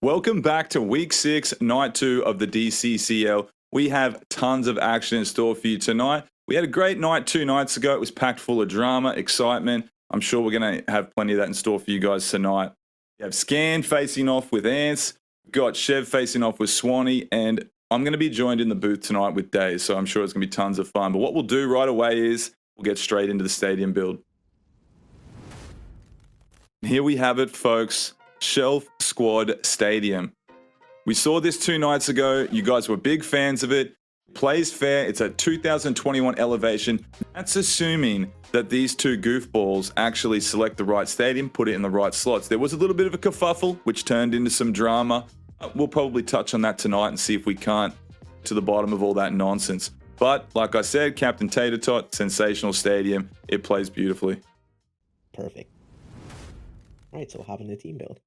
Welcome back to week 6, night 2 of the DCCL. We have tons of action in store for you tonight. We had a great night 2 nights ago. It was packed full of drama, excitement. I'm sure we're going to have plenty of that in store for you guys tonight. We have Scann facing off with Ance. We've got Chev facing off with Swanee. And I'm going to be joined in the booth tonight with Daze. So I'm sure it's going to be tons of fun. But what we'll do right away is we'll get straight into the stadium build. Here we have it, folks. Shelf Squad Stadium. We saw this 2 nights ago. You guys were big fans of it. Plays fair. It's a 2021 elevation. That's assuming that these 2 goofballs actually select the right stadium, put it in the right slots. There was a little bit of a kerfuffle, which turned into some drama. We'll probably touch on that tonight and see if we can't to the bottom of all that nonsense. But like I said, Captain Tater Tot, sensational stadium. It plays beautifully. Perfect. All right, so we'll hop into the team build.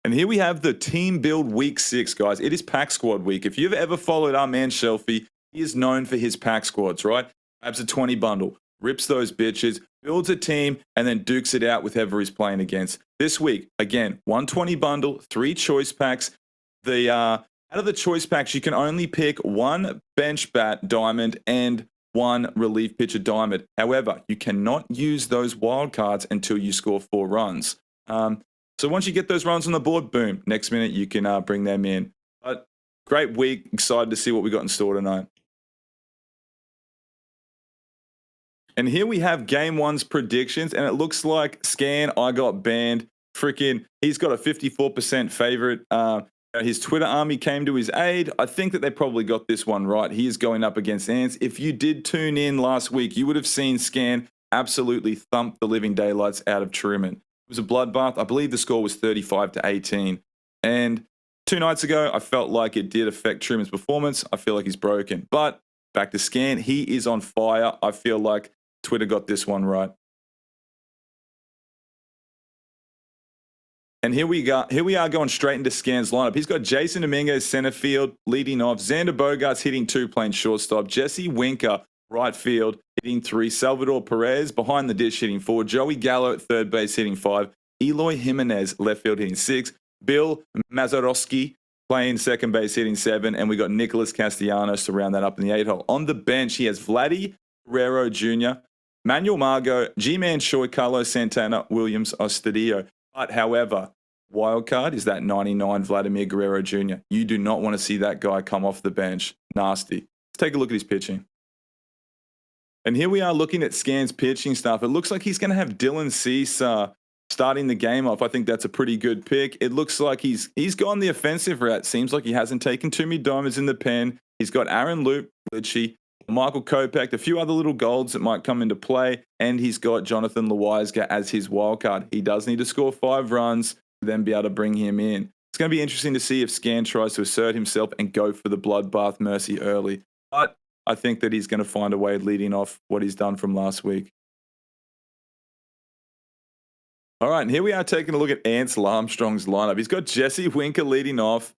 And here we have the team build week 6, guys. It is pack squad week. If you've ever followed our man Shelfie, he is known for his pack squads, right? Grabs a 20 bundle, rips those bitches, builds a team, and then dukes it out with whoever he's playing against. This week, again, 120 bundle, 3 choice packs. Out of the choice packs, you can only pick 1 bench bat diamond and 1 relief pitcher diamond. However, you cannot use those wild cards until you score 4 runs. So once you get those runs on the board, boom, next minute you can bring them in. But great week. Excited to see what we got in store tonight. And here we have game 1's predictions, and it looks like Scann, I got banned. Freaking, he's got a 54% favorite. His Twitter army came to his aid. I think that they probably got this one right. He is going up against Ance. If you did tune in last week, you would have seen Scann absolutely thump the living daylights out of Truman. It was a bloodbath. I believe the score was 35-18. And 2 nights ago, I felt like it did affect Truman's performance. I feel like he's broken. But back to Scann, he is on fire. I feel like Twitter got this one right. And here we are going straight into Scann's lineup. He's got Jason Dominguez center field leading off. Xander Bogaerts hitting 2, playing shortstop. Jesse Winker right field hitting 3. Salvador Perez behind the dish hitting 4. Joey Gallo at third base hitting 5. Eloy Jimenez left field hitting 6. Bill Mazeroski playing second base hitting 7. And we got Nicholas Castellanos to round that up in the 8 hole. On the bench, he has Vladdy Guerrero Jr., Manuel Margot, G-Man Choi, Carlos Santana, Williams Astudillo. But however, wildcard is that 99 Vladimir Guerrero Jr. You do not want to see that guy come off the bench. Nasty. Let's take a look at his pitching. And here we are looking at Scann's pitching stuff. It looks like he's going to have Dylan Cease starting the game off. I think that's a pretty good pick. It looks like he's gone the offensive route. Seems like he hasn't taken too many diamonds in the pen. He's got Aaron Loop, Litchi, Michael Kopech, a few other little golds that might come into play, and he's got Jonathan Loizaga as his wild card. He does need to score 5 runs to then be able to bring him in. It's going to be interesting to see if Scann tries to assert himself and go for the bloodbath mercy early. But I think that he's going to find a way leading off what he's done from last week. All right, and here we are taking a look at AnceLarmstrong's lineup. He's got Jesse Winker leading off,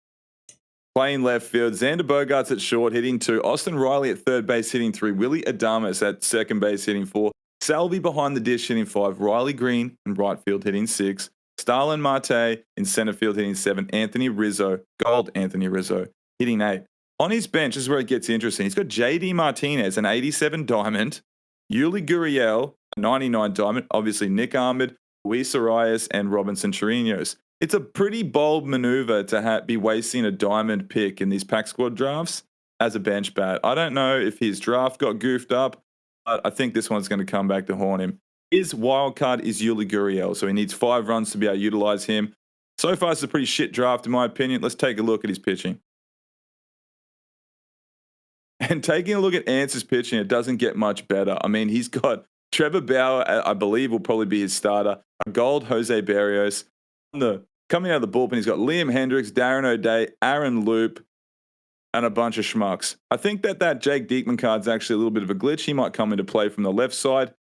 playing left field. Xander Bogaerts at short, hitting 2. Austin Riley at third base, hitting 3. Willie Adames at second base, hitting 4. Salvi behind the dish, hitting 5. Riley Green in right field, hitting 6. Starlin Marte in center field, hitting 7. Anthony Rizzo, gold Anthony Rizzo, hitting 8. On his bench, this is where it gets interesting. He's got JD Martinez, an 87 diamond. Yuli Gurriel, a 99 diamond. Obviously, Nick Ahmed, Luis Arias, and Robinson Chirinos. It's a pretty bold maneuver to be wasting a diamond pick in these pack squad drafts as a bench bat. I don't know if his draft got goofed up, but I think this one's going to come back to haunt him. His wild card is Yuli Gurriel, so he needs 5 runs to be able to utilize him. So far, it's a pretty shit draft, in my opinion. Let's take a look at his pitching. And taking a look at Ance's pitching, it doesn't get much better. I mean, he's got Trevor Bauer, I believe, will probably be his starter. A gold Jose Berrios. Coming out of the bullpen, he's got Liam Hendricks, Darren O'Day, Aaron Loop, and a bunch of schmucks. I think that Jake Diekman card's actually a little bit of a glitch. He might come into play from the left side.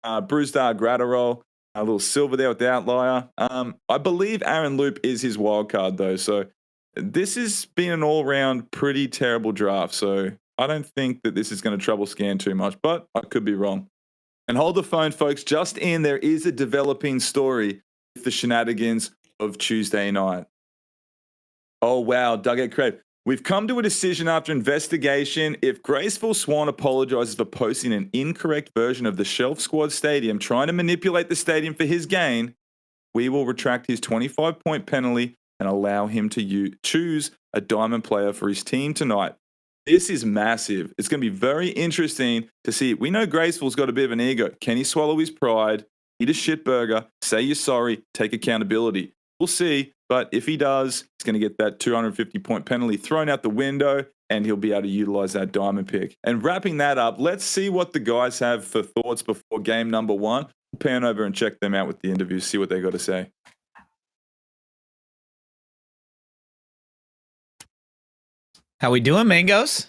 Bruzdar Gratterall, a little silver there with the outlier. I believe Aaron Loop is his wild card, though. So this has been an all-round pretty terrible draft. So I don't think that this is going to trouble Scann too much, but I could be wrong. And hold the phone, folks. Just in, there is a developing story with the shenanigans of Tuesday night. Oh, wow. Dugout Creative. We've come to a decision after investigation. If GracefulSwan apologizes for posting an incorrect version of the Shelf Squad Stadium, trying to manipulate the stadium for his gain, we will retract his 25-point penalty and allow him to choose a diamond player for his team tonight. This is massive. It's going to be very interesting to see. We know Graceful's got a bit of an ego. Can he swallow his pride, eat a shit burger, say you're sorry, take accountability? We'll see. But if he does, he's going to get that 250-point penalty thrown out the window, and he'll be able to utilize that diamond pick. And wrapping that up, let's see what the guys have for thoughts before game number one. We'll pan over and check them out with the interviews, see what they got to say. How we doing, Mangoes?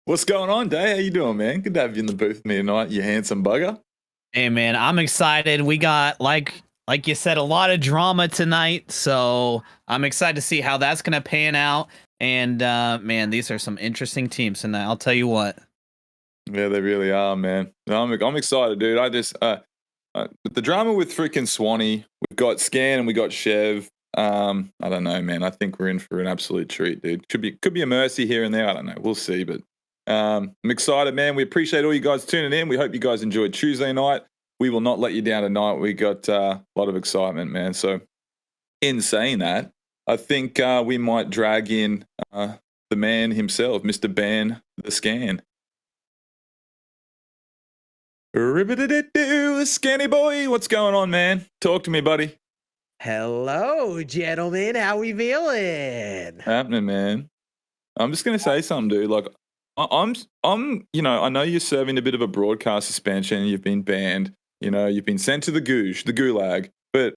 What's going on, Day? How you doing, man? Good to have you in the booth with me tonight, you handsome bugger. Hey, man, I'm excited. We got, like you said, a lot of drama tonight, so I'm excited to see how that's going to pan out. And, man, these are some interesting teams tonight. I'll tell you what. Yeah, they really are, man. No, I'm excited, dude. I just the drama with freaking Swanee, we've got Scann and we got Chev. I don't know, man. I think we're in for an absolute treat, dude. Could be a mercy here and there. I don't know. We'll see, but I'm excited, man. We appreciate all you guys tuning in. We hope you guys enjoyed Tuesday night. We will not let you down tonight. We got a lot of excitement, man. So, in saying that, I think we might drag in the man himself, Mr. Ban the Scann. Scanny boy, what's going on, man? Talk to me, buddy. Hello, gentlemen. How we feeling? Happening, man. I'm just gonna say something, dude. Like, I'm, I know you're serving a bit of a broadcast suspension. You've been banned. You've been sent to the gulag. But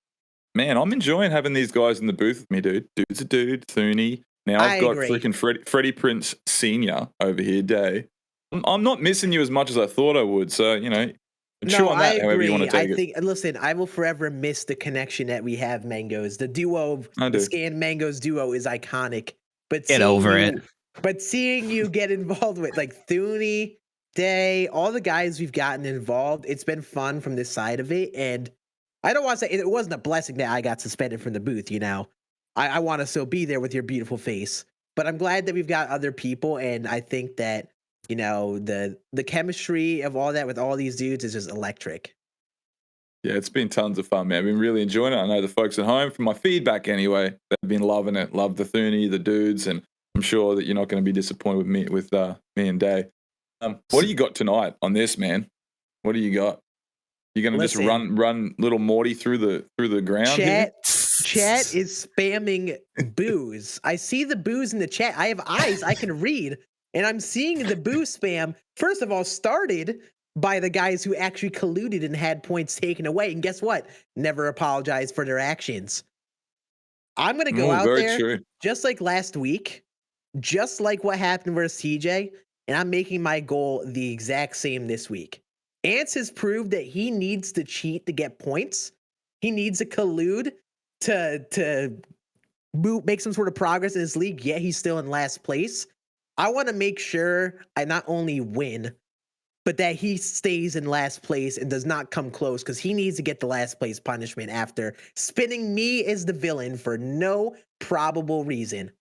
man, I'm enjoying having these guys in the booth with me, dude. Dude's a dude, Thuney. Now I've got freaking Freddie Prince Senior over here, Day. I'm not missing you as much as I thought I would. So chew on that however you want to take it. Listen, I will forever miss the connection that we have, Mangoes. The duo, the Scann Mangoes duo, is iconic. But get over it. But seeing you get involved with like Thuney, Day, all the guys we've gotten involved, it's been fun from this side of it. And I don't want to say it wasn't a blessing that I got suspended from the booth. I want to still be there with your beautiful face. But I'm glad that we've got other people, and I think that the chemistry of all that with all these dudes is just electric. Yeah, it's been tons of fun, man. I've been really enjoying it. I know the folks at home, from my feedback anyway, they've been loving it. Love the Thuney, the dudes, and I'm sure that you're not going to be disappointed with me and Day. What do you got tonight on this, man? What do you got? You're going to just run little Morty through the ground here? Chat is spamming booze. I see the booze in the chat. I have eyes. I can read. And I'm seeing the boo spam, first of all, started by the guys who actually colluded and had points taken away. And guess what? Never apologized for their actions. I'm going to go out there just like last week, just like what happened versus TJ, and I'm making my goal the exact same this week. Ance has proved that he needs to cheat to get points. He needs to collude to make some sort of progress in his league, yet he's still in last place. I want to make sure I not only win, but that he stays in last place and does not come close, because he needs to get the last place punishment after spinning me as the villain for no probable reason.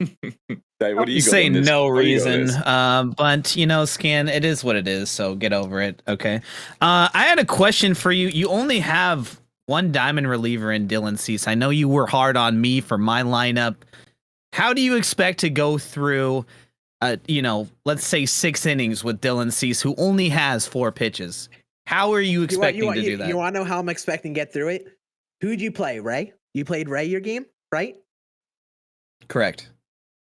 Hey, what do you say no reason? But Scann, it is what it is, so get over it. Okay. I had a question for you. You only have one diamond reliever in Dylan Cease. I know you were hard on me for my lineup. How do you expect to go through, let's say 6 innings with Dylan Cease, who only has 4 pitches? How are you expecting to do that? You want to know how I'm expecting to get through it? Who'd you play, Ray? You played Ray your game, right? Correct.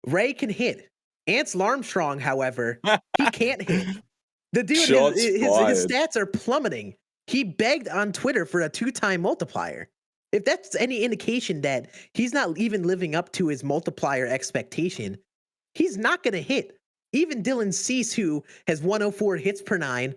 Ray can hit. AnceLarmstrong, however, he can't hit. The dude, his stats are plummeting. He begged on Twitter for a 2-time multiplier. If that's any indication that he's not even living up to his multiplier expectation, he's not going to hit. Even Dylan Cease, who has 104 hits per 9,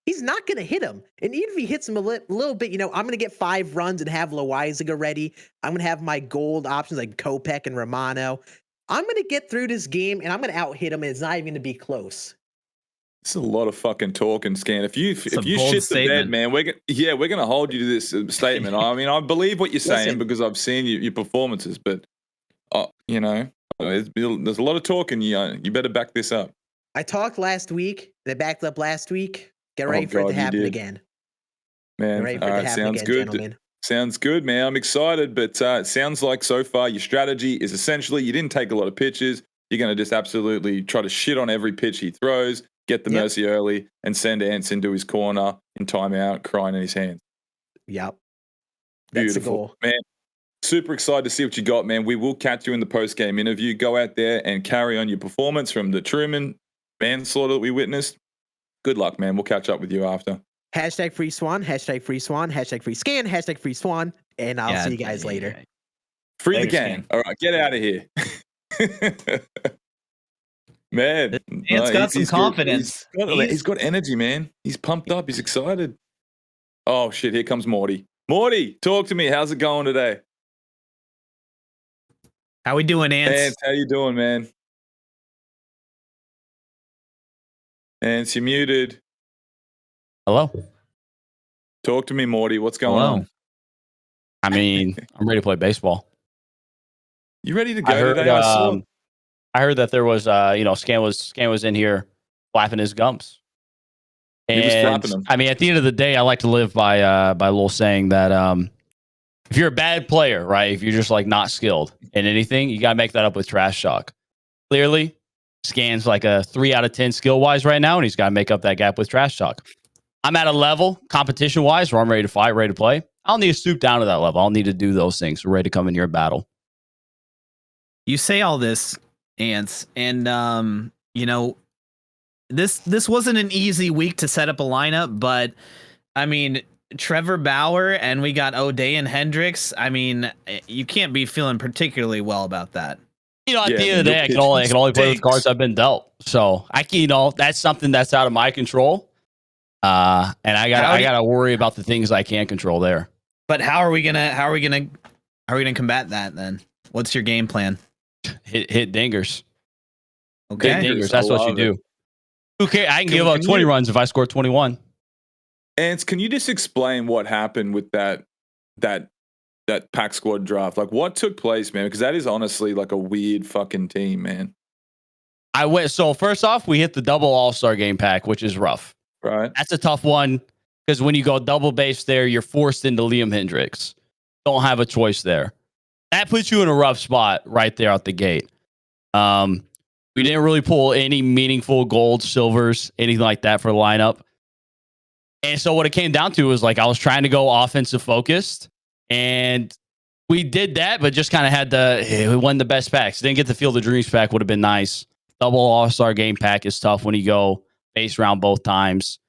he's not going to hit him. And even if he hits him a little bit, I'm going to get 5 runs and have Loizaga ready. I'm going to have my gold options like Kopech and Romano. I'm going to get through this game, and I'm going to out-hit him, and it's not even going to be close. It's a lot of fucking talking, Scan. If you a shit bold the bed, statement. man, we're gonna hold you to this statement. I mean, I believe what you're saying Listen. because I've seen your performances, but you know, there's a lot of talking. You better back this up. I talked last week. They backed up last week. Get ready for it God, to you happen did. again. Man, Get ready for all it to right, happen sounds again, good. gentlemen. Sounds good, man. I'm excited, but it sounds like so far your strategy is essentially you didn't take a lot of pitches. You're going to just absolutely try to shit on every pitch he throws, get the mercy early, and send Ants into his corner in timeout, crying in his hands. Yep. That's the goal. Man. Super excited to see what you got, man. We will catch you in the post-game interview. Go out there and carry on your performance from the Truman manslaughter that we witnessed. Good luck, man. We'll catch up with you after. Hashtag free Swan, hashtag free Swan, hashtag free Scan, hashtag free Swan, and I'll see you guys later. Free Later, the gang. Scan. All right, get out of here. Man, It's got some confidence. He's got energy, man. He's pumped up. He's excited. Oh, shit. Here comes Morty. Morty, talk to me. How's it going today? How we doing, Ants? Ants, how you doing, man? Ants, you muted. Hello. Talk to me, Morty. What's going on? I mean, I'm ready to play baseball. You ready to go today? I heard that there was, Scann was in here flapping his gums. He was flapping them. I mean, at the end of the day, I like to live by a little saying that if you're a bad player, right, if you're just like not skilled in anything, you got to make that up with trash talk. Clearly, Scann's like a 3 out of 10 skill wise right now, and he's got to make up that gap with trash talk. I'm at a level competition wise where I'm ready to fight, ready to play. I don't need to stoop down to that level. I don't need to do those things. We're ready to come in here and battle. You say all this, Ants, and this wasn't an easy week to set up a lineup, but I mean, Trevor Bauer and we got O'Day and Hendricks. I mean, you can't be feeling particularly well about that. At the end of the day, I can only play with cards I've been dealt. So that's something that's out of my control. And I gotta worry about the things I can't control there. But how are we gonna combat that then? What's your game plan? Hit dingers. Okay. Hit dingers. That's what you do. Who cares? I can give up 20 runs if I score 21. Ants, can you just explain what happened with that pack squad draft? Like, what took place, man? Because that is honestly like a weird fucking team, man. So first off, we hit the double all-star game pack, which is rough. Right. That's a tough one because when you go double base there, you're forced into Liam Hendricks. Don't have a choice there. That puts you in a rough spot right there out the gate. We didn't really pull any meaningful gold, silvers, anything like that for the lineup. And so what it came down to was like I was trying to go offensive focused, and we did that, but just kind of had we won the best packs. Didn't get the Field of Dreams pack, would have been nice. Double All-Star game pack is tough when you go base round both times.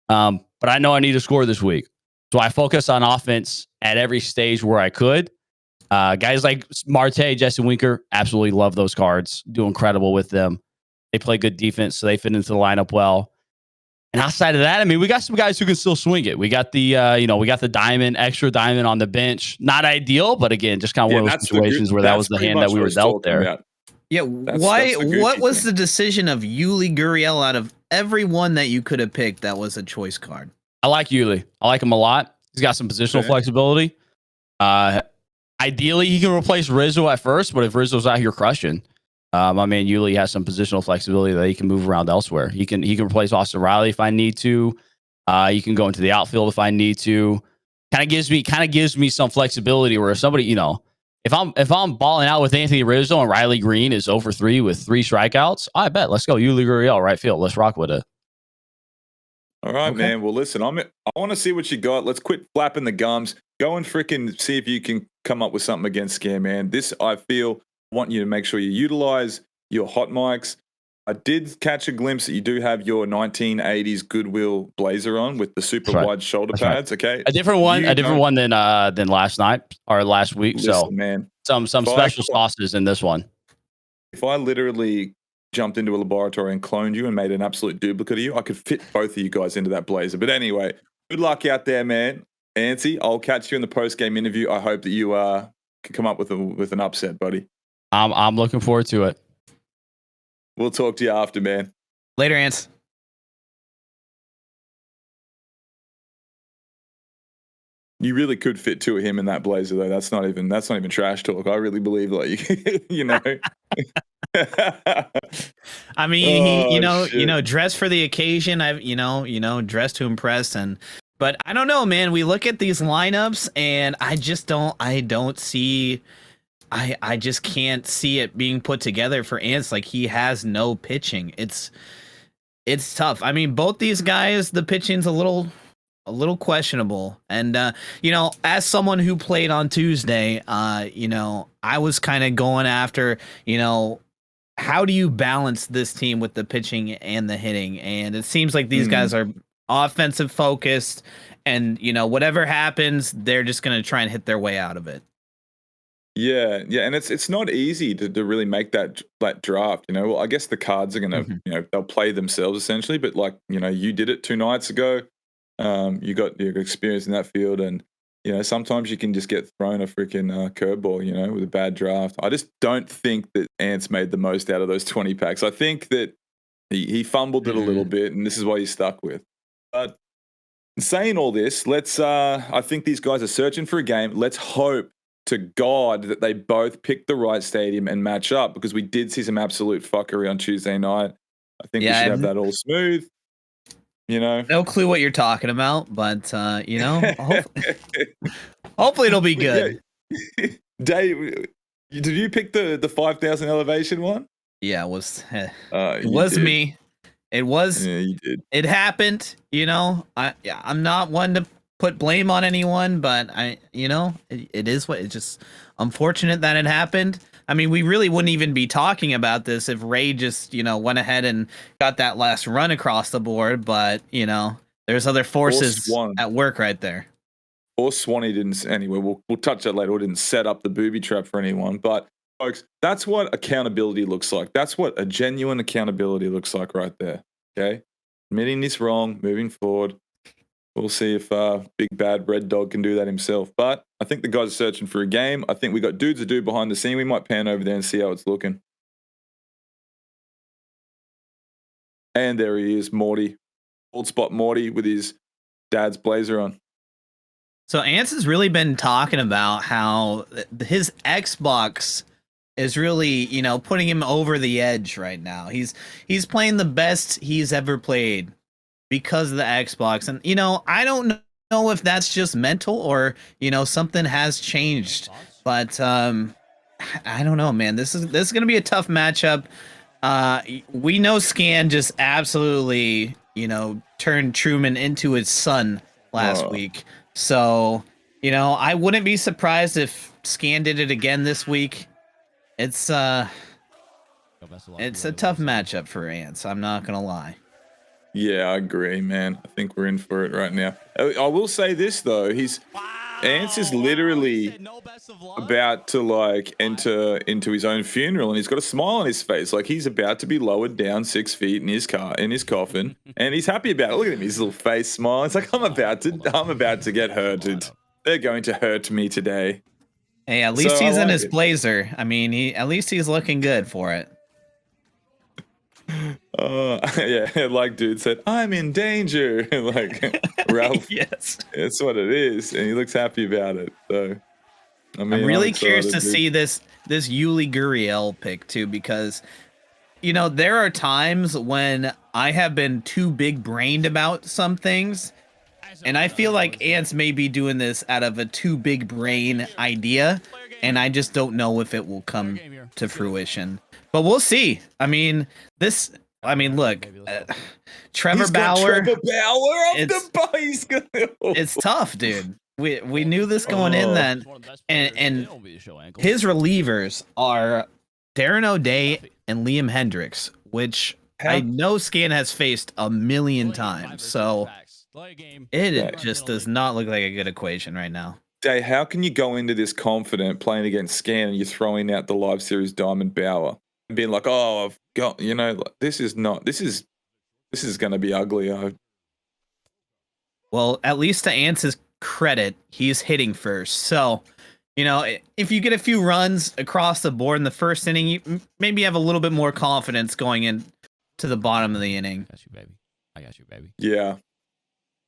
But I know I need to score this week. So I focus on offense at every stage where I could. Guys like Marte, Jesse Winker, absolutely love those cards. Do incredible with them. They play good defense, so they fit into the lineup well. And outside of that, I mean, we got some guys who can still swing it. We got the, we got the extra diamond on the bench. Not ideal, but again, just kind of one of those situations where that was the hand that we were dealt there. About. Yeah, what was the decision of Yuli Gurriel out of everyone that you could have picked that was a choice card? I like Yuli. I like him a lot. He's got some positional flexibility. Ideally, he can replace Rizzo at first, but if Rizzo's out here crushing, my man Yuli has some positional flexibility that he can move around elsewhere. He can replace Austin Riley if I need to. He can go into the outfield if I need to. Kind of gives me some flexibility where if somebody, if I'm balling out with Anthony Rizzo and Riley Green is over 3 with 3 strikeouts, I bet let's go Yuli Gurriel right field. Let's rock with it. All right, man. Well, listen, I want to see what you got. Let's quit flapping the gums. Go and freaking see if you can come up with something against Scann, man. This, I want you to make sure you utilize your hot mics. I did catch a glimpse that you do have your 1980s Goodwill blazer on with the super wide shoulder pads. Right. Okay, a different one than last night or last week. Listen, so, man, some special sauces in this one. If I literally jumped into a laboratory and cloned you and made an absolute duplicate of you, I could fit both of you guys into that blazer. But anyway, good luck out there, man. Ancy, I'll catch you in the post-game interview. I hope that you can come up with an upset, buddy. I'm looking forward to it. We'll talk to you after, man. Later, Ants. you really could fit two of him in that blazer though. That's not even trash talk. I really believe like you know. I mean, he, Oh, shit. dressed for the occasion. I've, dressed to impress, but I don't know, man. We look at these lineups, and I don't see, I just can't see it being put together for Ants. Like, he has no pitching. It's tough. I mean, both these guys, the pitching's a little questionable. And as someone who played on Tuesday, I was kind of going after, how do you balance this team with the pitching and the hitting? And it seems like these guys are offensive focused, and whatever happens, they're just going to try and hit their way out of it. Yeah, and it's not easy to really make that draft. Well, I guess the cards are gonna, they'll play themselves essentially. But like, you did it 2 nights ago. You got your experience in that field, and sometimes you can just get thrown a freaking curveball, with a bad draft. I just don't think that Ants made the most out of those 20 packs. I think that he fumbled it a little bit, and this is what he's stuck with. But saying all this, I think these guys are searching for a game. Let's hope to God that they both pick the right stadium and match up, because we did see some absolute fuckery on Tuesday night. I think we should have that all smooth. No clue what you're talking about, but hopefully it'll be good. Yeah. Dave, did you pick the 5,000 elevation one? Yeah, it was me. It was. Yeah, you did. It happened. I'm not one to put blame on anyone, but it is what it's just unfortunate that it happened. I mean, we really wouldn't even be talking about this if Ray just, went ahead and got that last run across the board. But, there's other forces at work right there. Or Swanee didn't. Anyway, we'll touch that later. Or didn't set up the booby trap for anyone. But, folks, that's what accountability looks like. That's what a genuine accountability looks like right there. Okay? Admitting this wrong, moving forward. We'll see if Big Bad Red Dog can do that himself. But I think the guys are searching for a game. I think we got dudes to do behind the scene. We might pan over there and see how it's looking. And there he is, Morty. Old spot Morty with his dad's blazer on. So Ants has really been talking about how his Xbox is really, putting him over the edge right now. He's playing the best he's ever played because of the Xbox. And, I don't know if that's just mental or, something has changed. But I don't know, man. This is going to be a tough matchup. We know Scann just absolutely, turned Truman into his son last week. So, I wouldn't be surprised if Scann did it again this week. It's a tough matchup for Ants. I'm not going to lie. Yeah, I agree, man. I think we're in for it right now. I will say this though, Ants is literally about to enter into his own funeral, and he's got a smile on his face, like he's about to be lowered down 6 feet in his coffin, and he's happy about it. Look at him, his little face smile. It's like I'm about to get hurted. They're going to hurt me today. Hey, at least he's in his blazer. I mean, at least he's looking good for it. Yeah, like dude said, I'm in danger. Like Ralph. Yes, that's what it is, and he looks happy about it. So, I mean, I'm really curious to see this Yuli Gurriel pick too, because there are times when I have been too big brained about some things, and I feel like Ants may be doing this out of a too big brain idea, and I just don't know if it will come to fruition. But we'll see. I mean, look, Trevor Bauer. It's tough, dude. We knew this going in then, and his relievers are Darren O'Day and Liam Hendricks, which I know Scann has faced a million times. So it just does not look like a good equation right now. Day, how can you go into this confident playing against Scann and you're throwing out the live series Diamond Bauer and being like, oh, I've got, this is going to be ugly. Well, at least to Ance's credit, he's hitting first. So, if you get a few runs across the board in the first inning, you maybe have a little bit more confidence going in to the bottom of the inning. I got you, baby. Yeah.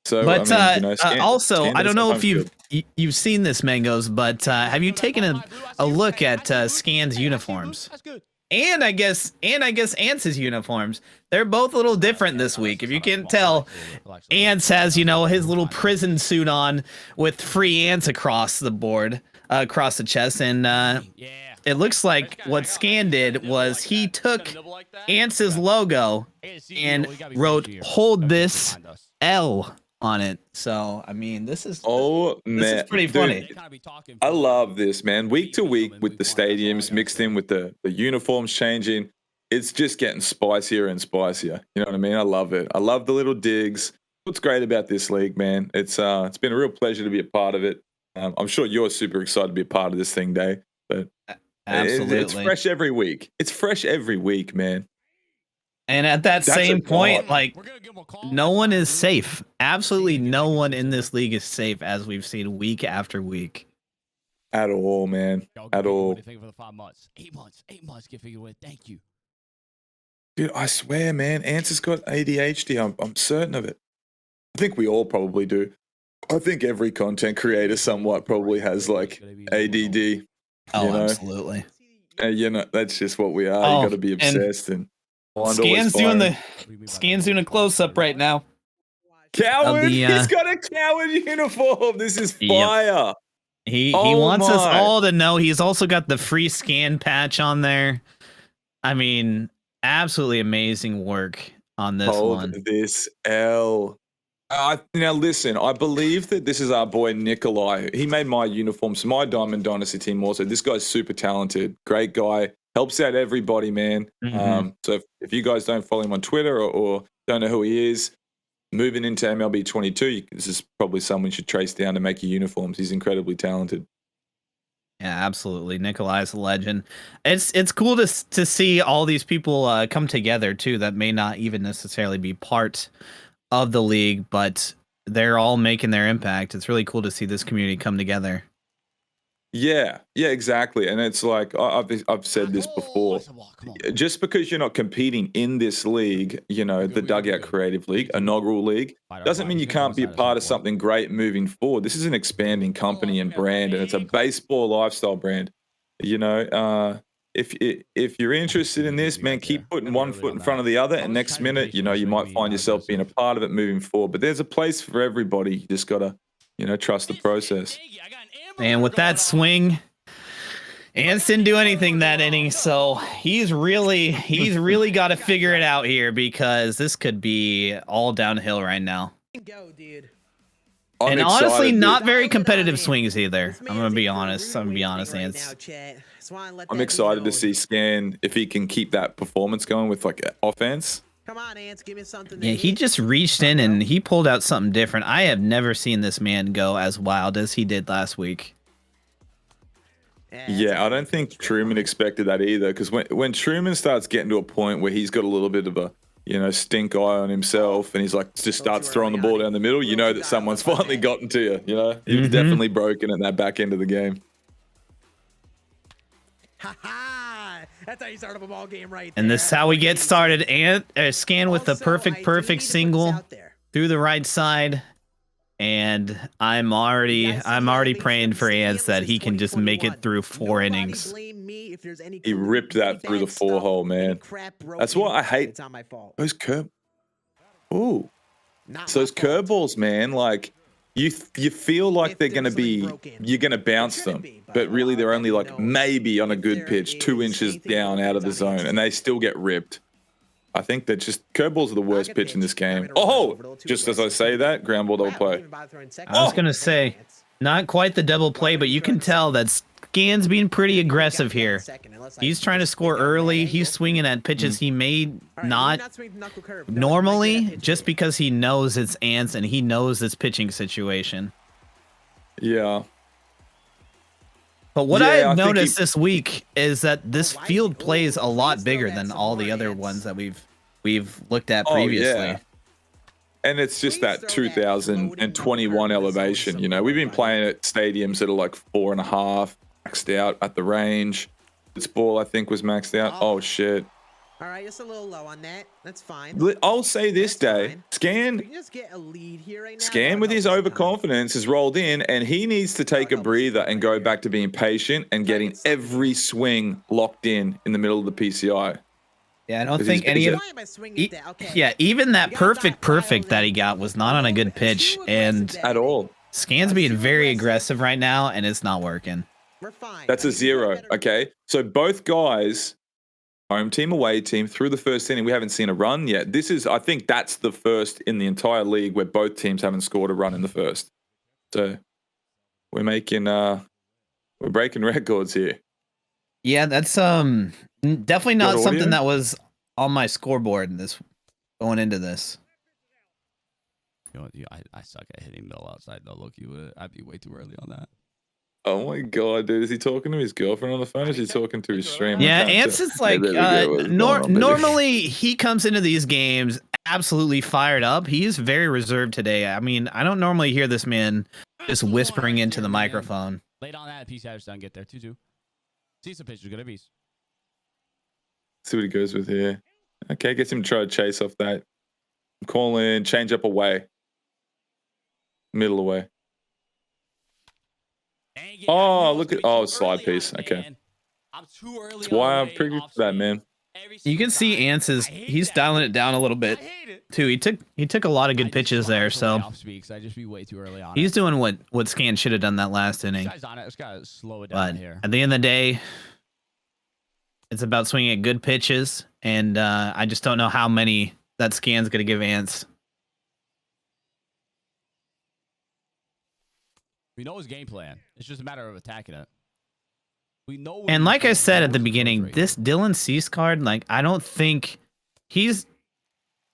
So, But I mean, also, I don't know if Scann's you've seen this, Mangoes, but have you taken a look at Scann's uniforms? And I guess Ance's uniforms. They're both a little different this week. If you can't tell, Ance has, you know, his little prison suit on with free Ance across the board, across the chest, and it looks like what Scann did was he took Ance's logo and wrote "Hold this L" on it. So I mean, this is pretty funny. I love this, man. Week to week with the stadiums mixed in with the uniforms changing, it's just getting spicier and spicier. You know what I mean? I love it. I love the little digs. What's great about this league, man? It's been a real pleasure to be a part of it. I'm sure you're super excited to be a part of this thing, Day. But absolutely, it's fresh every week. It's fresh every week, man. And at that same point, like, no one is safe. Absolutely no one in this league is safe, as we've seen week after week. At all, man. At all. 8 months. Get figured with. Thank you. Dude, I swear, man, Ance has got ADHD. I'm certain of it. I think we all probably do. I think every content creator somewhat probably has, like, ADD. Oh, absolutely. You know, that's just what we are. Oh, you got to be obsessed and Scann's doing a close up right now. Coward, he's got a coward uniform. This is fire. Yep. He wants us all to know he's also got the free Scann patch on there. I mean, absolutely amazing work on this one. Hold this L. Now listen, I believe that this is our boy Nikolai. He made my uniforms, my Diamond Dynasty team also. This guy's super talented, great guy, helps out everybody, man. So if you guys don't follow him on Twitter or don't know who he is, moving into MLB 22, this is probably someone you should trace down to make your uniforms. He's incredibly talented. Yeah, absolutely. Nikolai's a legend. It's cool to see all these people come together too that may not even necessarily be part of the league, but they're all making their impact. It's really cool to see this community come together. Yeah, exactly. And it's like I've said this before. Just because you're not competing in this league, you know, the Dugout Creative League, inaugural league, doesn't mean you can't be a part of something great moving forward. This is an expanding company and brand, and it's a baseball lifestyle brand. You know, if you're interested in this, man, keep putting one foot in front of the other, and next minute, you know, you might find yourself being a part of it moving forward. But there's a place for everybody. You just gotta, you know, trust the process. And with that swing, Ance didn't do anything that inning, so he's really got to figure it out here, because this could be all downhill right now. Go, dude. And honestly, not very competitive swings either. I'm gonna be honest. Ance. I'm excited to see Scann if he can keep that performance going with like offense. Come on, Ance, give me something. Yeah, he just reached in and he pulled out something different. I have never seen this man go as wild as he did last week. Yeah, I don't think Truman expected that either, because when Truman starts getting to a point where he's got a little bit of a, you know, stink eye on himself, and he's like just starts throwing the ball down the middle, you know that someone's finally gotten to you. You know, you've definitely broken in that back end of the game. That's how you start up a ball game, right? And this is how we get started. And Scann with the perfect single through the right side. And I'm already praying for Ance that he can just make it through 4 innings. He ripped that through the 4-hole, man. That's why I hate those curb. Ooh, so those curveballs, man. Like you feel like they're gonna be, you're gonna bounce them, but really they're only like maybe on a good pitch 2 inches down out of the zone, and they still get ripped. I think that just curveballs are the worst pitch in this game. Oh, just as I say that, ground ball double play. I was going to say, not quite the double play, but you can tell that Scann's being pretty aggressive here. He's trying to score early. He's swinging at pitches he may not normally, just because he knows it's Ance and he knows this pitching situation. Yeah. But what I've noticed this week is that this field plays a lot bigger than all the other ones that we've looked at previously. Yeah. And it's just that 2021 elevation. You know, we've been playing at stadiums that are like 4.5, maxed out at the range. This ball, I think, was maxed out. Oh, shit. All right, just a little low on that. That's fine. I'll say this, That's Day. fine. We Scann can just get a lead here right now. Scann with his overconfidence has rolled in, and he needs to take a breather and go back to being patient and getting every swing locked in the middle of the PCI. Yeah, I don't think any of. Why am I swinging that? Okay. Yeah, even that perfect that he got was not on a good pitch, and At all. Scann's being very aggressive right now, and it's not working. We're fine. That's a 0. Okay, so both guys, home team, away team, through the first inning, we haven't seen a run yet. This is, I think, that's the first in the entire league where both teams haven't scored a run in the first. So we're making, we're breaking records here. Yeah, that's definitely not Got something audio? that was on my scoreboard going into this. You know, I suck at hitting middle outside though. Look, I'd be way too early on that. Oh my god, dude! Is he talking to his girlfriend on the phone? Or is he talking to his stream? Yeah, Ance is like normally he comes into these games absolutely fired up. He's very reserved today. I mean, I don't normally hear this man just whispering into the microphone. Late on that, piece down, get there 2-2. See some pitches, good at piece. See what he goes with here. Okay, gets him to try to chase off that. I'm calling change up away. Middle away. Oh, look at slide piece. Okay. That's why I predicted that, man. You can see Ance he's dialing it down a little bit too. He took a lot of good pitches there, so he's doing what Scann should have done that last inning. But at the end of the day, it's about swinging at good pitches, and I just don't know how many that Scann's going to give Ance. We know his game plan. It's just a matter of attacking it. We know. And like I said at the beginning, this Dylan Cease card, like I don't think he's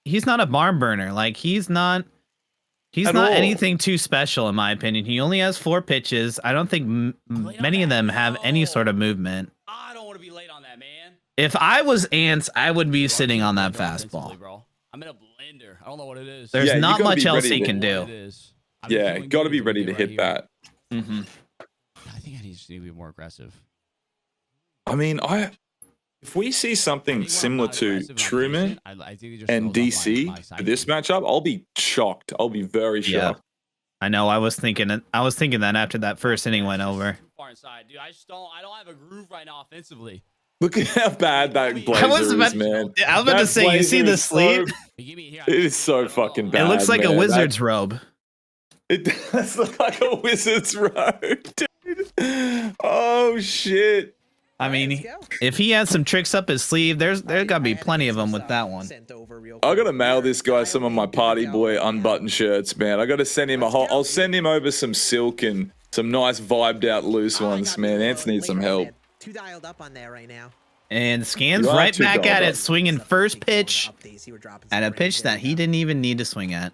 not a barn burner. Like he's not anything too special in my opinion. He only has 4 pitches. I don't think many of them have any sort of movement. I don't want to be late on that, man. If I was Ance, I would be sitting on that fastball. I'm in a blender. I don't know what it is. There's not much else he can do. Yeah, got to be ready to hit that. Mm-hmm. I think I need to be more aggressive. I mean, if we see something similar to Truman and DC for this matchup, I'll be shocked. I'll be very shocked. I know. I was thinking that after that first inning went over. Far inside, dude. I don't have a groove right now offensively. Look at how bad that blazer is, man. I was about to say, you see the sleeve? It is so fucking bad. It looks like a wizard's robe. It does look like a wizard's robe, dude. Oh shit. I mean, if he had some tricks up his sleeve, there's gotta be plenty of them with that one. I gotta mail this guy some of my party boy unbuttoned shirts, man. I gotta send him I'll send him over some silk and some nice vibed out loose ones, man. Ance needs some help. Too dialed up on there right now. And Scann's right back at it, swinging first pitch at a pitch that he didn't even need to swing at.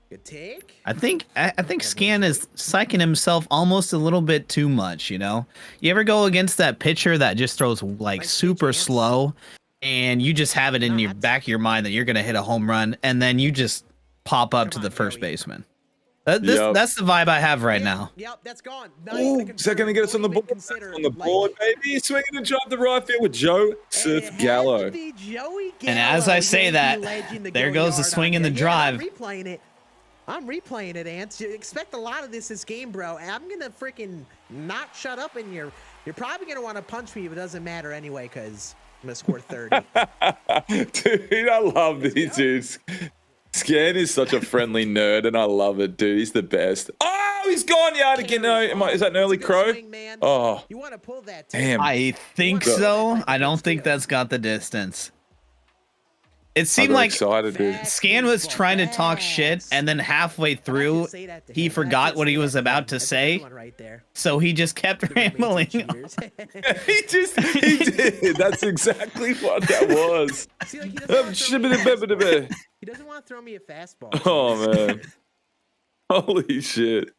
Good take. I think Scann is psyching himself almost a little bit too much, you know? You ever go against that pitcher that just throws like super slow and you just have it in your back of your mind that you're going to hit a home run and then you just pop up to the first baseman? That's the vibe I have right now. Yep, that's gone. Oh, is that going to get us on the board? On the board, baby. Swinging and drive the right field with Joseph Gallo. And as I say that, there goes the swing and the drive. I'm replaying it, Ance. You expect a lot of this game, bro. I'm gonna freaking not shut up, and you're probably gonna want to punch me, but it doesn't matter anyway, because I'm gonna score 30. Dude, I love these dudes. Scann is such a friendly nerd, and I love it, dude. He's the best. Oh, he's gone yard again. No, is that an early crow? Oh, you want to pull that? Damn. I think so. I don't think that's got the distance. It seemed like Scann was trying to talk shit, and then halfway through, he forgot what he was about to say, so he just kept rambling. He did. That's exactly what that was. See, like, he doesn't want to throw me a fastball. Oh, man. Holy shit.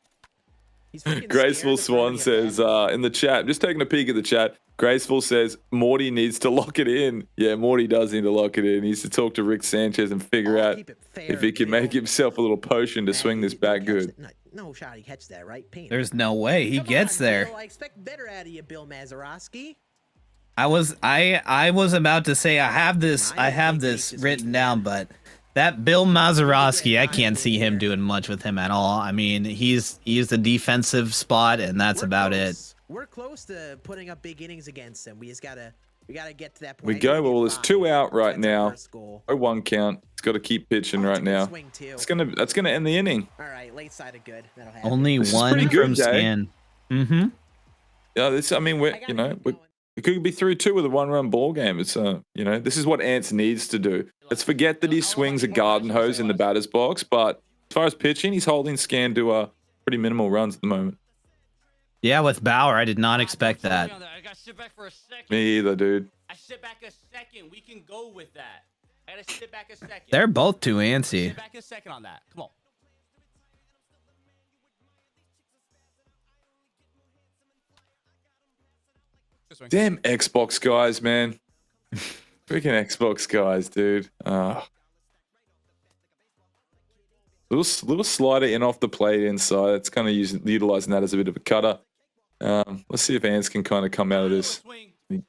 GracefulSwan says in the chat, just taking a peek at the chat, Graceful says Morty needs to lock it in. Yeah, Morty does need to lock it in. He needs to talk to Rick Sanchez and figure out if he can make himself a little potion to swing this back good. No shot he catch that, right? There's no way he gets there. I expect better out of you, Bill Mazeroski. I was about to say I have this written down, but that Bill Mazeroski, I can't see him doing much with him at all. I mean, he's the defensive spot, and that's about it. We're close to putting up big innings against him. We gotta get to that point. We go. Well, there's 2 out right now. Oh, 1 count. It's got to keep pitching right now. That's gonna end the inning. All right, late side of good. That'll happen. Only one from Scann. Mm-hmm. Yeah, I mean, it could be 3-2 with a 1-run ball game. It's this is what Ants needs to do. Let's forget that he swings a garden hose in the batter's box, but as far as pitching, he's holding Scann to pretty minimal runs at the moment. Yeah, with Bauer, I did not expect that. I gotta sit back for a second. Me either, dude. I sit back a second. We can go with that. I gotta sit back a second. They're both too antsy. Sit back a second on that. Come on. Damn Xbox guys, man. Freaking Xbox guys, dude. Little slider in off the plate inside. It's kind of utilizing that as a bit of a cutter. Let's see if Ants can kind of come out of this. And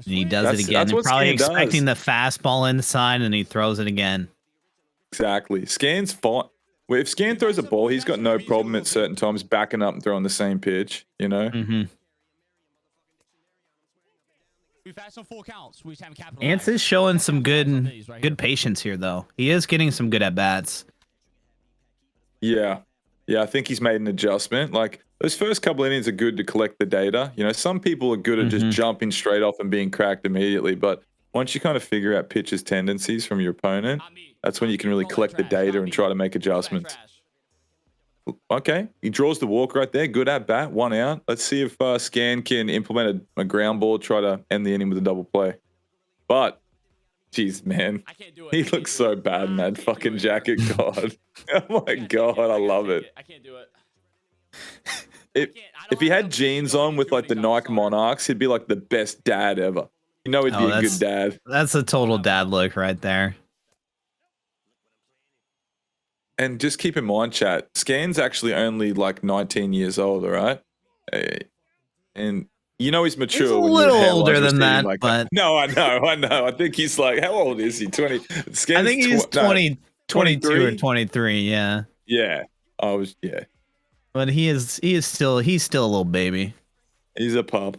he does it again. And probably expecting the fastball inside, and he throws it again. Exactly. Scann's fine. Well, if Scann throws a ball, he's got no problem at certain times backing up and throwing the same pitch, you know? Mm-hmm. We've had some full counts. We just haven't capitalized. Ants is showing some good patience here, though. He is getting some good at-bats. Yeah. Yeah, I think he's made an adjustment. Like, those first couple innings are good to collect the data. You know, some people are good at just jumping straight off and being cracked immediately. But once you kind of figure out pitcher's tendencies from your opponent, that's when you can really collect the data and try to make adjustments. Okay, he draws the walk right there. Good at bat, 1 out. Let's see if Scann can implement a ground ball, try to end the inning with a double play. But, jeez, man, he looks so bad in that fucking jacket. God, oh my God, I love it. I can't do it. If he had jeans on with like the Nike Monarchs, he'd be like the best dad ever. You know, he'd be a good dad. That's a total dad look right there. And just keep in mind, chat, Scann's actually only like 19 years old, all right? And you know he's mature. He's a when little your older than that, like but... No, I know. I think he's like, how old is he? 20? Scann's I think he's 22 23? or 23, yeah. Yeah. But he's still a little baby. He's a pup.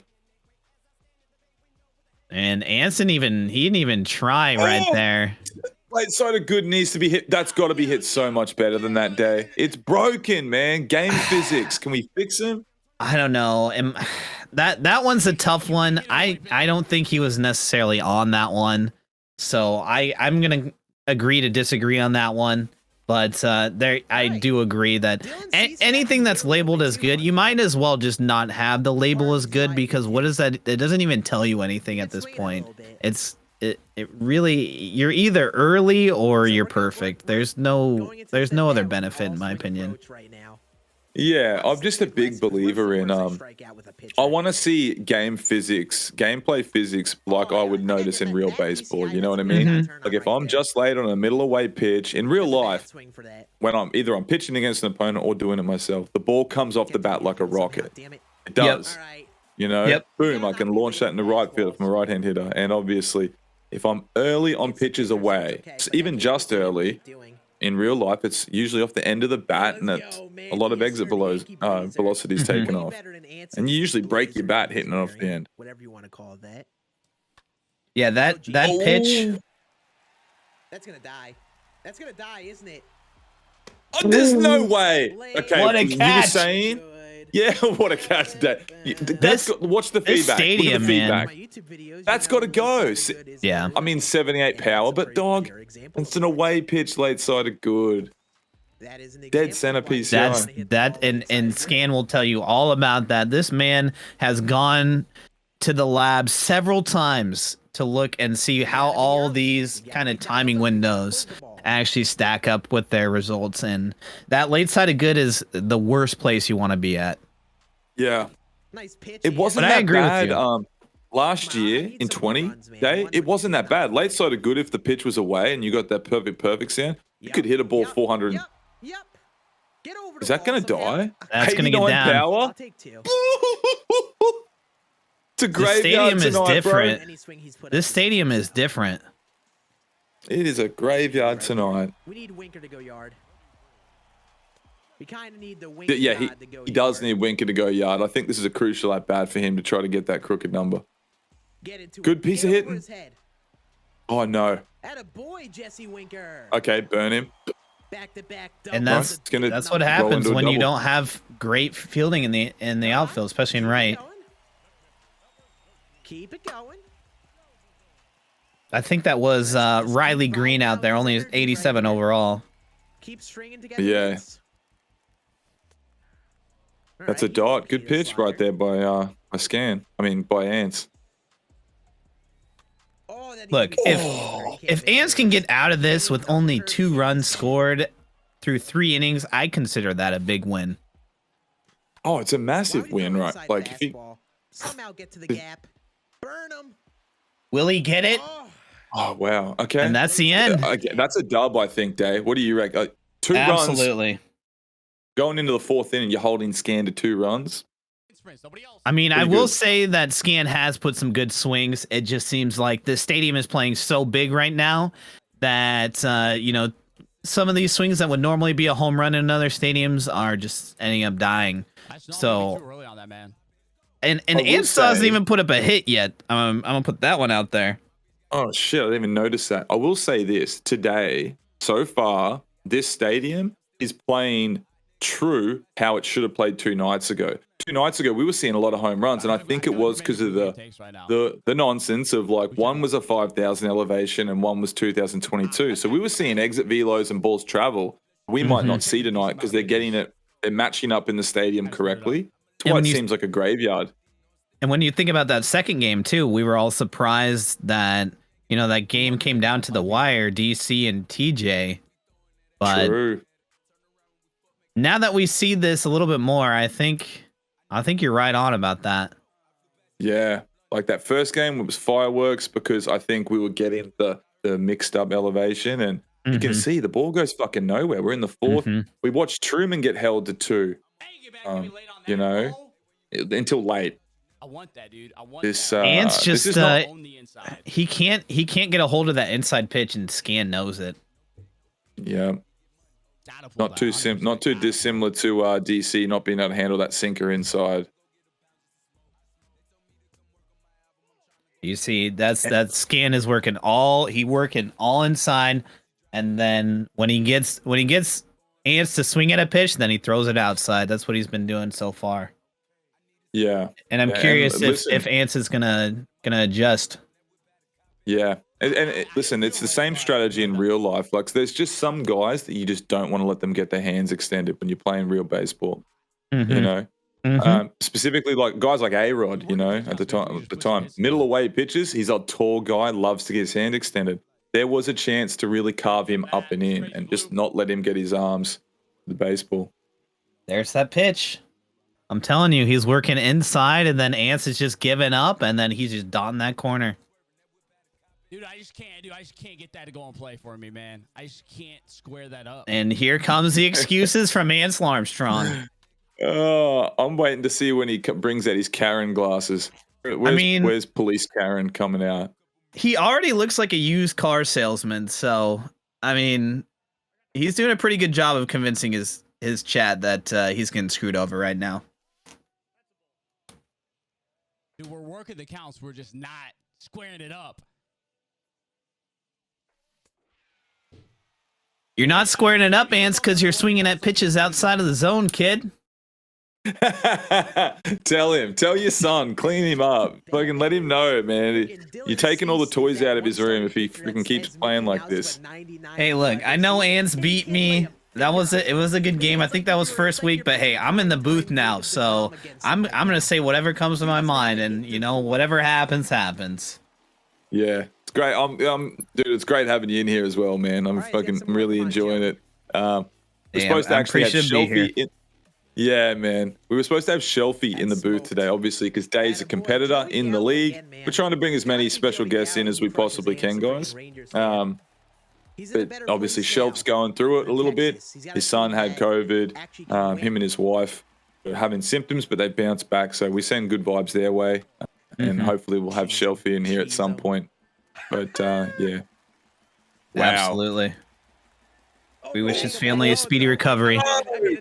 And Anson he didn't even try right there. Late side of good needs to be hit. That's got to be hit so much better than that day. It's broken, man. Game physics. Can we fix him? I don't know. That one's a tough one. I don't think he was necessarily on that one. So I'm gonna agree to disagree on that one. But I do agree that anything that's labeled as good, you might as well just not have the label as good, because what is that? It doesn't even tell you anything at this point. It really, you're either early or you're perfect. There's no other benefit, in my opinion. Yeah, I'm just a big believer in I want to see gameplay physics like I would notice in real baseball. You know what I mean? Like if I'm just laid on a middle away pitch in real life, when I'm pitching against an opponent or doing it myself, the ball comes off the bat like a rocket. It does. You know, boom, I can launch that in the right field from a right-hand hitter. And obviously, if I'm early on pitches away, even just early, in real life, it's usually off the end of the bat, and a lot of exit velocity is taken off. And you usually break your bat hitting it off the end. Whatever you want to call that. Yeah, that pitch. That's gonna die. That's gonna die, isn't it? Oh, there's no way. Okay, what a catch. You were saying? Yeah, what a catch today. Watch the feedback. Stadium, Look at the feedback. man. That's got to go. Yeah. I mean, 78 power, but dog, it's an away pitch late side of good. Dead centerpiece. And Scann will tell you all about that. This man has gone to the lab several times to look and see how all these kind of timing windows actually stack up with their results, and that late side of good is the worst place you want to be at. Yeah, nice pitch. It wasn't but that I agree bad. with you. Last year in 20 day, it wasn't that bad. Late side of good if the pitch was away and you got that perfect sound, you could hit a ball 400. Get over Is that going to die? That's going to get down. Power? I'll take 2. It's a The graveyard stadium is tonight, different. Any swing he's put This up. stadium is different. bro. It is a graveyard tonight. We need Winker to go yard. We kind of need the Winker Yeah, god to go he does yard. need Winker to go yard. I think this is a crucial at bat for him to try to get that crooked number. Get into Good it. piece Get of over hitting. his head. Oh no. Attaboy, Jesse Winker. Okay, burn him. Back to back. And doubles. It's gonna that's what roll happens into a when you double. don't have great fielding in the outfield, especially in right. Keep it going. I think that was Riley Green out there, only 87 overall. Keep stringing together. Yeah. hits. All That's a right, dot. Good Peter pitch Slaughter. right there by Scann. I mean by Ance. Oh, that Look, needs to be if safer. He can't if make Ants it. can get out of this with only 2 runs scored through 3 innings, I consider that a big win. Oh, it's a Why massive would you win, throw right? inside Like if he fastball? Somehow get to the gap. Burn him. Will he get it? Oh, Oh wow. Okay. And that's the end. Okay, that's a dub, I think, Dave. What do you reckon? 2 runs Absolutely. going into the 4th inning, you're holding Scann to 2 runs. I mean, I Pretty will good. say that Scan has put some good swings. It just seems like the stadium is playing so big right now that some of these swings that would normally be a home run in other stadiums are just ending up dying. So- too early on that, man. And I will Ants doesn't say- even put up a hit yet. I'm gonna put that one out there. Oh shit, I didn't even notice that. I will say this today, so far, this stadium is playing true how it should have played 2 nights ago. 2 nights ago, we were seeing a lot of home runs, and I think it was because of the nonsense of like one was a 5,000 elevation and one was 2022. So we were seeing exit velos and balls travel. We might not see tonight because they're matching up in the stadium correctly. That's And why when it you- seems like a graveyard. And when you think about that second game too, we were all surprised that that game came down to the wire, DC and TJ. But True. now that we see this a little bit more, I think you're right on about that. Yeah, like that first game was fireworks because I think we were getting the mixed up elevation, and you can Mhm. see the ball goes fucking nowhere. We're in the 4th. Mhm. We watched Truman get held to 2, until late. I want that, dude. I want This that. Ants this just is not, On the inside. he can't get a hold of that inside pitch, and Scan knows it. yeah, Gotta pull not that, too 100%. not too dissimilar to DC not being able to handle that sinker inside. You see, that Scan is working all inside, and then when he gets Ants to swing at a pitch, then he throws it outside. That's what he's been doing so far. Yeah, And I'm Yeah, and curious listen- if Ants is gonna adjust. yeah, and listen, it's the same strategy in real life. Like, there's just some guys that you just don't want to let them get their hands extended when you're playing real baseball. You Mhm. know. Mhm. Specifically, like guys like A-Rod, at the time, middle away pitches. He's a tall guy, loves to get his hand extended. There was a chance to really carve him up and in, and just not let him get his arms to the baseball. There's that pitch. I'm telling you, he's working inside, and then Ants is just giving up, and then he's just dotting that corner. Dude, I just can't get that to go and play for me, man. I just can't square that up. And here comes the excuses from AnceLarmstrong. I'm waiting to see when he brings out his Karen glasses. Where's police Karen coming out? He already looks like a used car salesman, so I mean, he's doing a pretty good job of convincing his chat that he's getting screwed over right now. Dude, we're working the counts. We're just not squaring it up. You're not squaring it up, Ants, because you're swinging at pitches outside of the zone, kid. Tell your son, clean him up. Fucking let him know, man. You're taking all the toys out of his room if he freaking keeps playing like this. Hey, look, I know Ants beat me. It was a good game. I think that was first week, but hey, I'm in the booth now, so I'm gonna say whatever comes to my mind, and whatever happens. Yeah, it's great. Dude, it's great having you in here as well, man. I'm really enjoying it. We're supposed to actually have Shelfie. Yeah, man. We were supposed to have Shelfie in the booth today, obviously, because Dave's a competitor in the league. We're trying to bring as many special guests in as we possibly can, guys. But obviously, Shelf's going through it a little bit. His son had COVID. Him and his wife were having symptoms, but they bounced back. So we send good vibes their way. and Mhm. hopefully we'll have Shelfie in here at some point. But yeah, wow. Absolutely. We wish his family a speedy recovery.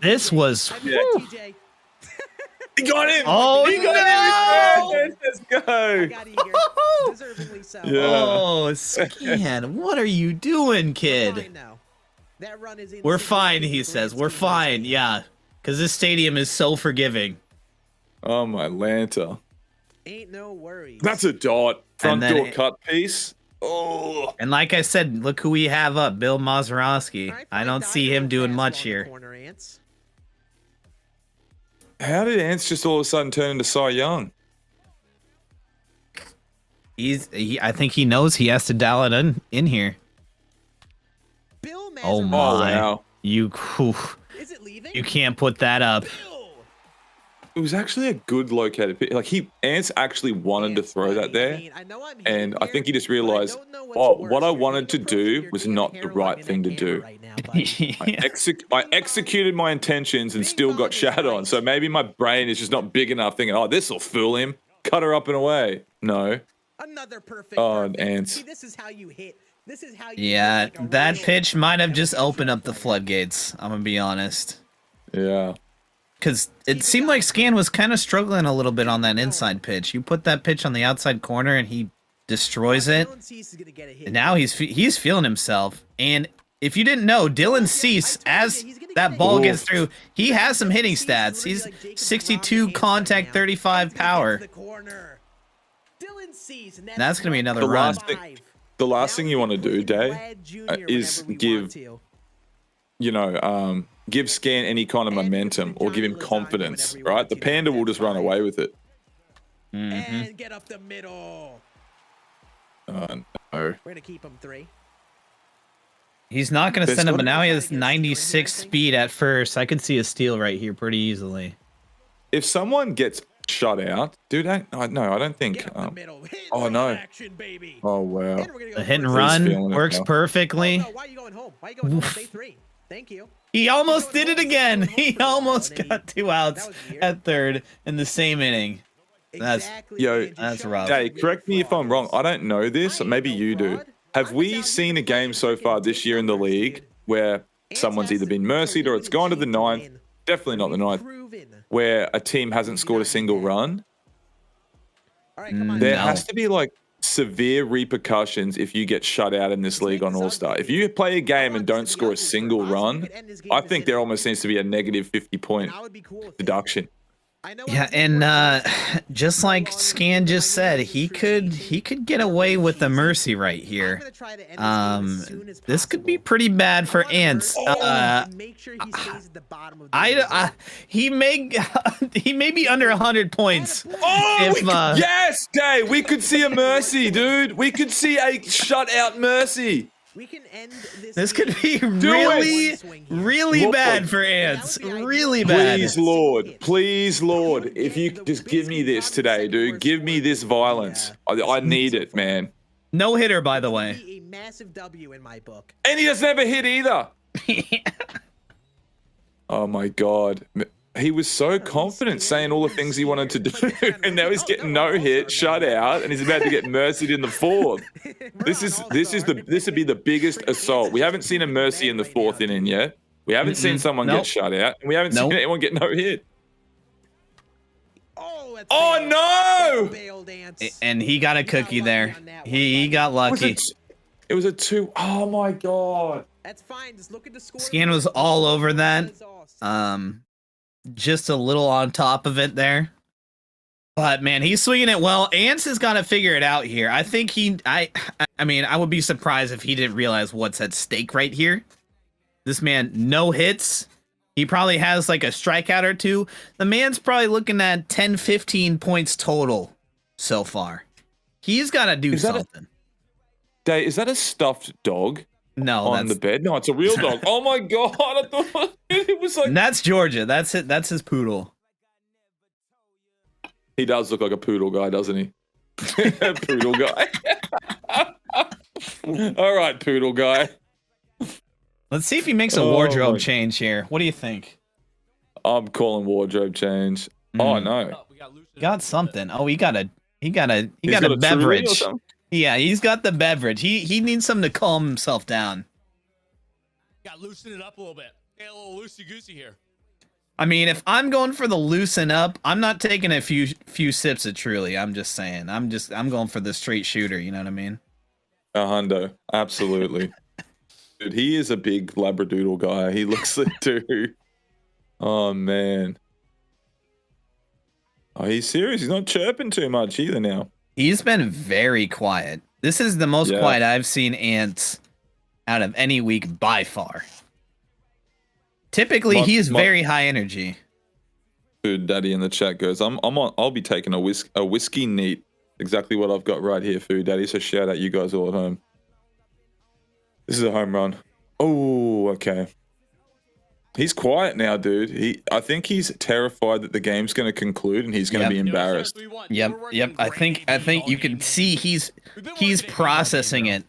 This was. Yeah. Whew. He got him. Oh, he got no! him. Let's go. Deservingly so. Yeah. Oh, Scan, what are you doing, kid? We're fine, he says. We're fine. Yeah, because this stadium is so forgiving. Oh my Lanta. Ain't no worries. That's a dot. Front then door it- cut piece. Oh. And like I said, look who we have up, Bill Mazeroski. I don't see him doing much here. How did Ants just all of a sudden turn into Cy Young? I think he knows he has to dial it in here. Oh my! Oh wow. You can't put that up. It was actually a good located pitch. Like Ants actually wanted to throw that there, and I think he just realized, oh, what I wanted to do was not the right thing to do. I executed my intentions and still got shat on. So maybe my brain is just not big enough, thinking, oh, this will fool him. Cut her up and away. No. Another perfect. Oh, Ants. See, this is how you hit. This is how you Yeah, hit like a that real pitch might have just opened up the floodgates. I'm gonna be honest. Yeah. Because it seemed like Scann was kind of struggling a little bit on that inside pitch. You put that pitch on the outside corner and he destroys it. And now he's feeling himself. And if you didn't know, Dylan Cease, as that ball gets through, he has some hitting stats. He's 62 contact, 35 power. That's going to be another run. The last thing you want to do, Day, is give Scann any kind of momentum or give him confidence, right? The Panda will just run away with it. And get up the middle. No. We're gonna keep him 3. He's not going to send him, but now he has 96 speed at first. I can see a steal right here pretty easily. If someone gets shut out, dude, I don't think. Oh no! Oh wow! The hit and run works perfectly. Oh, no, why are you going home? Why are you going home? Stay 3. Thank you. He almost did it again. He almost got 2 outs at third in the same inning. That's rough. Hey, correct me if I'm wrong. I don't know this. Maybe you do. Have we seen a game so far this year in the league where someone's either been mercied or it's gone to the 9th? Definitely not the 9th. Where a team hasn't scored a single run? There has to be like severe repercussions if you get shut out in this league on All-Star. If you play a game and don't score a single run, I think there almost needs to be a negative 50-point deduction. Yeah, and just like Scann just said, he could get away with the mercy right here. This could be pretty bad for Ants. He may be under 100 points. Oh, yes, Day. We could see a mercy, dude. We could see a shutout mercy. We can end this could be really bad for Ants. Really bad. Please, Lord, if you could just give me this today, dude. Give me this violence. I need it, man. No hitter, by the way. A massive W in my book. And he doesn't ever hit either. Oh my God. He was so confident saying all the things he wanted to do, and now he's getting no hit, shut out, and he's about to get mercied in the 4th. This would be the biggest assault. We haven't seen a mercy in the 4th inning yet. We haven't seen someone get shut out, and we haven't seen anyone get no hit. Oh no! And he got a cookie there. He got lucky. It was a 2. Oh my God. That's fine. Just look at the score. Scann was all over that. Just a little on top of it there. But man, he's swinging it well. Ants has got to figure it out here. I think I mean, I would be surprised if he didn't realize what's at stake right here. This man, no hits. He probably has like a strikeout or 2. The man's probably looking at 10, 15 points total so far. He's got to do something. Day, is that a stuffed dog? No, on the bed. No, it's a real dog. Oh my God! I thought it was like. And that's Georgia. That's it. That's his poodle. He does look like a poodle guy, doesn't he? Poodle guy. All right, poodle guy. Let's see if he makes a wardrobe change here. What do you think? I'm calling wardrobe change. Oh no. He got something. Oh, he got He got a He's got a Truly or beverage. something? Yeah, he's got the beverage. He needs something to calm himself down. Got to loosen it up a little bit. Get a little loosey goosey here. I mean, if I'm going for the loosen up, I'm not taking a few sips of Truly. I'm just saying. I'm going for the straight shooter. You know what I mean? A hundo, absolutely. Dude, he is a big labradoodle guy. He looks it too. Oh man. Oh, he's serious. He's not chirping too much either now. He's been very quiet. This is the most quiet I've seen Ants out of any week by far. Typically, he's very high energy. Dude, Daddy in the chat goes, I'll be taking a whiskey neat. Exactly what I've got right here, Food Daddy. So shout out you guys all at home. This is a home run. Oh, okay. He's quiet now, dude. I think he's terrified that the game's going to conclude and he's going to be embarrassed. Yep. I think you can see he's processing it.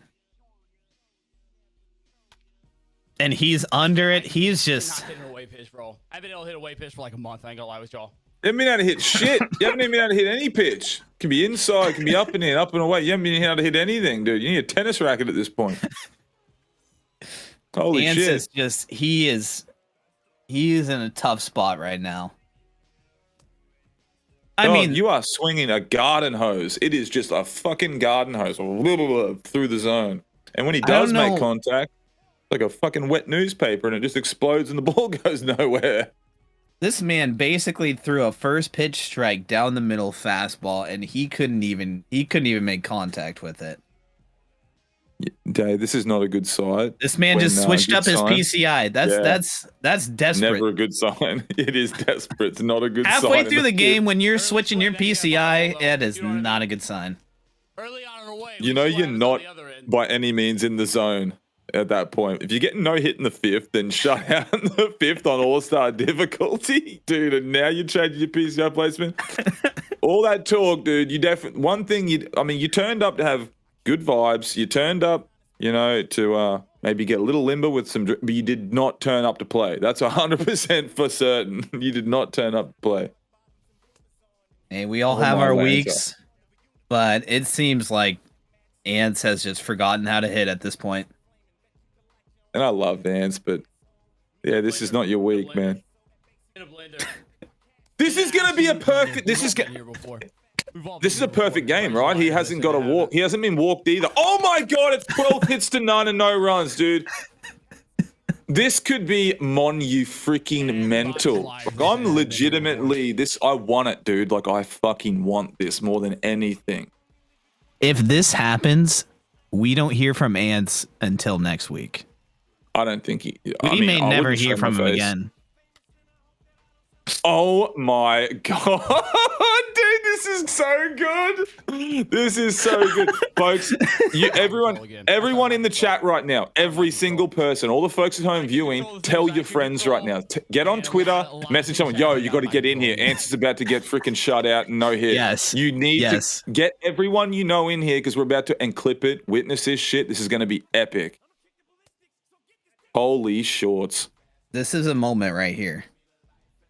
And he's under it. He's just Not hitting a away pitch, bro. I've been able to hit a away pitch for like a month. I ain't gonna lie with y'all. You haven't been able to hit shit. You haven't even been able to hit any pitch. It can be inside, it can be up and in, up and away. You haven't been able to hit anything, dude. You need a tennis racket at this point. Holy Ants shit. is just he is in a tough spot right now. I mean, you are swinging a garden hose. It is just a fucking garden hose through the zone. And when he does make contact, it's like a fucking wet newspaper and it just explodes and the ball goes nowhere. This man basically threw a first pitch strike down the middle fastball and he couldn't even make contact with it. Dave, this is not a good sign. This man just switched up his PCI. That's desperate. Never a good sign. It is desperate. It's not a good sign. Halfway through the game, when you're switching your PCI, it is not a good sign. You know you're not by any means in the zone at that point. If you're getting no hit in the fifth, then shut out in the fifth on all-star difficulty, dude. And now you're changing your PCI placement. All that talk, dude. You definitely you turned up to have good vibes. You turned up, to maybe get a little limber with some, but you did not turn up to play. That's 100% for certain. You did not turn up to play. Hey, we all have our weeks, but it seems like Ants has just forgotten how to hit at this point. And I love Ants, but yeah, this is not your week, man. This is gonna be a perfect. This is a perfect game, right? He hasn't got a walk. He hasn't been walked either. Oh my god, it's 12 hits to 9 and no runs, dude. This could be freaking mental. Like, I'm legitimately I want it, dude. Like, I fucking want this more than anything. If this happens, we don't hear from Ants until next week. I don't think we may never hear from him again. Oh my god, dude, this is so good. This is so good, folks. Everyone in the chat right now, every single person, all the folks at home viewing, tell your friends right now. Get on Twitter, message someone. Yo, you got to get in here. Ants is about to get freaking shut out and no hit. Yes, you need to get everyone you know in here because we're about to clip it. Witness this shit. This is going to be epic. Holy shorts. This is a moment right here.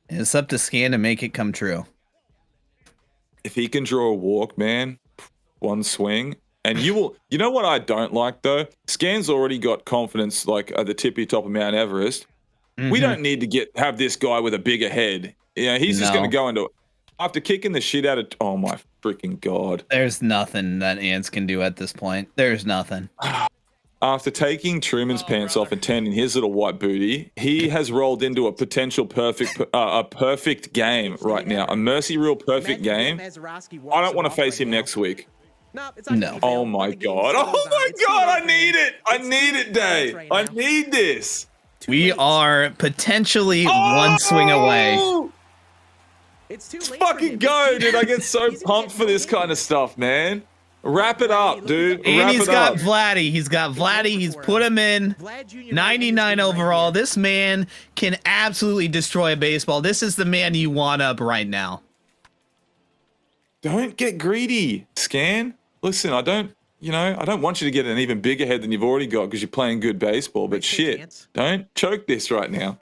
It's up to Scann to make it come true. If he can draw a walk, man, one swing, and you know what I don't like though? Scann's already got confidence like at the tippy top of Mount Everest. Mm-hmm. We don't need to have this guy with a bigger head. He's just going to go into it. After kicking the shit out of, oh my freaking god. There's nothing that Ants can do at this point. There's nothing. After taking Truman's pants off and turning his little white booty, he has rolled into a potential perfect game right now. A mercy rule perfect game. I don't want to face him next week. No. Oh my god. Oh my god, I need it. I need it, Dave. I need this. We are potentially one swing away. It's too late. Fucking go, dude. I get so pumped for this kind of stuff, man. Wrap it up, dude. And he's got Vladdy. He's got Vladdy. He's put him in 99 overall. This man can absolutely destroy a baseball. This is the man you want up right now. Don't get greedy, Scann. Listen, I don't want you to get an even bigger head than you've already got because you're playing good baseball. But shit, don't choke this right now.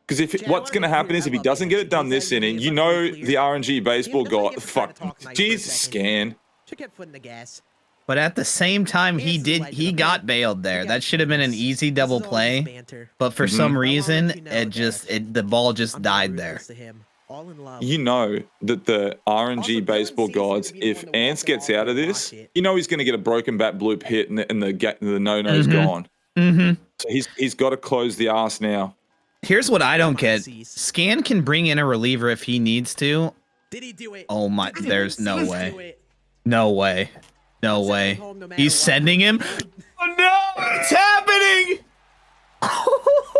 Because if Chad, I what's wanna going to make happen clear, is if I he love doesn't get Ants. it done His this identity inning, is you know utterly the clear. RNG baseball He doesn't god. get to try to Fuck, talk nice for a jeez, second. Scan. Should get foot in the gas. But at the same time, Ants is a legend, he okay? got bailed there. Forget That the should have been an focus. easy This is double all just play. banter. But for Mhm. some But I wanna reason, let you know it just that the ball just I'm really died there. ruthless to him. All in love. You know that the RNG Also, Dylan baseball Cease is gonna gods, be the if one to walk Ants it gets off out of and this, watch it. you know he's going to get a broken bat bloop hit and the no-no's Mhm. gone. Mm-hmm. So he's got to close the ass now. Here's what I don't Come on, get. Cease. Scan can bring in a reliever if he needs to. Did he do it? Oh my, Did Dylan there's no Cease way. do it? No way. No I'm sending way. him home no matter He's what. sending him. Oh no, it's happening.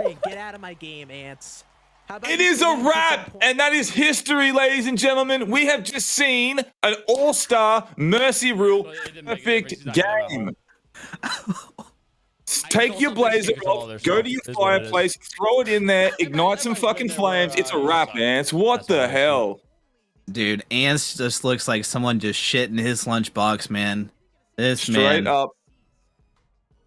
Hey, get out of my game, Ants. How about It you is sit a down and put some wrap, po- and that is history, ladies and gentlemen. We have just seen an all-star Mercy Rule perfect game. Take your blazer off, go to your fireplace, throw it in there, ignite some fucking flames. It's a wrap, Ants. What the hell? Dude, Ants just looks like someone just shit in his lunchbox, man. This Straight man. up.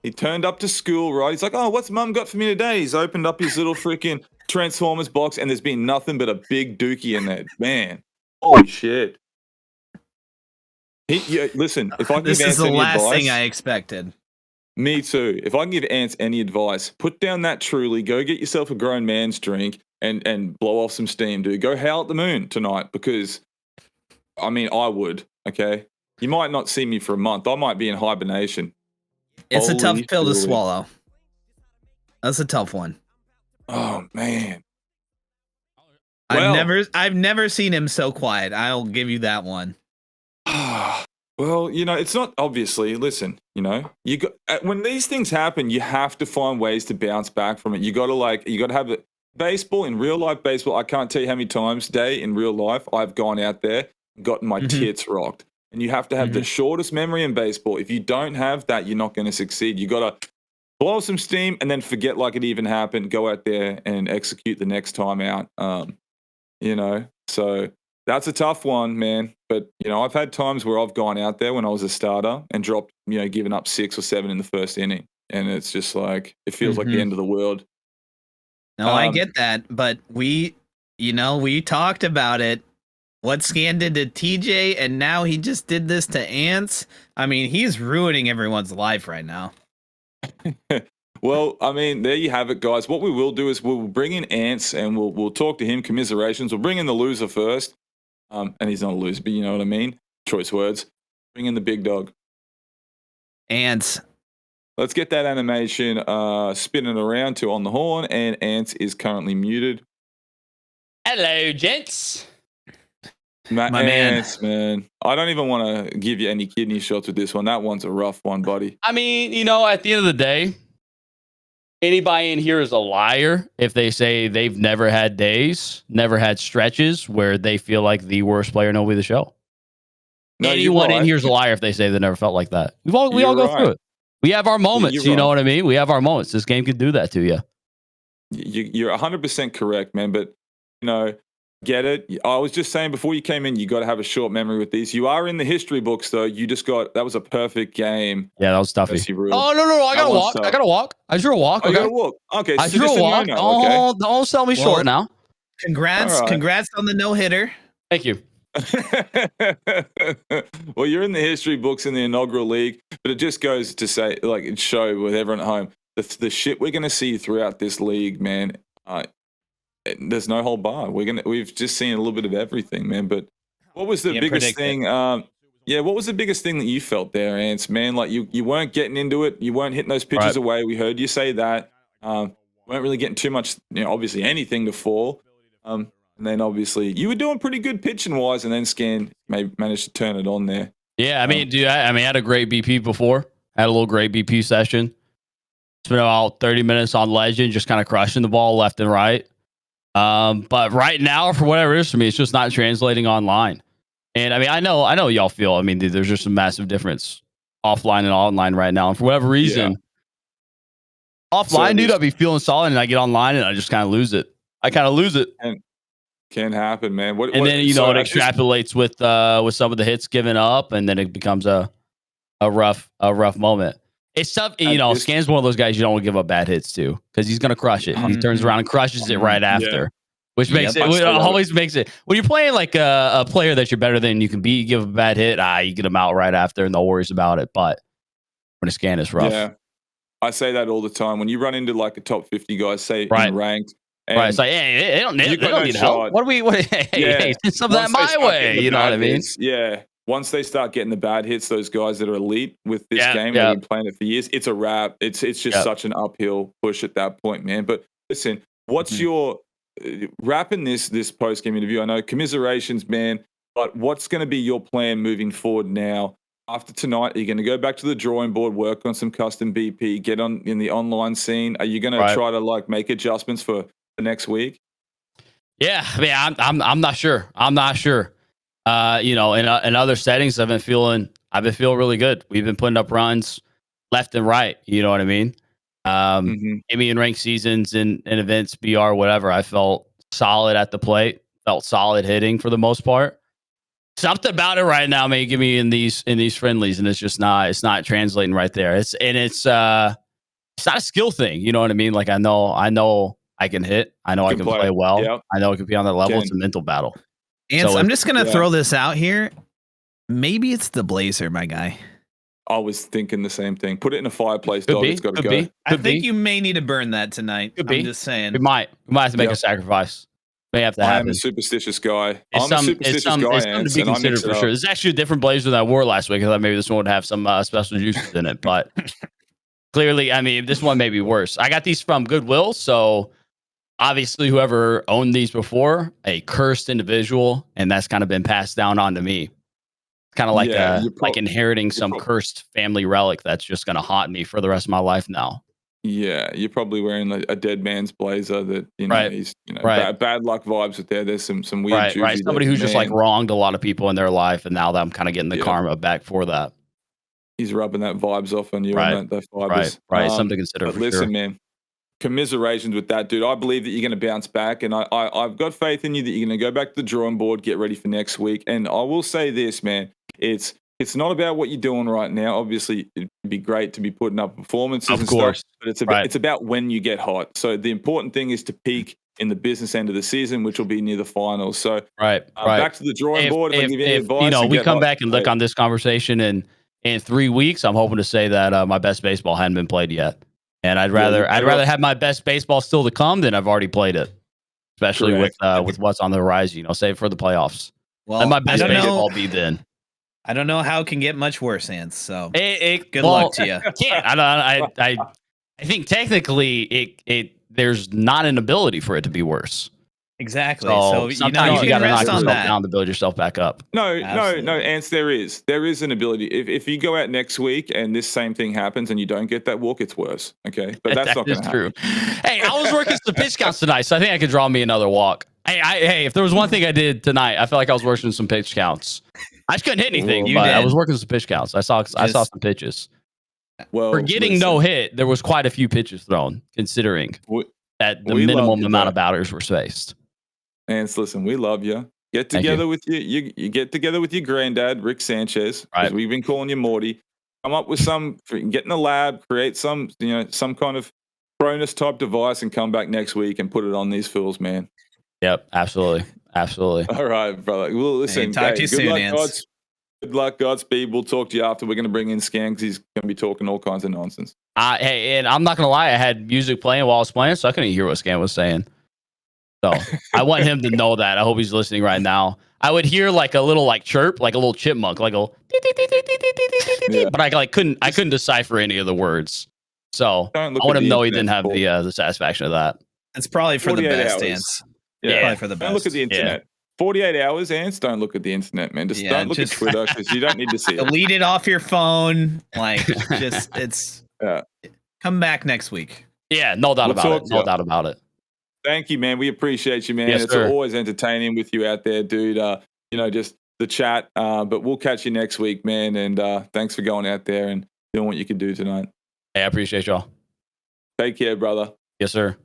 He turned up to school, right? He's like, oh, what's mum got for me today? He's opened up his little freaking Transformers box, and there's been nothing but a big dookie in there. Man, holy shit. Listen, if I can This give is Ants the any last advice, thing I expected. me too. If I can give Ants any advice, put down that Truly, go get yourself a grown man's drink, and blow off some steam, dude. Go howl at the moon tonight, because, I mean, I would, okay? You might not see me for a month. I might be in hibernation. It's a tough Holy pill to dooly. swallow. That's a tough one. Oh, man. Well- I've never seen him so quiet. I'll give you that one. Well, you know, it's not obviously. Listen, you know, you got when these things happen, you have to find ways to bounce back from it. You got to have it. Baseball, in real life baseball, I can't tell you how many times today in real life I've gone out there and gotten my tits rocked. And you have to have the shortest memory in baseball. If you don't have that, you're not going to succeed. You got to blow some steam and then forget like it even happened. Go out there and execute the next time out. You know, so that's a tough one, man. But, you know, I've had times where I've gone out there when I was a starter and dropped, you know, giving up 6 or 7 in the first inning. And it's just like, it feels like the end of the world. No, I get that. But we talked about it. What Scan did to TJ, and now he just did this to Ants. I mean, he's ruining everyone's life right now. Well, I mean, there you have it, guys. What we will do is we'll bring in Ants and we'll talk to him. Commiserations. We'll bring in the loser first. And he's not a loser, but you know what I mean? Choice words. Bring in the big dog. Ants. Let's get that animation spinning around to on the horn, and Ants is currently muted. Hello, gents. My man. Ants, man. I don't even want to give you any kidney shots with this one. That one's a rough one, buddy. I mean, you know, at the end of the day, anybody in here is a liar if they say they've never had days, never had stretches where they feel like the worst player in OB the show. No, Anyone you're in right. here is a liar if they say they never felt like that. We all You're go right. through it. We have our moments. You're You know right. what I mean? We have our moments. This game could do that to you. You're 100% correct, man. But, you know, get it. I was just saying before you came in, you got to have a short memory with these. You are in the history books, though. You just that was a perfect game. Yeah, that was toughy. Mercy Rule. Oh, no. I That gotta one's walk. tough. I gotta walk. I drew a walk. I Okay. got to walk. Okay, I so drew just a walk. no-no, okay. Don't sell me short now. Congrats. All right. Congrats on the no-hitter. Thank you. Well, you're in the history books in the inaugural league, but it just goes to say, like, it show with everyone at home, the shit we're going to see throughout this league, man. There's no hold bar. We've just seen a little bit of everything, man. But what was the Can't biggest predict it. thing? Yeah, what was the biggest thing that you felt there, Ants, man? Like you weren't getting into it. You weren't hitting those pitches Right. away. We heard you say that. Weren't really getting too much, you know, obviously anything to fall. And then obviously you were doing pretty good pitching wise, and then Scan managed to turn it on there. Yeah, I mean, dude, I had a great BP before. Had a little great BP session. Spent about 30 minutes on Legend, just kind of crushing the ball left and right. But right now, for whatever it is for me, it's just not translating online. And I mean, I know y'all feel. I mean, dude, there's just a massive difference offline and online right now. And for whatever reason, offline, dude, I'll be feeling solid, and I get online and I just kind of lose it. Can happen, man. Then you know it extrapolates with some of the hits given up, and then it becomes a rough moment. It's tough. At this- Scann's one of those guys you don't want to give up bad hits to because he's going to crush it. He turns around and crushes it right after, which makes Yep. it always makes it. When you're playing like a player that you're better than, you can beat, you give a bad hit, you get them out right after, and no worries about it. But when a Scann is rough, Yeah, I say that all the time. When you run into like a top 50 guy, say in ranked, right? It's like, hey, they don't need no help. What do we? Hey, send some of that my way. You know what I mean? Yeah. Once they start getting the bad hits, those guys that are elite with this game, they've been playing it for years. It's a wrap. It's just such an uphill push at that point, man. But listen, what's your wrapping this post game interview? I know commiserations, man. But what's going to be your plan moving forward now? After tonight, are you going to go back to the drawing board, work on some custom BP, get on in the online scene? Are you going to try to like make adjustments for the next week? Yeah, I mean, I'm not sure. I'm not sure. In other settings, I've been feeling really good. We've been putting up runs left and right. You know what I mean? Maybe in ranked seasons, in events, BR, whatever. I felt solid at the plate. Felt solid hitting for the most part. Something about it right now may give me in these friendlies, and it's just not. It's not translating right there. It's not a skill thing. You know what I mean? Like I know I can hit. I know I can play well. Yep. I know I can be on that level. It's a mental battle. And so I'm just gonna throw this out here. Maybe it's the Blazer, my guy. I was thinking the same thing. Put it in a fireplace, dog. It's got to go. I think you may need to burn that tonight. I'm just saying. We might have to make a sacrifice. May have to happen. I'm a superstitious guy. It's something to be considered for sure. This is actually a different Blazer than I wore last week. I thought maybe this one would have some special juices in it, but clearly, I mean, this one may be worse. I got these from Goodwill, so obviously, whoever owned these before, a cursed individual, and that's kind of been passed down onto me. It's kind of like like inheriting some cursed family relic that's just going to haunt me for the rest of my life now. Yeah, you're probably wearing a dead man's blazer that he's bad luck vibes with there. There's some weird right. Somebody who's just like wronged a lot of people in their life, and now that I'm kind of getting the karma back for that. He's rubbing that vibes off on you, and that fibers. Right. Something to consider. But for listen, sure. man. Commiserations with that, dude. I believe that you're going to bounce back, and I've got faith in you that you're going to go back to the drawing board, get ready for next week. And I will say this, man, it's not about what you're doing right now. Obviously, it'd be great to be putting up performances, of course, but it's about when you get hot. So the important thing is to peak in the business end of the season, which will be near the finals. So back to the drawing board. If I give you any advice, we come back and look on this conversation in 3 weeks, I'm hoping to say that my best baseball hadn't been played yet. And I'd rather have my best baseball still to come than I've already played it, especially with what's on the horizon. Save for the playoffs. Well, let my best baseball be then. I don't know how it can get much worse, Ants. So good luck to you. Can't. I think technically there's not an ability for it to be worse. Exactly. So sometimes you got to knock yourself down to build yourself back up. No, Ants, there is an ability. If you go out next week and this same thing happens and you don't get that walk, it's worse. Okay, but that's not going to happen. True. Hey, I was working some pitch counts tonight, so I think I could draw me another walk. Hey, if there was one thing I did tonight, I felt like I was working some pitch counts. I just couldn't hit anything, but I was working some pitch counts. I saw some pitches. Well, for getting no hit, there was quite a few pitches thrown, considering that the minimum amount of batters were spaced. And listen, we love you. Get together with you get together with your granddad, Rick Sanchez, because we've been calling you Morty. Come up with get in the lab, create some kind of Cronus type device, and come back next week and put it on these fools, man. Yep, absolutely. All right, brother. Well, listen, talk to you soon, Ants. Good luck, Godspeed. We'll talk to you after. We're going to bring in Scann because he's going to be talking all kinds of nonsense. Hey, and I'm not going to lie, I had music playing while I was playing, so I couldn't hear what Scann was saying. So I want him to know that. I hope he's listening right now. I would hear like a little chirp, like a little chipmunk, like a but I couldn't decipher any of the words. So I want him to know he didn't have the satisfaction of that. It's probably for the best, Ants. Yeah, probably for the best. Don't look at the internet. 48 hours, Ants. Don't look at the internet, man. Just don't look at Twitter because you don't need to see it. Delete it off your phone. Come back next week. Yeah, no doubt about it. No doubt about it. Thank you, man. We appreciate you, man. Yes, it's always entertaining with you out there, dude. Just the chat. But we'll catch you next week, man. And thanks for going out there and doing what you can do tonight. Hey, I appreciate y'all. Take care, brother. Yes, sir.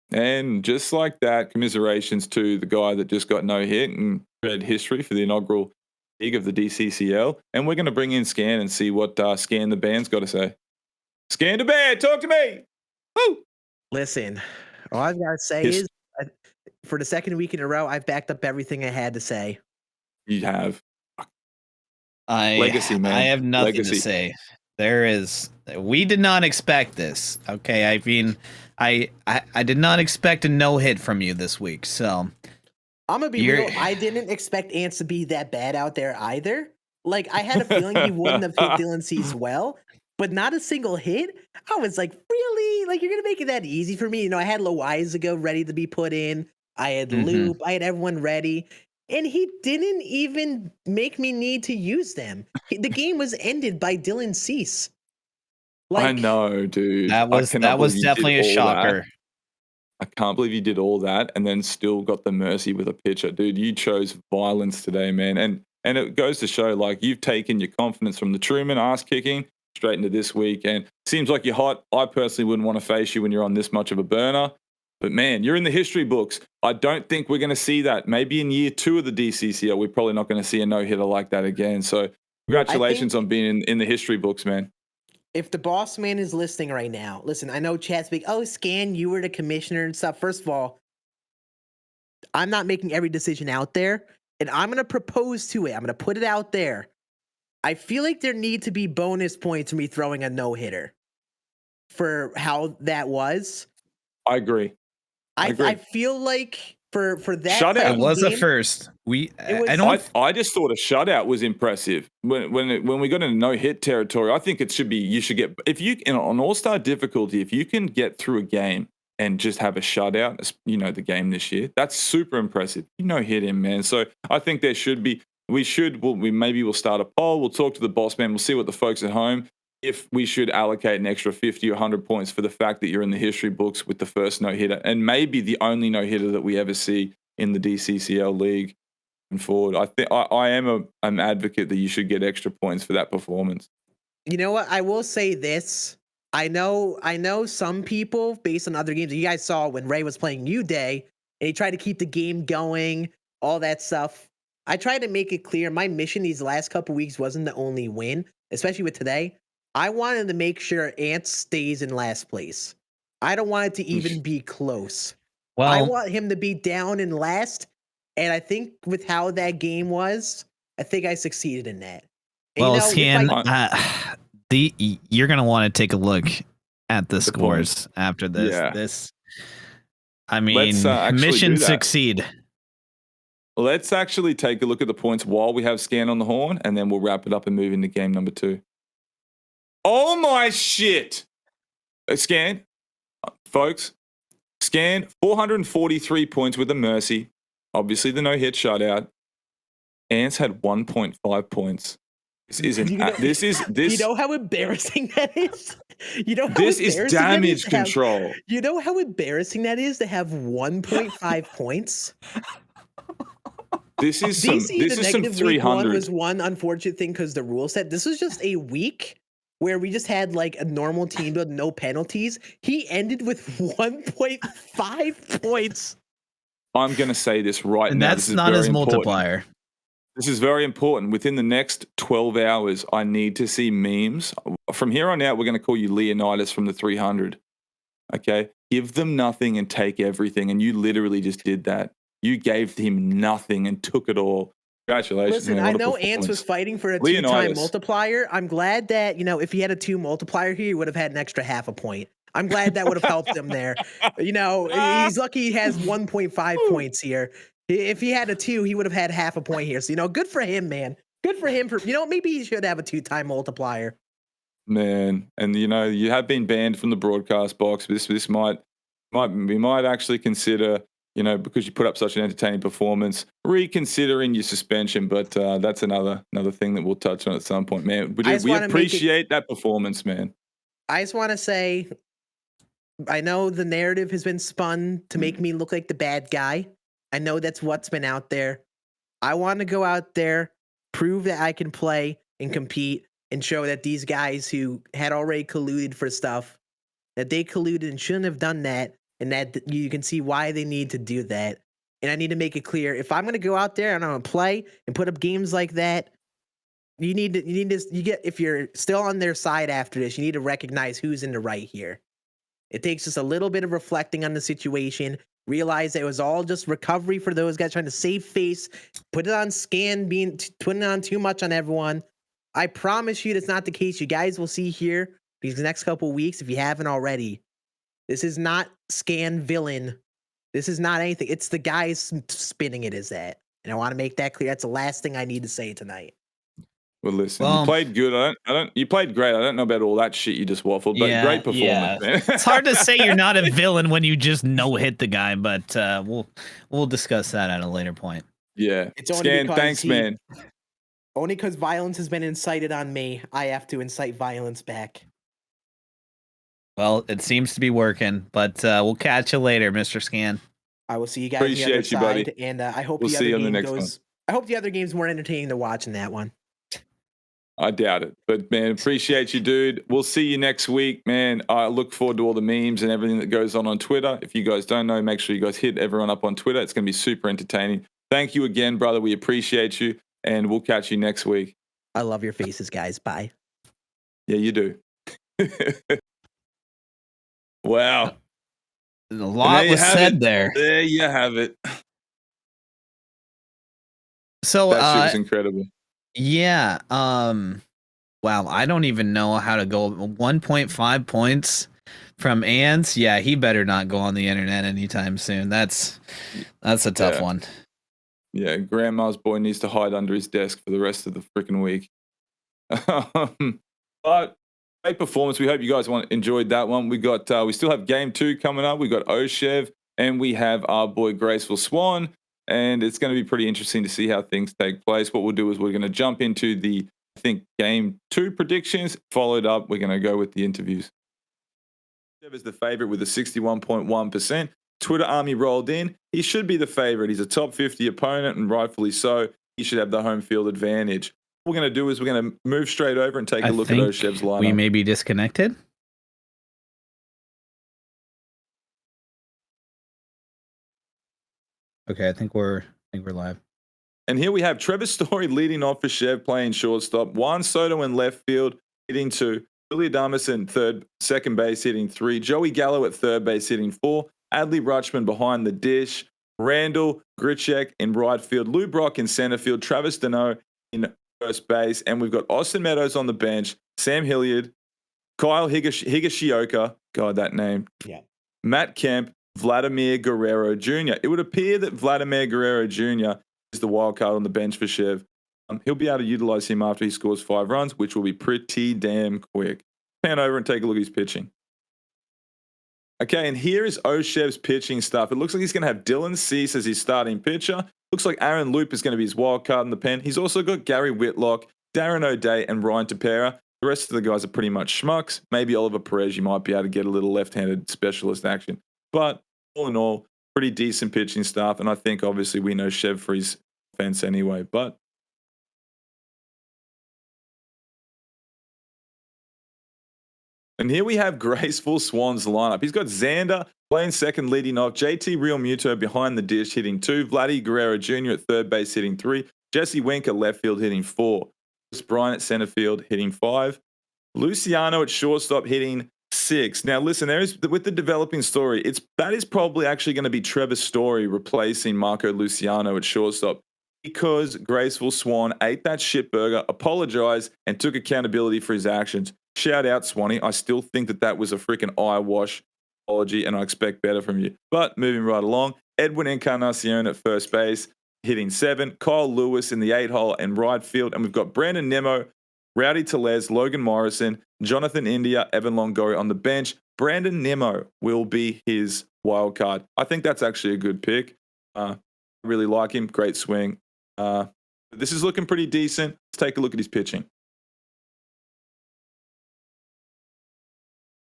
And just like that, commiserations to the guy that just got no hit and read history for the inaugural league of the DCCL, and we're going to bring in Scann and see what Scann the band's got to say. Scann the band, talk to me. Woo! Listen, all I've got to say Yes. is, for the second week in a row, I've backed up everything I had to say. You have Legacy, man. I have nothing Legacy. to say. We did not expect this. Okay, I mean, I did not expect a no hit from you this week. So I'm gonna be real. I didn't expect Ants to be that bad out there either. Like, I had a feeling he wouldn't have hit Dylan Cease well, but not a single hit. I was like, really? Like, you're gonna make it that easy for me? You know, I had Loizaga ready to be put in. I had Loop. I had everyone ready. And he didn't even make me need to use them. The game was ended by Dylan Cease. I know, dude. That was definitely a shocker. I can't believe you did all that and then still got the mercy with a pitcher. Dude, you chose violence today, man. And it goes to show, like, you've taken your confidence from the Truman ass kicking straight into this week. And seems like you're hot. I personally wouldn't want to face you when you're on this much of a burner. But, man, you're in the history books. I don't think we're going to see that. Maybe in year 2 of the DCCL, we're probably not going to see a no-hitter like that again. So congratulations on being in the history books, man. If the boss man is listening right now, listen, I know chat's big. Oh, Scann, you were the commissioner and stuff. First of all, I'm not making every decision out there, and I'm going to propose to it. I'm going to put it out there. I feel like there need to be bonus points for me throwing a no-hitter for how that was. I agree. I feel like for that shutout, it was game, a first. I just thought a shutout was impressive when we got into no hit territory. I think it should be, you should get, if you on all-star difficulty, if you can get through a game and just have a shutout, you know, the game this year, that's super impressive. You no hit him, man. So I think there should be, maybe we'll start a poll. We'll talk to the boss man. We'll see what the folks at home, if we should allocate an extra 50 or 100 points for the fact that you're in the history books with the first no-hitter and maybe the only no-hitter that we ever see in the DCCL league and forward. I think I am an advocate that you should get extra points for that performance. You know what? I will say this. I know some people, based on other games, you guys saw when Ray was playing New Day and he tried to keep the game going, all that stuff. I tried to make it clear my mission these last couple weeks wasn't the only win, especially with today. I wanted to make sure Ants stays in last place. I don't want it to even be close. Well, I want him to be down in last, and I think with how that game was, I think I succeeded in that. And, well, you know, Scan, you're gonna want to take a look at the scores after this. Yeah. This, I mean, actually mission succeed. Let's actually take a look at the points while we have Scan on the horn, and then we'll wrap it up and move into game number 2. Oh my shit! Scan, folks. Scan 443 points with a mercy. Obviously, the no-hit shutout. Ants had 1.5 points. This isn't. You know how embarrassing that is. You know how this is damage control. You know how embarrassing that is to have 1.5 points. This is some 300. Was one unfortunate thing because the rule set. This was just a week where we just had like a normal team build, no penalties. He ended with 1.5 points. I'm going to say this right and now. That's not his multiplier. This is very important. Within the next 12 hours, I need to see memes. From here on out, we're going to call you Leonidas from the 300. Okay? Give them nothing and take everything. And you literally just did that. You gave him nothing and took it all. Congratulations. Listen, I know Ants was fighting for a 2-time multiplier. I'm glad that, you know, if he had a 2 multiplier here, he would have had an extra half a point. I'm glad that would have helped him there. You know, he's lucky he has 1.5 points here. If he had a 2, he would have had half a point here. So, you know, good for him, man. Good for him. You know, maybe he should have a 2-time multiplier. Man, and you know, you have been banned from the broadcast box. This might we might actually consider, you know, because you put up such an entertaining performance, reconsidering your suspension. But that's another thing that we'll touch on at some point, man. We appreciate that performance, man. I just want to say, I know the narrative has been spun to make me look like the bad guy. I know that's what's been out there. I want to go out there, prove that I can play and compete, and show that these guys who had already colluded for stuff, that they colluded and shouldn't have done that, and that you can see why they need to do that. And I need to make it clear, if I'm going to go out there and I'm going to play and put up games like that, if you're still on their side after this, you need to recognize who's in the right here. It takes just a little bit of reflecting on the situation, realize that it was all just recovery for those guys trying to save face, put it on Scann, putting it on too much on everyone. I promise you that's not the case. You guys will see here these next couple weeks, if you haven't already. This is not Scann villain. This is not anything. It's the guys spinning it as that. And I want to make that clear. That's the last thing I need to say tonight. Well, listen, you played good. You played great. I don't know about all that shit you just waffled, but great performance, man. It's hard to say you're not a villain when you just hit the guy, but we'll discuss that at a later point. Yeah. It's only Scann, thanks, man. Only because violence has been incited on me, I have to incite violence back. Well, it seems to be working, but we'll catch you later, Mr. Scann. I will see you guys on the other side, buddy. And I hope we'll see you on the next one. I hope the other game's more entertaining to watch than that one. I doubt it, but man, appreciate you, dude. We'll see you next week, man. I look forward to all the memes and everything that goes on Twitter. If you guys don't know, make sure you guys hit everyone up on Twitter. It's going to be super entertaining. Thank you again, brother. We appreciate you, and we'll catch you next week. I love your faces, guys. Bye. Yeah, you do. Wow. A lot was said there. There you have it. So that shit was incredible. Yeah. Wow. I don't even know how to go. 1.5 points from Ants. Yeah, he better not go on the internet anytime soon. That's a tough one. Yeah, grandma's boy needs to hide under his desk for the rest of the freaking week. But great performance. We hope you guys enjoyed that one. We still have game 2 coming up. We got OhChev and we have our boy GracefulSwan. And it's going to be pretty interesting to see how things take place. What we'll do is we're going to jump into game 2 predictions. Followed up, we're going to go with the interviews. OhChev is the favorite with a 61.1%. Twitter Army rolled in. He should be the favorite. He's a top 50 opponent, and rightfully so. He should have the home field advantage. What we're going to do is we're going to move straight over and take a look at OhChev's lineup. We may be disconnected. Okay, I think we're live. And here we have Trevor Story leading off for Chev, playing shortstop. Juan Soto in left field, hitting 2. Billy Adamas in second base, hitting 3. Joey Gallo at third base, hitting 4. Adley Rutschman behind the dish. Randall Grichek in right field. Lou Brock in center field. Travis Deneau in first base. And we've got Austin Meadows on the bench. Sam Hilliard. Kyle Higashioka. God, that name. Yeah. Matt Kemp. Vladimir Guerrero Jr. It would appear that Vladimir Guerrero Jr. is the wild card on the bench for Chev. He'll be able to utilize him after he scores 5 runs, which will be pretty damn quick. Pan over and take a look at his pitching. Okay, and here is OhChev's pitching stuff. It looks like he's going to have Dylan Cease as his starting pitcher. Looks like Aaron Loop is going to be his wild card in the pen. He's also got Gary Whitlock, Darren O'Day, and Ryan Tepera. The rest of the guys are pretty much schmucks. Maybe Oliver Perez, you might be able to get a little left-handed specialist action. But all in all, pretty decent pitching staff. And I think obviously we know Chev for his offense anyway. But and here we have GracefulSwan's lineup. He's got Xander playing second, leading off. JT Realmuto behind the dish, hitting 2. Vladdy Guerrero Jr. at third base, hitting 3. Jesse Winker left field, hitting 4. Chris Bryant at center field, hitting 5. Luciano at shortstop, hitting 6. Now, listen, with the developing story, that is probably actually going to be Trevor Story replacing Marco Luciano at shortstop, because GracefulSwan ate that shit burger, apologized, and took accountability for his actions. Shout out, Swanee. I still think that was a freaking eyewash apology, and I expect better from you. But moving right along, Edwin Encarnacion at first base, hitting 7. Kyle Lewis in the 8-hole and right field. And we've got Brandon Nimmo, Rowdy Tellez, Logan Morrison, Jonathan India, Evan Longoria on the bench. Brandon Nimmo will be his wild card. I think that's actually a good pick. I really like him. Great swing. This is looking pretty decent. Let's take a look at his pitching.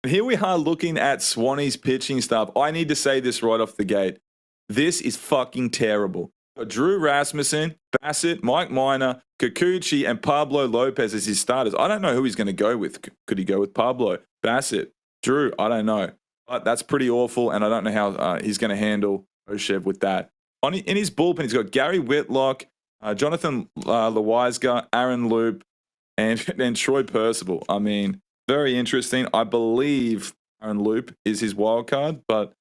Here we are looking at Swanee's pitching stuff. I need to say this right off the gate. This is fucking terrible. Drew Rasmussen, Bassett, Mike Minor, Kikuchi, and Pablo Lopez as his starters. I don't know who he's going to go with. Could he go with Pablo, Bassett, Drew? I don't know. But that's pretty awful, and I don't know how he's going to handle OhChev with that. in his bullpen, he's got Gary Whitlock, Jonathan Lewisegar, Aaron Loop, and Troy Percival. I mean, very interesting. I believe Aaron Loop is his wild card, but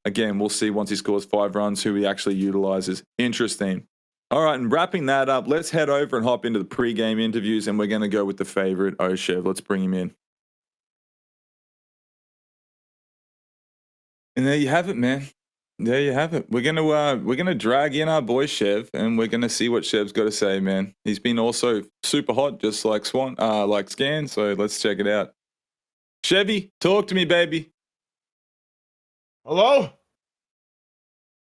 again, we'll see once he scores 5 runs who he actually utilizes. Interesting. All right, and wrapping that up, let's head over and hop into the pre-game interviews, and we're going to go with the favorite, OhChev. Let's bring him in. And there you have it, man. There you have it. We're gonna drag in our boy Chev, and we're gonna see what Chev's got to say, man. He's been also super hot, just like like Scann. So let's check it out. Chevy, talk to me, baby. Hello?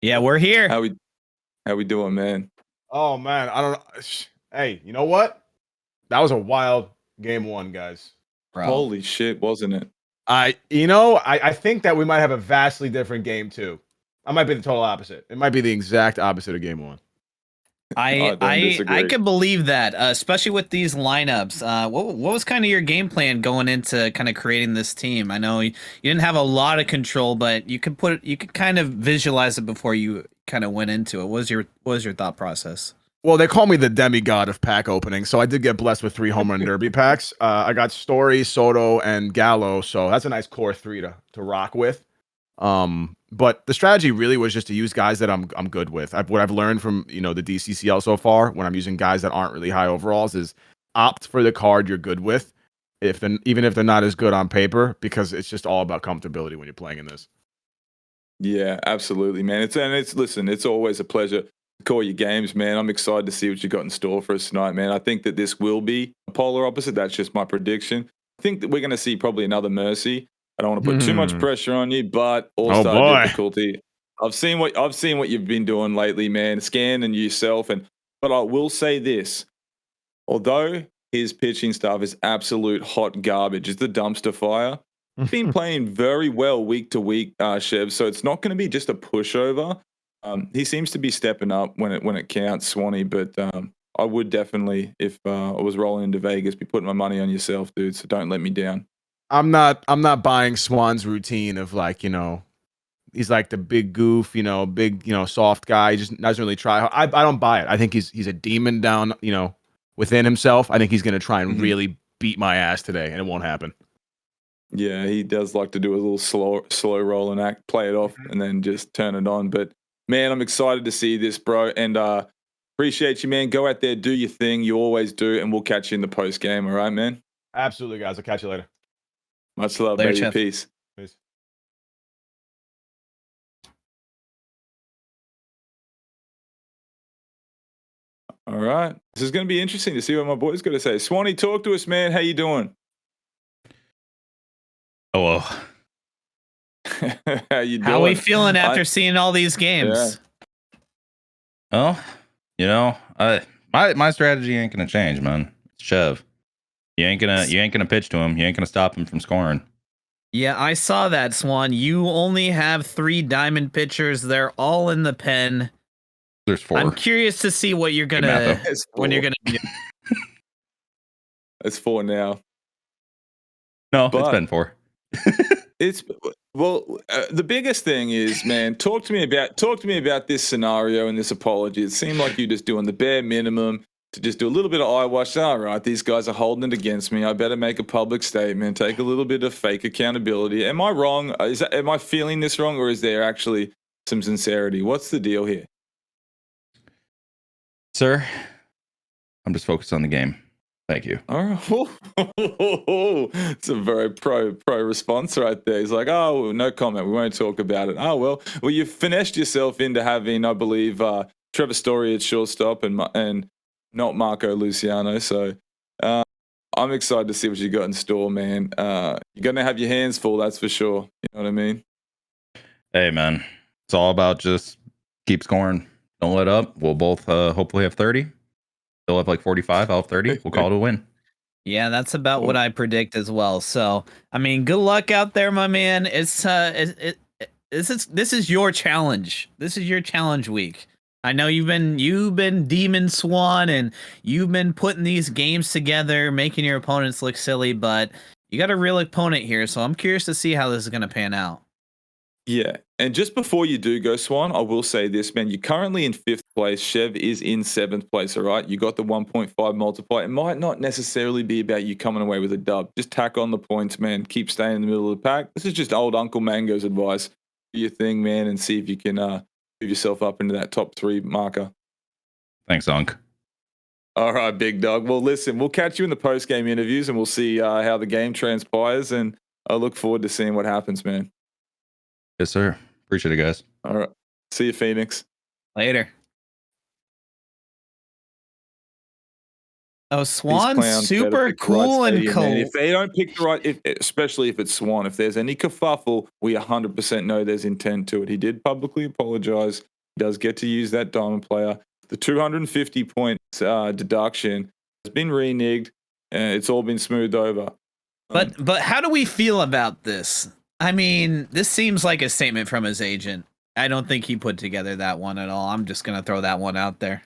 Yeah, we're here. How we doing, man? Oh man, I don't know. Hey, you know what? That was a wild game 1, guys. Bro. Holy shit, wasn't it? I think that we might have a vastly different game 2. I might be the total opposite. It might be the exact opposite of game 1. I could believe that, especially with these lineups. What was kind of your game plan going into kind of creating this team? I know you didn't have a lot of control, but you could kind of visualize it before you kind of went into it. What was your thought process? Well, they call me the demigod of pack opening, so I did get blessed with 3 home run derby packs. I got Story, Soto, and Gallo, so that's a nice core 3 to rock with. But the strategy really was just to use guys that I'm good with. What I've learned from the DCCL so far, when I'm using guys that aren't really high overalls, is opt for the card you're good with, even if they're not as good on paper, because it's just all about comfortability when you're playing in this. Yeah, absolutely, man. It's always a pleasure to call your games, man. I'm excited to see what you got in store for us tonight, man. I think that this will be a polar opposite. That's just my prediction. I think that we're going to see probably another Mercy. I don't want to put too much pressure on you, but all-star difficulty. I've seen what you've been doing lately, man. Scann and yourself, but I will say this: although his pitching staff is absolute hot garbage, it's the dumpster fire. He's been playing very well week to week, Chev. So it's not going to be just a pushover. He seems to be stepping up when it counts, Swanee. But I would definitely, if I was rolling into Vegas, be putting my money on yourself, dude. So don't let me down. I'm not buying Swan's routine of he's like the big goof, big, soft guy. He just doesn't really try. I don't buy it. I think he's a demon down, within himself. I think he's going to try and really beat my ass today, and it won't happen. Yeah, he does like to do a little slow roll and act, play it off, and then just turn it on. But man, I'm excited to see this, bro, and appreciate you, man. Go out there, do your thing. You always do, and we'll catch you in the post game. All right, man. Absolutely, guys. I'll catch you later. Much love, Later, baby. Chef. Peace. Peace. All right. This is going to be interesting to see what my boy's going to say. Swanee, talk to us, man. How you doing? Hello. How you doing? How are we feeling after seeing all these games? Well, my strategy ain't gonna change, man. It's Chev. You ain't gonna pitch to him. You ain't gonna stop him from scoring. Yeah, I saw that, Swan. You only have 3 diamond pitchers. They're all in the pen. There's 4. I'm curious to see what you're gonna do. It's 4 now. No, it's been 4. The biggest thing is, man, talk to me about this scenario and this apology. It seemed like you're just doing the bare minimum to just do a little bit of eyewash. All right, these guys are holding it against me. I better make a public statement, take a little bit of fake accountability. Am I wrong? Am I feeling this wrong, or is there actually some sincerity? What's the deal here? Sir, I'm just focused on the game. Thank you. All right. It's a very pro response right there. He's like, oh, no comment. We won't talk about it. Oh, well, you finessed yourself into having, I believe, Trevor Story at shortstop and not Marco Luciano. So I'm excited to see what you got in store, man. You're going to have your hands full, that's for sure. You know what I mean? Hey, man. It's all about just keep scoring. Don't let up. We'll both hopefully have 30. They'll have like 45. I'll have 30. We'll call it a win. Yeah, that's about what I predict as well. So, I mean, good luck out there, my man. This is your challenge. This is your challenge week. I know you've been Demon Swan and you've been putting these games together, making your opponents look silly, but you got a real opponent here, so I'm curious to see how this is going to pan out. Yeah, And just before you do go, Swan, I will say this, man. You're currently in 5th place. Chev is in 7th place, all right? You got the 1.5 multiplier. It might not necessarily be about you coming away with a dub. Just tack on the points, man. Keep staying in the middle of the pack. This is just old Uncle Mango's advice. Do your thing, man, and see if you can move yourself up into that top 3 marker. Thanks, Unc. All right, big dog. Well, listen, we'll catch you in the post-game interviews, and we'll see how the game transpires, and I look forward to seeing what happens, man. Yes, sir. Appreciate it, guys. All right. See you, Phoenix. Later. Oh, Swan's super cool and cool. If they don't pick the right, especially if it's Swan, if there's any kerfuffle, we 100% know there's intent to it. He did publicly apologize. He does get to use that diamond player. The 250 points deduction has been reneged, and it's all been smoothed over. But how do we feel about this? I mean, this seems like a statement from his agent. I don't think he put together that one at all. I'm just gonna throw that one out there.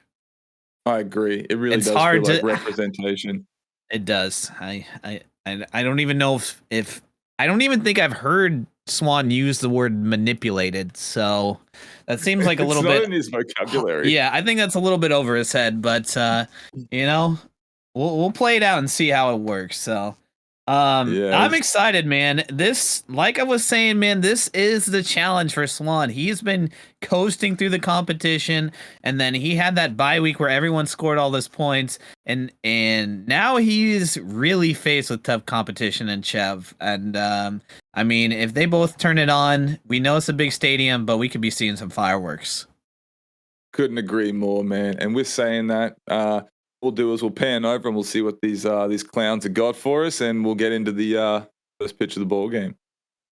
I agree. It really It's does hard feel like to- representation. It does. I don't even know if I don't even think I've heard Swan use the word manipulated. So that seems like a little It's not bit in his vocabulary. Yeah, I think that's a little bit over his head, but you know, we'll play it out and see how it works. So I'm excited, man. This, like I was saying, man, this is the challenge for Swan. He's been coasting through the competition, and then he had that bye week where everyone scored all those points, and now he's really faced with tough competition in Chev. And I mean, if they both turn it on, we know it's a big stadium, but we could be seeing some fireworks. Couldn't agree more, man. And with saying that, we'll do is we'll pan over and we'll see what these clowns have got for us, and we'll get into the first pitch of the ball game.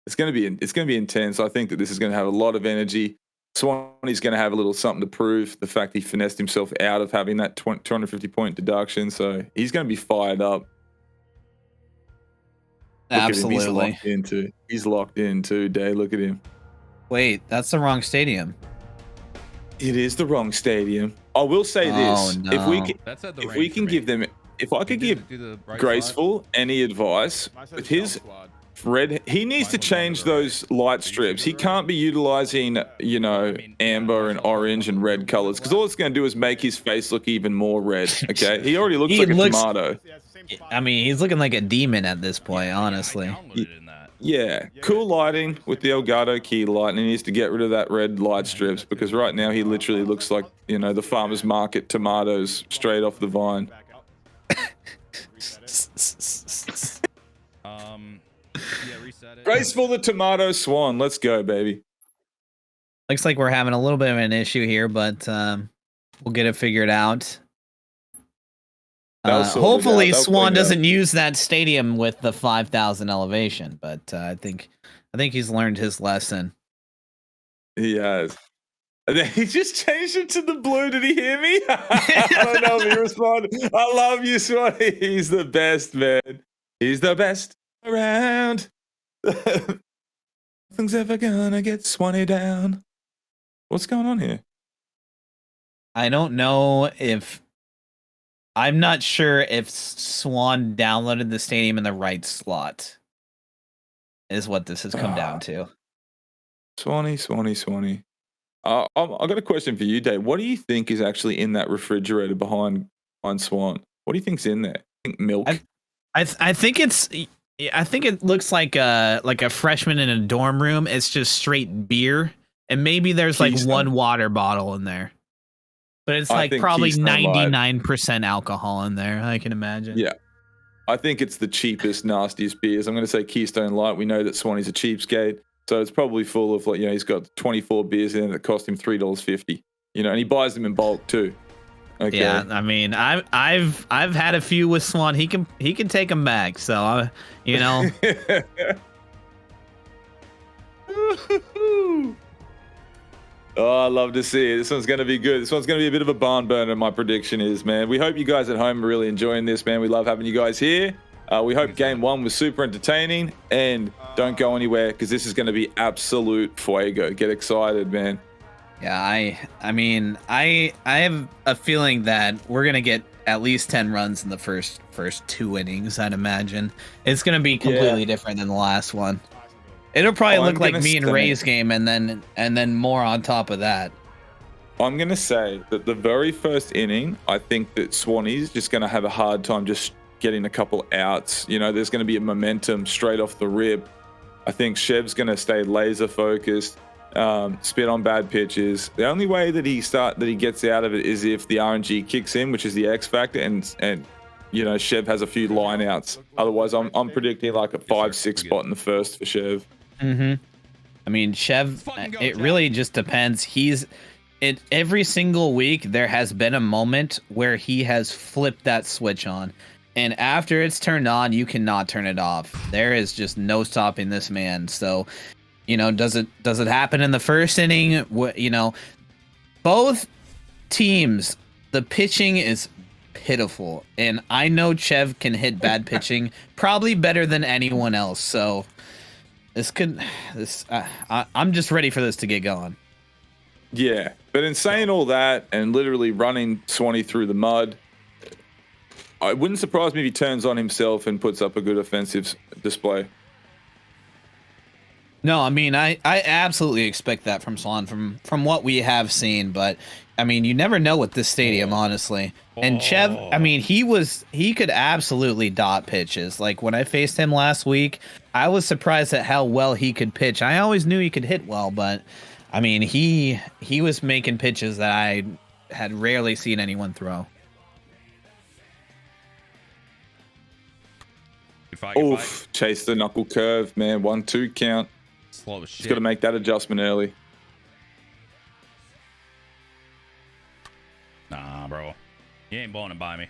It's gonna be intense. I think that this is gonna have a lot of energy. Swanee's gonna have a little something to prove. The fact he finessed himself out of having that 250 point deduction, so he's gonna be fired up. Look at him. Absolutely. He's locked in too, Day. Look at him. Wait, that's the wrong stadium. It is the wrong stadium. I will say this: no. if we can give them, if I could give Graceful any advice with his red, he needs to change those light strips. He can't be utilizing, amber and orange and red colors, because all it's going to do is make his face look even more red. Okay, he already looks like a tomato. I mean, he's looking like a demon at this point, honestly. Yeah, cool lighting with the Elgato key light, and he needs to get rid of that red light strips, because right now he literally looks like, the farmer's market tomatoes straight off the vine. Graceful the tomato swan. Let's go, baby. Looks like we're having a little bit of an issue here, but we'll get it figured out. Hopefully Swan doesn't use that stadium with the 5,000 elevation, but I think he's learned his lesson. He has. And then he just changed it to the blue. Did he hear me? I don't know if he responded. I love you, Swan. He's the best, man. He's the best around. Nothing's ever gonna get Swanee down. What's going on here? I don't know if... I'm not sure if Swan downloaded the stadium in the right slot, is what this has come down to. Swanee. I got a question for you, Dave. What do you think is actually in that refrigerator behind Swan? What do you think's in there? I think milk. I think it's... I think it looks like a freshman in a dorm room. It's just straight beer, and maybe there's like one water bottle in there. But it's like probably 99% alcohol in there, I can imagine. Yeah. I think it's the cheapest, nastiest beers. I'm going to say Keystone Light. We know that Swanee's a cheapskate. So it's probably full of, he's got 24 beers in it that cost him $3.50. And he buys them in bulk too. Okay. Yeah, I mean, I've had a few with Swan. He can take them back. So, Oh, I love to see it. This one's going to be good. This one's going to be a bit of a barn burner, my prediction is, man. We hope you guys at home are really enjoying this, man. We love having you guys here. We hope game one was super entertaining, and don't go anywhere because this is going to be absolute fuego. Get excited, man. Yeah, I mean, I have a feeling that we're going to get at least 10 runs in the first 2 innings, I'd imagine. It's going to be completely different than the last one. It'll probably I'm look like gonna me and say- Ray's game, and then more on top of that. I'm going to say that the very first inning, I think that Swanee's just going to have a hard time just getting a couple outs. You know, there's going to be a momentum straight off the rip. I think Chev's going to stay laser focused, spit on bad pitches. The only way that he gets out of it is if the RNG kicks in, which is the X factor, and you know, Chev has a few line outs. Otherwise, I'm predicting like a 5-6 spot in the first for Chev. Mm-hmm. I mean, Chev, it really just depends. Every single week there has been a moment where he has flipped that switch on, and after it's turned on, you cannot turn it off. There is just no stopping this man. So, you know, does it happen in the first inning? You know, both teams, the pitching is pitiful, and I know Chev can hit bad pitching probably better than anyone else. So I'm just ready for this to get going. Yeah, but in saying all that and literally running Swanee through the mud, it wouldn't surprise me if he turns on himself and puts up a good offensive display. No, I mean, I absolutely expect that from Swan from what we have seen, but I mean, you never know with this stadium, honestly. And Chev, I mean, he could absolutely dot pitches. Like when I faced him last week, I was surprised at how well he could pitch. I always knew he could hit well, but I mean, he was making pitches that I had rarely seen anyone throw. Oof, chase the knuckle curve, man. 1-2 count. Slow as shit. He's got to make that adjustment early. Nah, bro. He ain't blowing it by me.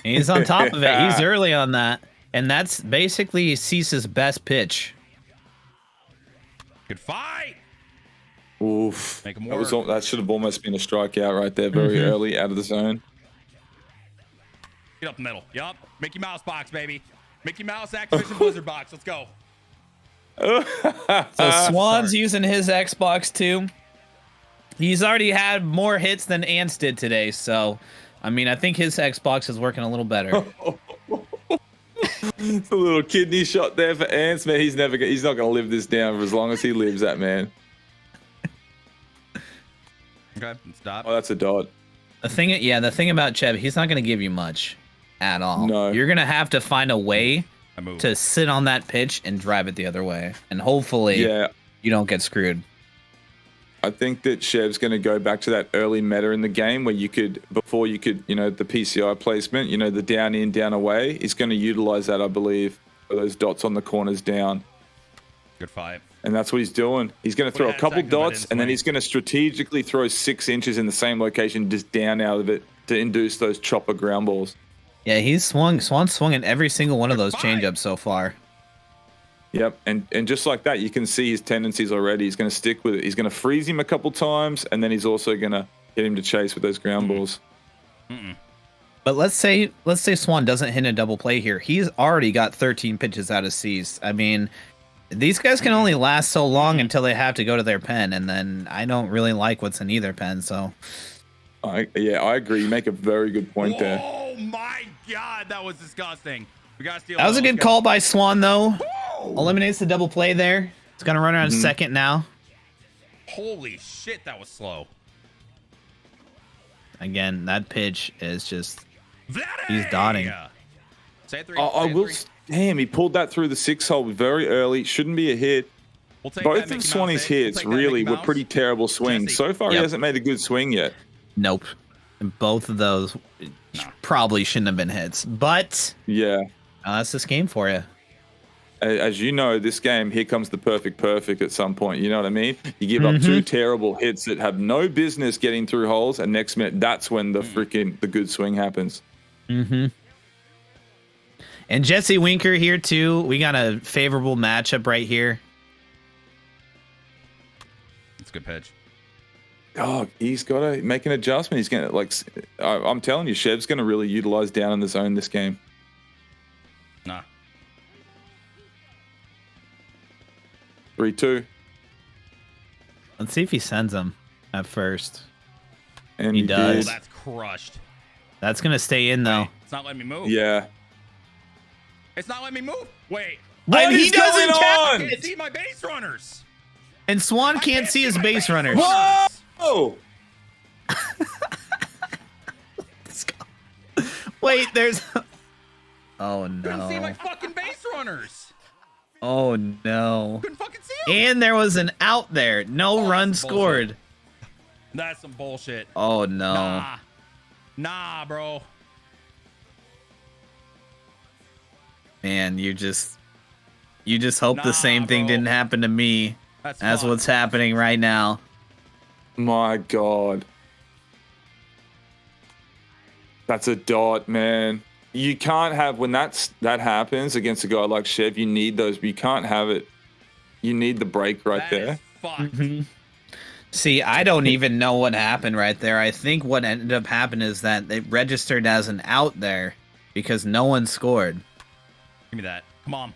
He's on top of it. He's early on that. And that's basically Cease's best pitch. Good fight. Oof. Make him That should have almost been a strikeout right there, very early out of the zone. Get up the middle. Yup. Mickey Mouse box, baby. Mickey Mouse Activision Blizzard box. Let's go. So Swan's using his Xbox too. He's already had more hits than Ants did today, so I mean, I think his Xbox is working a little better. It's a little kidney shot there for Ants, man. He's not gonna live this down for as long as he lives, that man. Okay, stop. Oh, that's a dot. The thing about Chev, he's not going to give you much at all. No. You're going to have to find a way to sit on that pitch and drive it the other way. And hopefully you don't get screwed. I think that Chev's going to go back to that early meta in the game where before you could, you know, the PCI placement, you know, the down in, down away. He's going to utilize that, I believe, for those dots on the corners down. Good fight. And that's what he's doing. He's going to throw a couple dots, and then he's going to strategically throw 6 inches in the same location, just down out of it to induce those chopper ground balls. Yeah, Swan swung in every single one of those changeups so far. Yep, and just like that, you can see his tendencies already. He's going to stick with it. He's going to freeze him a couple times, and then he's also going to get him to chase with those ground balls. But let's say Swan doesn't hit a double play here. He's already got 13 pitches out of Cease. I mean, these guys can only last so long until they have to go to their pen, and then I don't really like what's in either pen. So, I agree. You make a very good point there. Oh my God, that was disgusting. We gotta steal. That was a good call by Swan, though. Eliminates the double play there. It's gonna run around second now. Holy shit, that was slow. Again, that pitch is just he's dotting. Say three. I will. Damn, he pulled that through the 6-hole very early. Shouldn't be a hit. Both of Swanee's hits really were pretty terrible swings. So far, he hasn't made a good swing yet. Nope. And both of those probably shouldn't have been hits. But yeah, that's this game for you. As you know, this game, here comes the perfect at some point. You know what I mean? You give up 2 terrible hits that have no business getting through holes, and next minute, that's when the good swing happens. And Jesse Winker here too. We got a favorable matchup right here. It's a good pitch. Oh, he's got to make an adjustment. He's going to, I'm telling you, Chev's going to really utilize down in the zone this game. Nah. 3-2. Let's see if he sends him at first. And he does. Oh, that's crushed. That's going to stay in, though. Wait, it's not letting me move. Yeah. It's not letting me move. Wait. What he is going doesn't on? I can't see my base runners. And Swan can't see his base runners. Whoa! Let's go. Wait, there's. Oh Couldn't see my no. fucking base runners. Oh no. Couldn't fucking see them. And there was an out there. No run that's bullshit. scored. That's some bullshit. Oh no. Nah, bro. Man, you just hope the same thing bro. didn't happen to me. That's That's fun. what's happening right now. My God. That's a dot, man. You can't have when that happens against a guy like Chev. You need those. You can't have it. You need the break right That there. is fucked. See, I don't even know what happened right there. I think what ended up happening is that it registered as an out there because no one scored. Give me that. Come on.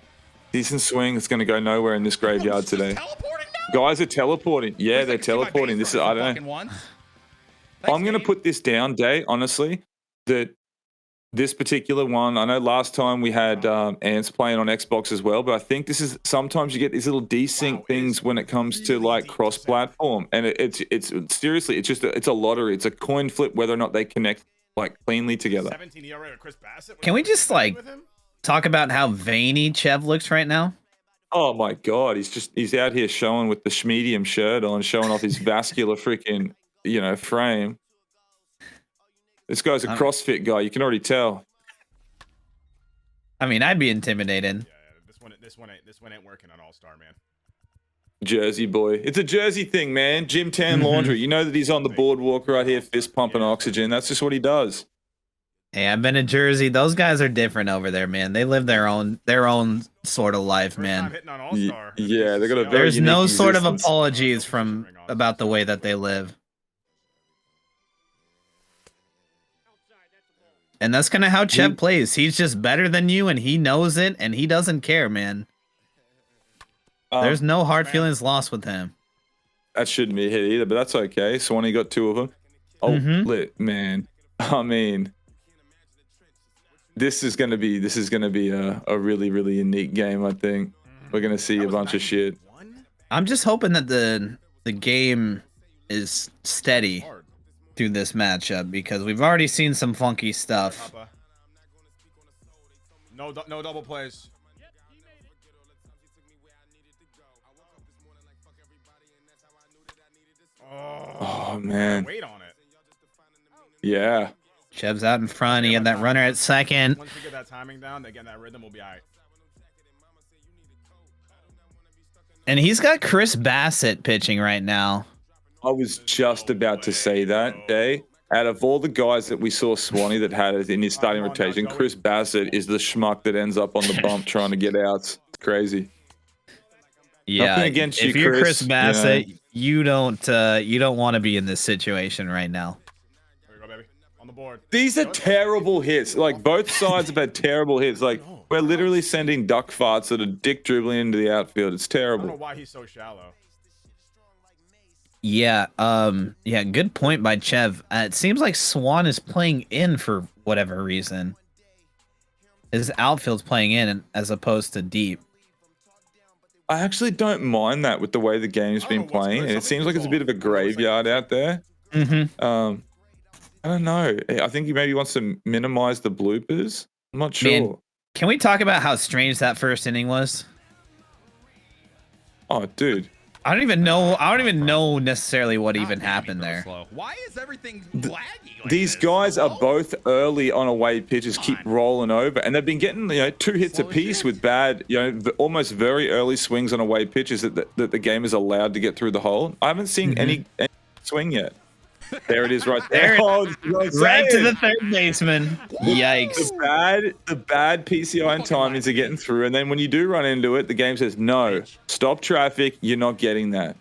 Decent swing. It's going to go nowhere in this graveyard today. Teleporting now? Guys are teleporting. Yeah, they're teleporting. This is I don't know. I'm going to put this down, Day. Honestly, that this particular one. I know last time we had Ants playing on Xbox as well, but I think this is sometimes you get these little desync things when it comes to like cross-platform, and it's seriously it's a lottery. It's a coin flip whether or not they connect like cleanly together. 17 ERA with Chris Bassett. Can we just like talk about how veiny Chev looks right now? Oh my God, he's out here showing with the schmedium shirt on, showing off his vascular freaking frame. This guy's a CrossFit guy. You can already tell. I mean, I'd be intimidated. Yeah, this one ain't working on All-Star, man. Jersey boy. It's a Jersey thing, man. Gym tan laundry. You know that he's on the boardwalk right here, fist pumping oxygen. That's just what he does. Hey, I've been in Jersey. Those guys are different over there, man. They live their own sort of life, man. Yeah, they got a very There's unique no sort of existence. apologies about the way that they live. And that's kind of how Chev plays. He's just better than you, and he knows it, and he doesn't care, man. There's no hard feelings lost with him. That shouldn't be a hit either, but that's okay. Swanee got 2 of them. Oh, lit, man. I mean, this is gonna be a really, really unique game. I think we're gonna see a bunch of shit. I'm just hoping that the game is steady through this matchup because we've already seen some funky stuff. No double plays. Oh man. Wait on it. Yeah. Chev's out in front. He had that runner at second. Once we get that timing down, again, that rhythm will be all right. And he's got Chris Bassett pitching right now. I was just about to say that, Day. Out of all the guys that we saw Swanee that had it in his starting rotation, Chris Bassett is the schmuck that ends up on the bump trying to get outs. It's crazy. Yeah, Nothing against if you, you're Chris, Chris Bassett, you don't want to be in this situation right now. There we go, baby. On the board. These are terrible hits. Like both sides have had terrible hits. Like we're literally sending duck farts that are dick dribbling into the outfield. It's I don't know terrible. why he's so shallow. Yeah, good point by Chev. It seems like Swan is playing in for whatever reason. His outfield's playing in as opposed to deep. I actually don't mind that with the way the game's been playing. It seems like it's a bit of a graveyard out there. I don't know. I think he maybe wants to minimize the bloopers. I'm not sure. Man, can we talk about how strange that first inning was? Oh, dude. I don't even know necessarily what even happened there. Why is everything laggy? These guys are both early on away pitches, keep rolling over, and they've been getting 2 hits apiece with bad, almost very early swings on away pitches that the game is allowed to get through the hole. I haven't seen any swing yet. There it is, right there. Right to the third baseman. Yikes! The bad PCI and timings are getting through, and then when you do run into it, the game says no, stop traffic. You're not getting that.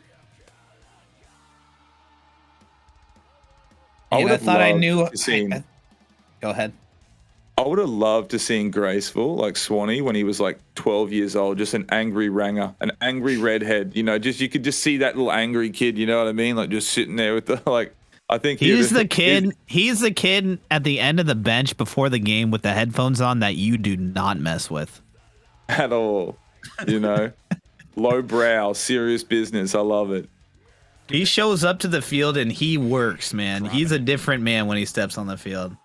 I thought I knew. Go ahead. I would have loved to seen Graceful like Swanee when he was like 12 years old, just an angry ranger, an angry redhead. You could just see that little angry kid. You know what I mean? Like just sitting there with the like. I think he's the kid. He's the kid at the end of the bench before the game with the headphones on that you do not mess with at all. You know, low brow, serious business. I love it. He shows up to the field and he works, man. He's a different man when he steps on the field.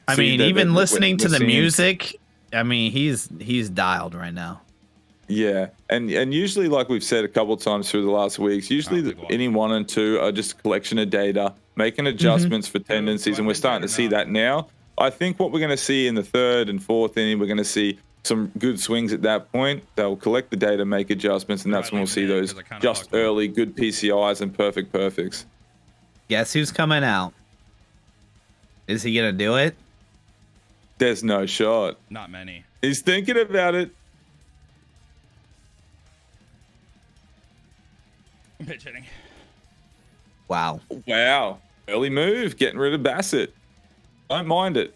I mean, even listening to the music, I mean, he's dialed right now. Yeah, and usually, like we've said a couple of times through the last weeks, usually inning 1 and 2 are just a collection of data, making adjustments for tendencies, and we're starting to see that now. I think what we're going to see in the 3rd and 4th inning, we're going to see some good swings at that point. They'll collect the data, make adjustments, and that's when we'll see those just early good PCIs and perfect perfects. Guess who's coming out? Is he going to do it? There's no shot. Not many. He's thinking about it. Pitch hitting. Wow. Wow. Early move, getting rid of Bassett. Don't mind it.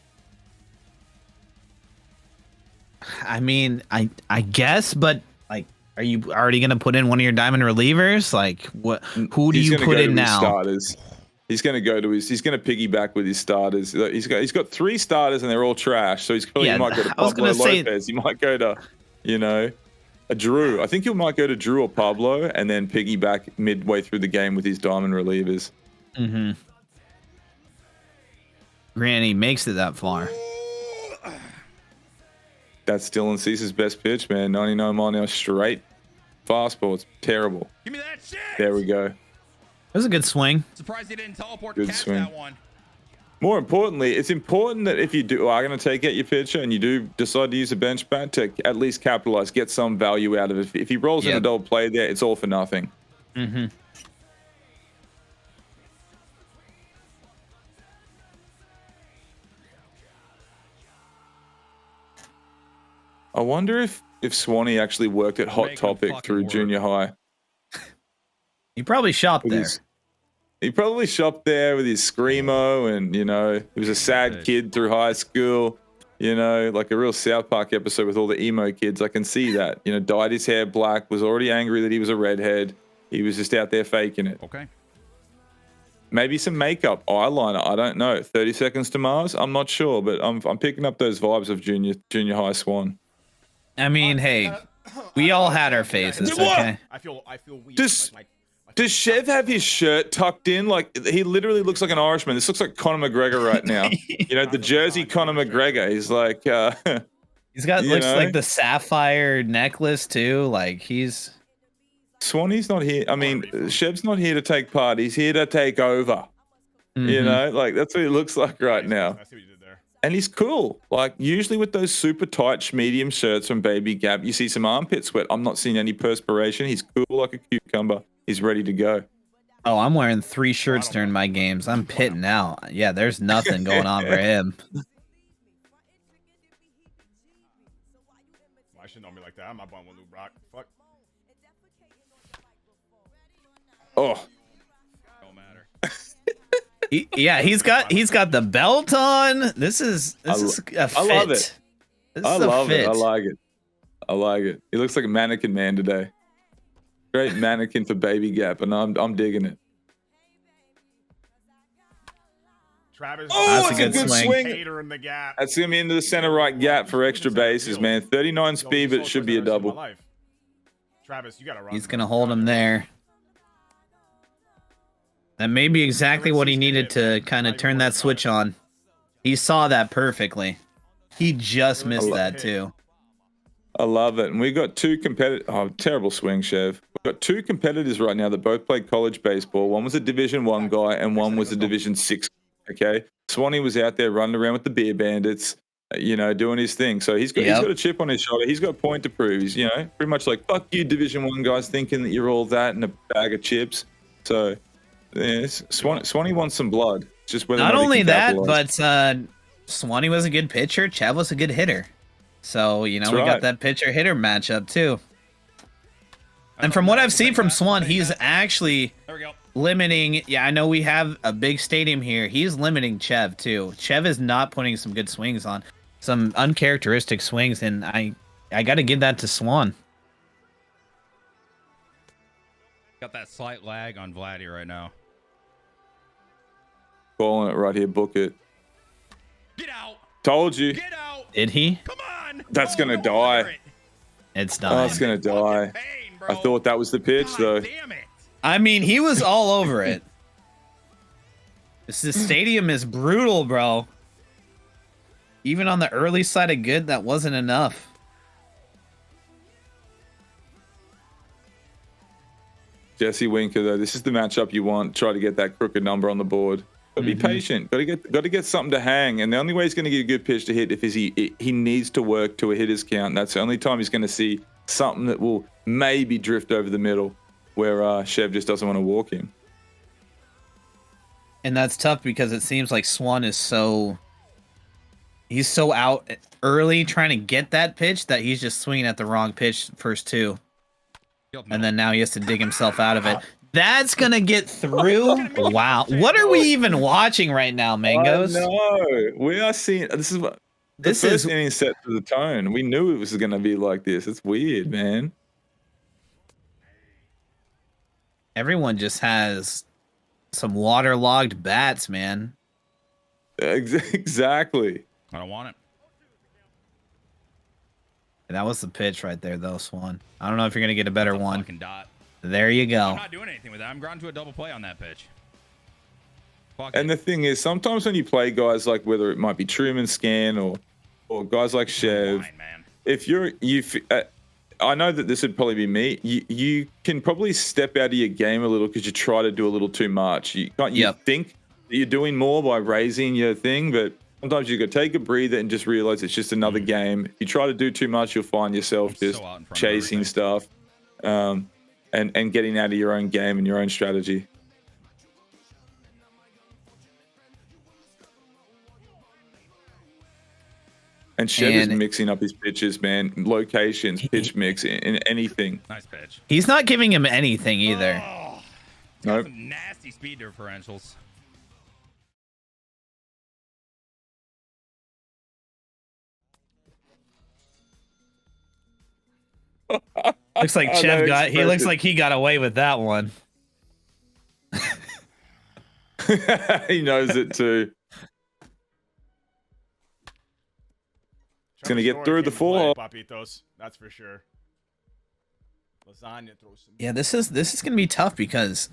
I mean, I guess, but like, are you already going to put in one of your diamond relievers? Like, what? Who do you put in now? Starters. He's going to go to his. He's going to piggyback with his starters. He's got 3 starters and they're all trash. So he might go to Pablo Lopez. He might go to, you know, a Drew. I think he might go to Drew or Pablo and then piggyback midway through the game with his diamond relievers. Mm-hmm. Granny makes it that far. That's Dylan Cease's best pitch, man. 99 mile an hour straight fastball. It's terrible. Give me that shit. There we go. It was a good swing. Surprised he didn't teleport Good catch swing. that one. More importantly, it's important that if you are going to take out your pitcher and you do decide to use a bench bat, to at least capitalize, get some value out of it. If he rolls in a double play there, it's all for nothing. Mm-hmm. I wonder if Swanee actually worked at Hot Topic through junior high. He probably shopped there. He probably shopped there with his screamo, and you know, he was a sad kid through high school. You know, like a real South Park episode with all the emo kids. I can see that. You know, dyed his hair black, was already angry that he was a redhead. He was just out there faking it. Okay. Maybe some makeup, eyeliner. I don't know. 30 Seconds to Mars. I'm not sure, but I'm picking up those vibes of junior high Swan. I mean, hey, we all had our faces. Okay. I feel weak. Does Chev have his shirt tucked in? Like, he literally looks like an Irishman. This looks like Conor McGregor right now. You know, the Jersey Conor McGregor. He's like, he's got looks like the sapphire necklace too. Like he's Swanee's not here. I mean, Chev's not here to take part. He's here to take over. Mm-hmm. You know, like that's what he looks like right now. I see what you did there. And he's cool. Like usually with those super tight medium shirts from Baby Gap, you see some armpit sweat. I'm not seeing any perspiration. He's cool like a cucumber. He's ready to go. Oh, I'm wearing 3 shirts during my games. I'm pitting out. Yeah, there's nothing going on for him. Why shouldn't know me like that? I'm not buying one new Brock. Fuck. Oh, Don't matter. He's got the belt on. This is a fit. I love it. I love it. I like it. I like it. He looks like a mannequin man today. Great mannequin for Baby Gap, and I'm digging it. Travis. Oh, that's a good swing. Hater in the gap. That's gonna be into the center right gap for extra bases, man. 39 speed, but it should be a double. Travis, you gotta run. He's gonna hold him there. That may be exactly what he needed to kind of turn that switch on. He saw that perfectly. He just missed that too. I love it. And we got 2 competitors. Oh, terrible swing, Chev. We've got 2 competitors right now that both played college baseball. One was a Division 1 guy and one was a Division 6. Okay. Swanee was out there running around with the beer bandits, you know, doing his thing. So he's got a chip on his shoulder. He's got a point to prove. He's, you know, pretty much like, fuck you, Division 1 guys, thinking that you're all that and a bag of chips. So yeah, Swanee wants some blood. It's just whether Not only that, capitalize. but Swanee was a good pitcher. Chev was a good hitter. So, you know, we got that pitcher-hitter matchup, too. And from what I've seen from Swan, he's actually limiting... Yeah, I know we have a big stadium here. He's limiting Chev, too. Chev is not putting some good swings on. Some uncharacteristic swings, and I got to give that to Swan. Got that slight lag on Vladdy right now. Calling it right here. Book it. Get out. Told you. Get out. Did he? Come on. That's Oh, gonna go under die. it. It's Oh, done. it's gonna die. Pain, bro. I thought that was the pitch, God though. damn it. I mean, he was all over it. This stadium is brutal, bro. Even on the early side of good, that wasn't enough. Jesse Winker, though, this is the matchup you want. Try to get that crooked number on the board. But be patient. Got to get something to hang. And the only way he's going to get a good pitch to hit if he needs to work to a hitter's count. That's the only time he's going to see something that will maybe drift over the middle, where OhChev just doesn't want to walk him. And that's tough because it seems like Swan is he's so out early trying to get that pitch that he's just swinging at the wrong pitch first two. And then now he has to dig himself out of it. That's going to get through. Wow. What are we even watching right now, Mangoes? No, we are seeing, this is what, the first inning set to the tone. We knew it was going to be like this. It's weird, man. Everyone just has some waterlogged bats, man. Exactly. I don't want it. And that was the pitch right there, though, Swan. I don't know if you're going to get a better one. Fucking dot. There you I'm go. not doing anything with that. I'm ground to a double play on that pitch. Fuck And it. the thing is, sometimes when you play guys like, whether it might be Truman, Scann, or guys like Chev, Fine, man. if I know that this would probably be me. You can probably step out of your game a little because you try to do a little too much. You think that you're doing more by raising your thing, but sometimes you got to take a breather and just realize it's just another game. If you try to do too much, you'll find yourself just so out in front of chasing everything. stuff, and getting out of your own game and your own strategy. And Chev is mixing up his pitches, man. Locations, pitch mix, in anything. Nice pitch. He's not giving him anything either. Oh, Nope. some nasty speed differentials. Looks like I Chev know, got. it's He looks perfect. like he got away with that one. He knows it too. It's gonna get through the four. Papitos, that's for sure. Lasagna throws some. Yeah, this is gonna be tough because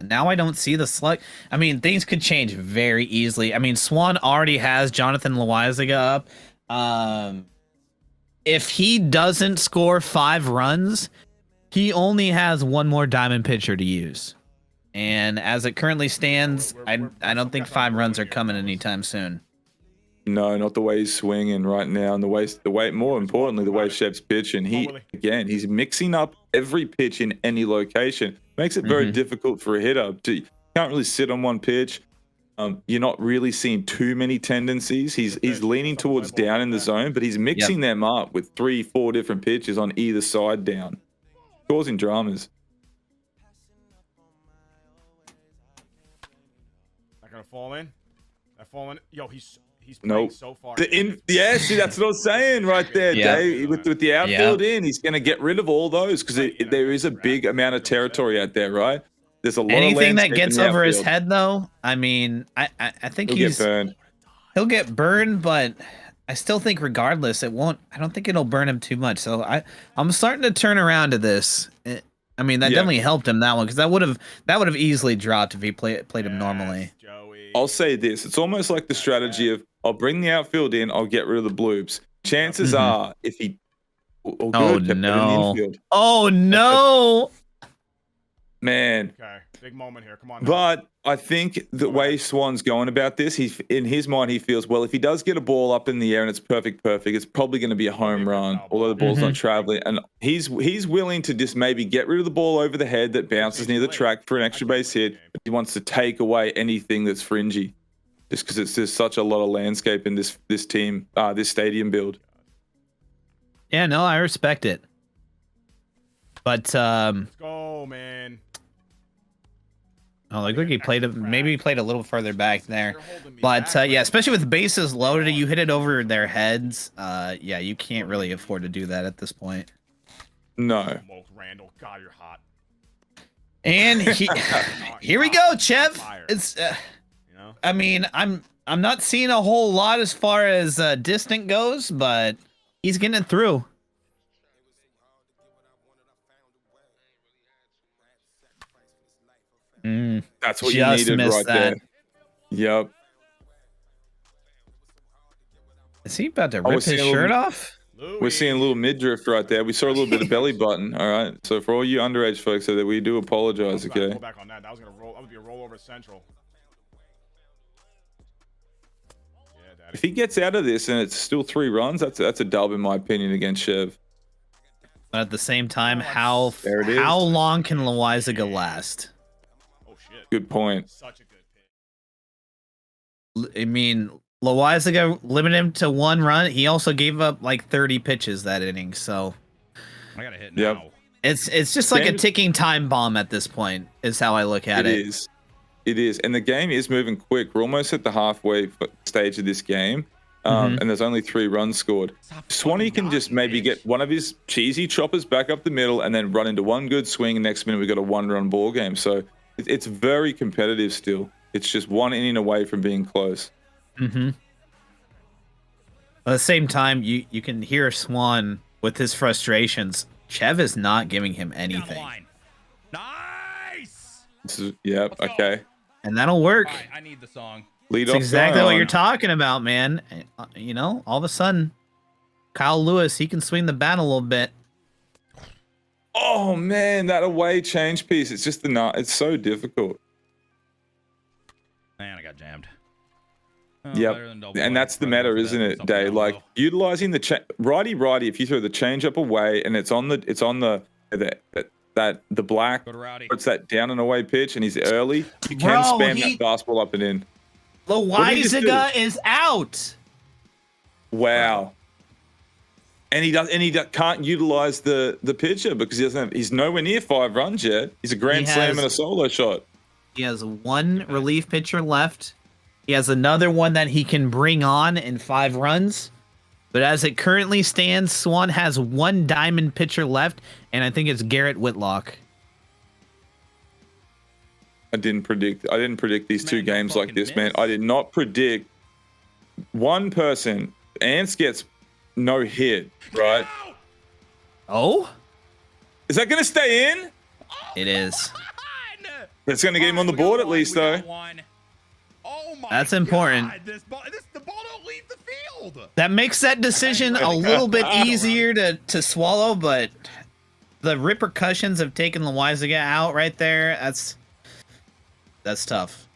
now I don't see the slug. I mean, things could change very easily. I mean, Swan already has Jonathan Loizaga up. If he doesn't score 5 runs, he only has one more diamond pitcher to use. And as it currently stands, I don't think 5 runs are coming anytime soon. No, not the way he's swinging right now, and the way. More importantly, the way Chev's pitching. He's mixing up every pitch in any location. Makes it very difficult for a hitter. You can't really sit on one pitch. You're not really seeing too many tendencies. He's leaning towards down in the zone, but he's mixing them up with 3-4 different pitches on either side down, causing dramas. Not gonna fall in. That fall in. Yo, he's playing so far. See, that's what I was saying right there, Yeah. Dave. With the outfield in, he's going to get rid of all those because there is a big amount of territory out there, right? There's a lot Anything of that landscape gets in the over his outfield. head, though, I mean, I think He'll get burned. he'll get burned, but I still think regardless, it won't. I don't think it'll burn him too much. So I'm starting to turn around to this. I mean, that definitely helped him, that one, because that would have easily dropped if he played him normally. Joey. I'll say this: it's almost like the strategy of I'll bring the outfield in, I'll get rid of the bloops. Chances are, if he Oh kept it in the no! infield. Oh no! Man. Okay, big moment here. Come on. But I think the way Swan's going about this, he's in his mind, he feels, well, if he does get a ball up in the air and it's perfect, it's probably going to be a home run, although the ball's not traveling. And he's willing to just maybe get rid of the ball over the head that bounces near the track for an extra base hit. But he wants to take away anything that's fringy, just because there's such a lot of landscape in this team, this stadium build. Yeah, no, I respect it. But Let's go, man. oh, like look, he maybe he played a little further back there. But yeah, especially with bases loaded, you hit it over their heads. Yeah, you can't really afford to do that at this point. No. Smoke, Randall. God, you're hot. And here we go, Chev. Fire. It's You know? I mean, I'm I'm not seeing a whole lot as far as distant goes, but he's getting it through. That's what you Just needed missed right that. there. Yep. Is he about to we're rip his seeing a little- shirt off? We're seeing a little midriff right there. We saw a little bit of belly button. All right. So for all you underage folks, so that we do apologize. Okay. Pull back on that. That was gonna roll. That would be a rollover central. Yeah, Daddy. If he gets out of this and it's still 3 runs, that's a dub in my opinion against Chev. But at the same time, how There it is. long can Loizaga last? Oh shit. Good point. Such a good pick. I mean, Loizaga limited him to 1 run. He also gave up like 30 pitches that inning, so I gotta hit Yep. now. it's just like a James- ticking time bomb at this point. Is how I look at it. is. It is. And the game is moving quick. We're almost at the halfway stage of this game. And there's only 3 runs scored. Swanee can just maybe get one of his cheesy choppers back up the middle and then run into one good swing. And next minute, we got a 1-run ball game. So it's very competitive still. It's just 1 inning away from being close. At the same time, you can hear Swan with his frustrations. Chev is not giving him Down the anything, line. Nice. Yep. Let's go. Okay. and that'll work. All right, I need the song. Lead It's off exactly guy what on. you're talking about, man. You know, all of a sudden, Kyle Lewis, he can swing the bat a little bit. Oh man, that away change piece. It's just it's so difficult. Man, I got jammed. Oh, Yep. better than double And play. that's the Running matter, for isn't that, it, something Day? down Like low. utilizing the righty. If you throw the change up away and it's on the black, Go to Rowdy. puts that down and away pitch and he's early, you can Bro, spam he- that fastball up and in. did he just Loizaga is out. Wow. And he can't utilize the pitcher because he's nowhere near 5 runs yet. He's a grand He slam has- and a solo shot. He has 1 relief pitcher left. He has another one that he can bring on in 5 runs. But as it currently stands, Swan has 1 diamond pitcher left, and I think it's Garrett Whitlock. I didn't predict these 2 Man, don't games like fucking this, man. miss. I did not predict one person. Ants gets no hit, right? Oh, Is that going to stay in? it is. That's going to get him on the board at least, though. Oh my That's important. God. The ball don't leave the field. That makes that decision a little bit easier to swallow, but the repercussions of taking Loizaga out right there, that's tough.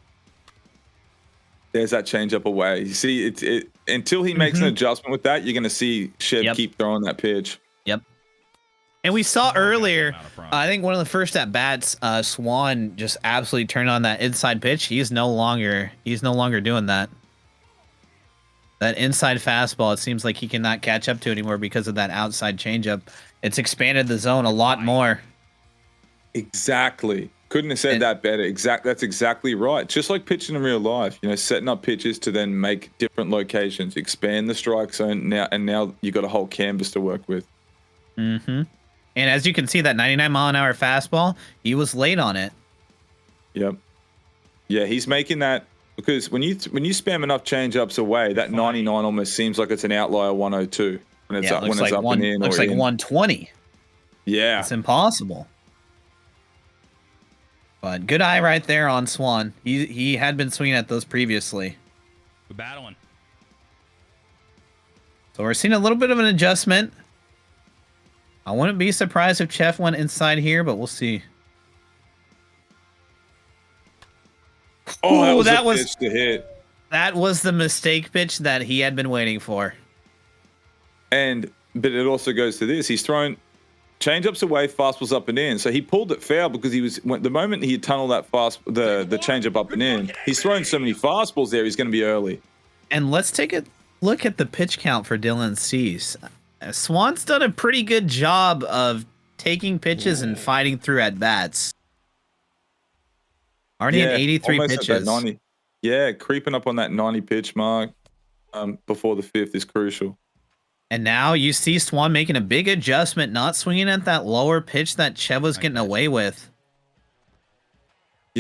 There's that change up away. You see, it until he makes an adjustment with that, you're going to see Chev Yep. keep throwing that pitch. Yep. And we saw earlier, out of front. I think one of the first at bats, Swan just absolutely turned on that inside pitch. He's no longer doing that. That inside fastball, it seems like he cannot catch up to anymore because of that outside changeup. It's expanded the zone a lot more. Exactly. Couldn't have said that better. That's exactly right. Just like pitching in real life, setting up pitches to then make different locations, expand the strike zone. Now you got a whole canvas to work with. Mm-hmm. And as you can see, that 99-mile-an-hour fastball, he was late on it. Yep. Yeah, he's making that because when you spam enough change ups away, that 99 almost seems like it's an outlier 102 when it's Yeah, up it looks when it's like up one, and in. looks or like in. 120. Yeah. It's impossible. But good eye right there on Swan. He had been swinging at those previously. We're battling. So we're seeing a little bit of an adjustment. I wouldn't be surprised if Chev went inside here, but we'll see. Oh, Ooh, that that was was- a pitch to hit. That was the mistake pitch that he had been waiting for. But it also goes to this. He's thrown change-ups away, fastballs up and in. So he pulled it foul because the moment he tunneled that the change-up up and in, he's thrown so many fastballs there, he's going to be early. And let's take a look at the pitch count for Dylan Cease. Swan's done a pretty good job of taking pitches and fighting through at bats. Already at 83 almost at that pitches. 90. Yeah, creeping up on that 90 pitch mark before the 5th is crucial. And now you see Swan making a big adjustment, not swinging at that lower pitch that Chev was getting away with.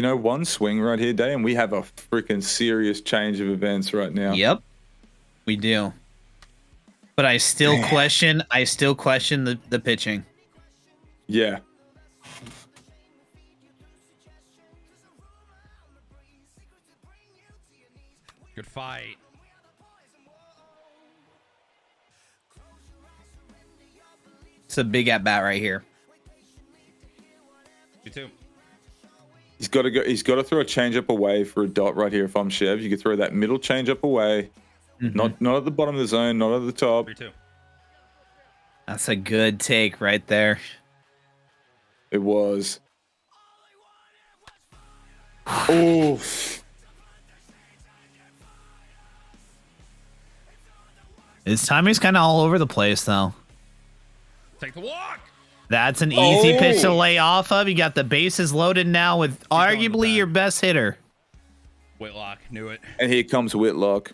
You know, one swing right here, Day, and we have a freaking serious change of events right now. Yep, we do. But I still question the pitching. Yeah. Good fight. It's a big at bat right here. You too. He's got to go. He's got to throw a changeup away for a dot right here. If I'm Chev, you could throw that middle changeup away, not at the bottom of the zone, not at the top. 3-2. That's a good take right there. It was. Oof. His timing's kind of all over the place, though. Take the walk. That's an easy pitch to lay off of. You got the bases loaded now with arguably your best hitter. Whitlock knew it. And here comes Whitlock.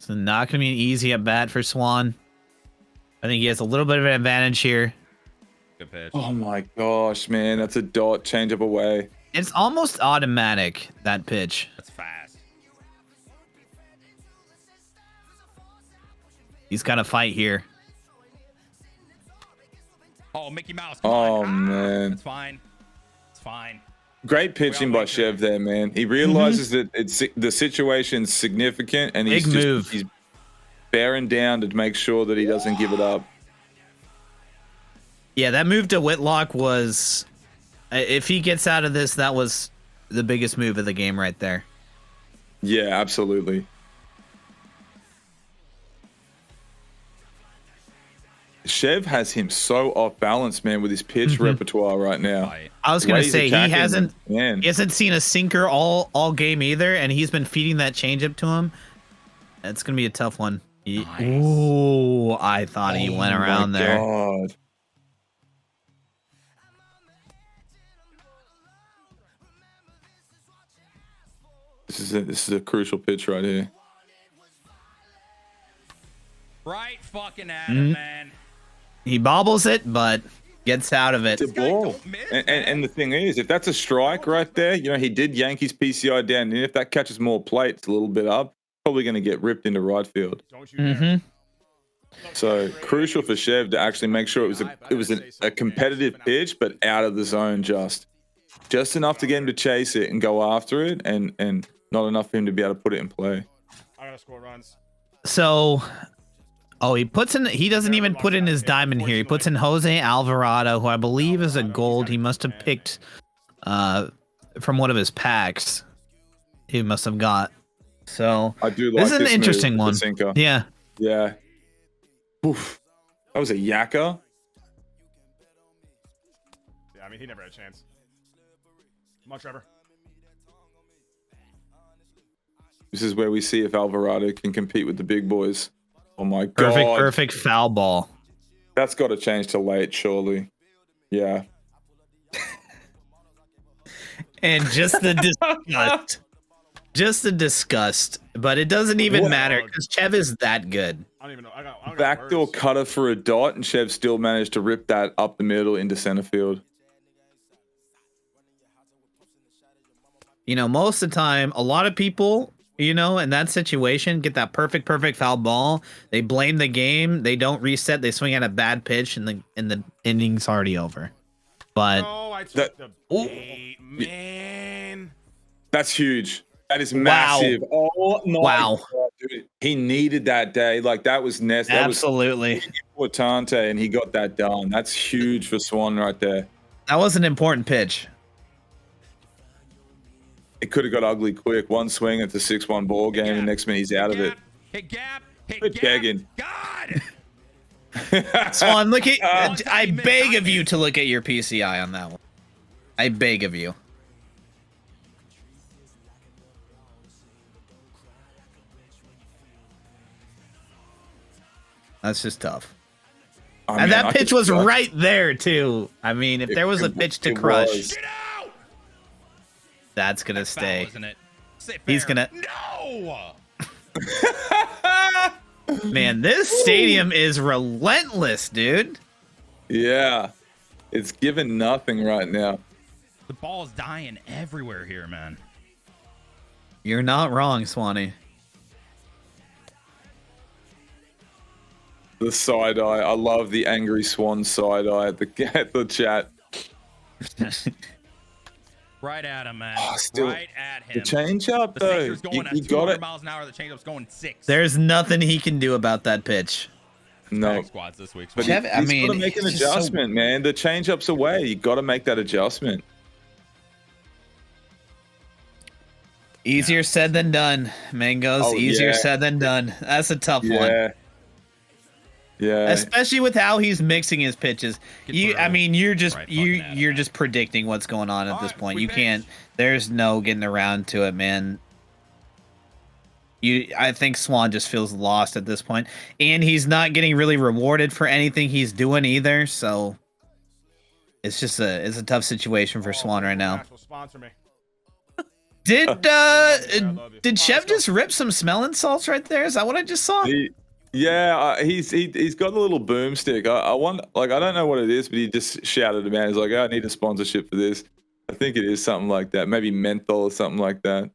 So not going to be an easy at bat for Swan. I think he has a little bit of an advantage here. Good pitch. Oh my gosh, man. That's a dot changeup away. It's almost automatic, that pitch. That's fast. He's got to fight here. Oh, Mickey Mouse. Come Oh, on. man. It's fine. It's fine. Great pitching by Chev there, man. He realizes that the situation's significant, and he's bearing down to make sure that he doesn't give it up. Yeah, that move to Whitlock was, if he gets out of this, that was the biggest move of the game right there. Yeah, absolutely. Chev has him so off balance, man, with his pitch repertoire right now. I was gonna say he hasn't man. seen a sinker all game either, and he's been feeding that changeup to him. That's gonna be a tough one. Ooh, I thought he went around there. God. This is a crucial pitch right here. Right fucking at him, man. He bobbles it, but gets out of it. It's a ball. And the thing is, if that's a strike right there, you know, he did yank his PCI down. And if that catches more plates a little bit up, probably going to get ripped into right field. So crucial for Chev to actually make sure it was a competitive pitch, but out of the zone just enough to get him to chase it and go after it, and not enough for him to be able to put it in play. I gotta score runs. So, he doesn't even put in his diamond here. He puts in Jose Alvarado, who I believe is a gold. He must have picked from one of his packs. He must have got. So I do like this is an interesting move, one. the sinker. Yeah. Yeah. Oof. That was a yakka. Yeah, I mean, he never had a chance. Come on, Trevor. This is where we see if Alvarado can compete with the big boys. Oh my God. Perfect foul ball. That's got to change to late, surely. Yeah. And just the disgust. Just the disgust. But it doesn't even matter because Chev is that good. I don't even know. I got Backdoor words. cutter for a dot, and Chev still managed to rip that up the middle into center field. You know, most of the time, a lot of people, you know, in that situation, get that perfect foul ball. They blame the game. They don't reset. They swing at a bad pitch, and the inning's already over. But Oh, I took the bait, man. That's huge. That is massive. Oh my Wow. God, dude. He needed that day. Like that was nest. absolutely, That was Tante, and he got that done. That's huge for Swan right there. that was an important pitch. It could have got ugly quick. One swing at the 6-1 ball game, and next minute he's out of it. Hit gap. Hit Good gap. begging. God. Swan, look at. I beg of you to look at your PCI on that one. I beg of you. That's just tough. I And mean, I that pitch could- was right there too. I mean, if there was a pitch to it crush, was. Get out. that's gonna stay. Foul, isn't it? Stay He's fair. gonna. No. Man, this stadium is relentless, dude. Yeah. It's given nothing right now. The ball's dying everywhere here, man. You're not wrong, Swanee. The side eye. I love the angry swan side eye at the chat. Right at him, man. Still, right at him. The change up, The though. sinker's going You at got 200 it. miles an hour. The changeup's going 6. There's nothing he can do about that pitch. No. Back squads this week. But Chev, I he's mean, got to make an it's just so- adjustment, man. The change up's away. You got to make that adjustment. Easier said than done, Mangoes. Oh, Easier yeah. said than done. That's a tough one. Yeah. Yeah. Especially with how he's mixing his pitches. I mean, you're just Right fucking at you're it, just predicting what's going on at this Alright, point. we You can't. There's no getting around to it, man. I think Swan just feels lost at this point, and he's not getting really rewarded for anything he's doing either. So it's just it's a tough situation for Swan right now. Sponsor me. Did love you. Chev just rip some smelling salts right there? Is that what I just saw? He's got a little boomstick. I want, like, I don't know what it is, but he just shouted it, man. He's like, I need a sponsorship for this. I think it is something like that. Maybe menthol or something like that.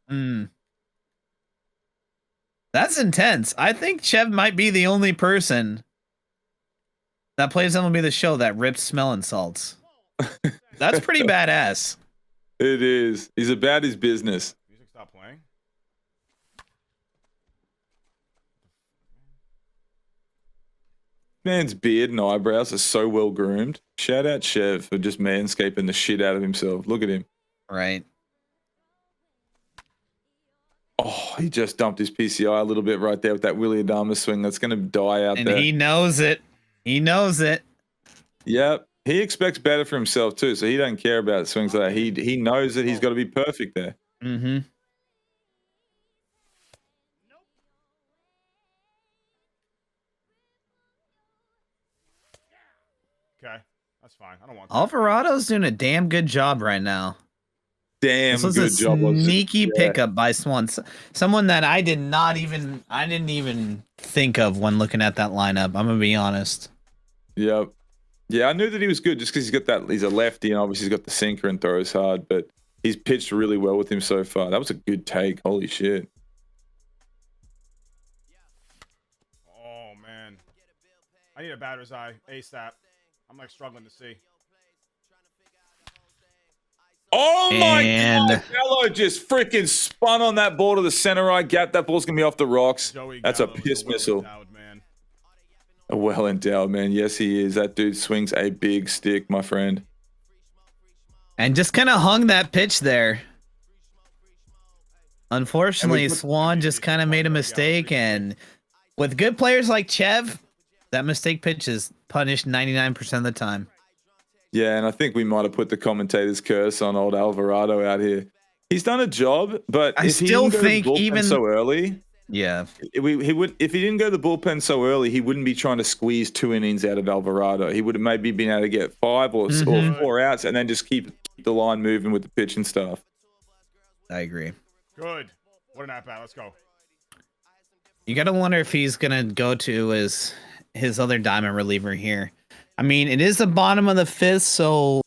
That's intense. I think Chev might be the only person that plays MLB The Show that rips smelling salts. That's pretty badass. It is. He's about his business. Music stop playing. Man's beard and eyebrows are so well groomed. Shout out Chev for just manscaping the shit out of himself. Look at him. Right. Oh, he just dumped his PCI a little bit right there with that Willie Adama swing. That's going to die out And there. he knows it. He knows it. Yep. He expects better for himself too, so he doesn't care about swings like that. He knows that he's got to be perfect there. Mm-hmm. Okay, that's fine. I don't want that. Alvarado's doing a damn good job right now. Damn This was good a job. sneaky pickup by Swan. Someone that I didn't even think of when looking at that lineup. I'm gonna be honest. Yep. Yeah, I knew that he was good just because he's a lefty and obviously he's got the sinker and throws hard, but he's pitched really well with him so far. That was a good take. Holy shit. Oh man, I need a batter's eye ASAP. I'm like struggling to see. Oh my And- God. Gallo just freaking spun on that ball to the center right gap. That ball's going to be off the rocks. Joey That's a Gallo is piss missile. well-endowed man. A well endowed man. Yes, he is. That dude swings a big stick, my friend. And just kind of hung that pitch there. Unfortunately, Swan just kind of made a mistake, and with good players like Chev, that mistake pitch is punished 99% of the time. Yeah, and I think we might have put the commentator's curse on old Alvarado out here. He's done a job, but I if he still didn't go to the think bullpen even- so early, Yeah. he would. If he didn't go to the bullpen so early, he wouldn't be trying to squeeze 2 innings out of Alvarado. He would have maybe been able to get 5 or 4 outs, and then just keep the line moving with the pitch and stuff. I agree. Good. What an at bat. Let's go. You got to wonder if he's going to go to his other diamond reliever here. I mean, it is the bottom of the 5th, so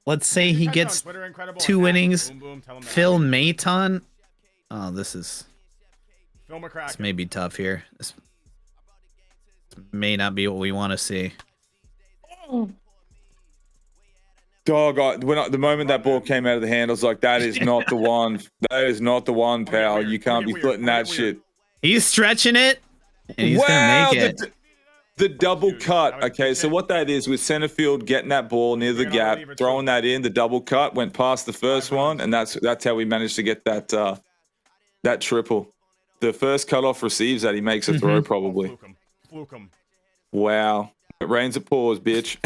let's say he gets 2 innings. Phil Maton. Oh, this may be tough here. This may not be what we want to see. Dog, the moment that ball came out of the hand, I was like, that is not the one. That is not the one, pal. You can't be footing that shit. He's stretching it, and he's going to make it. The double cut. Okay, so what that is with center field getting that ball near the gap, throwing that in, the double cut went past the first one, and that's how we managed to get that triple. The first cutoff receives that, he makes a throw probably. Fluke him. Wow. It rains a pause, bitch.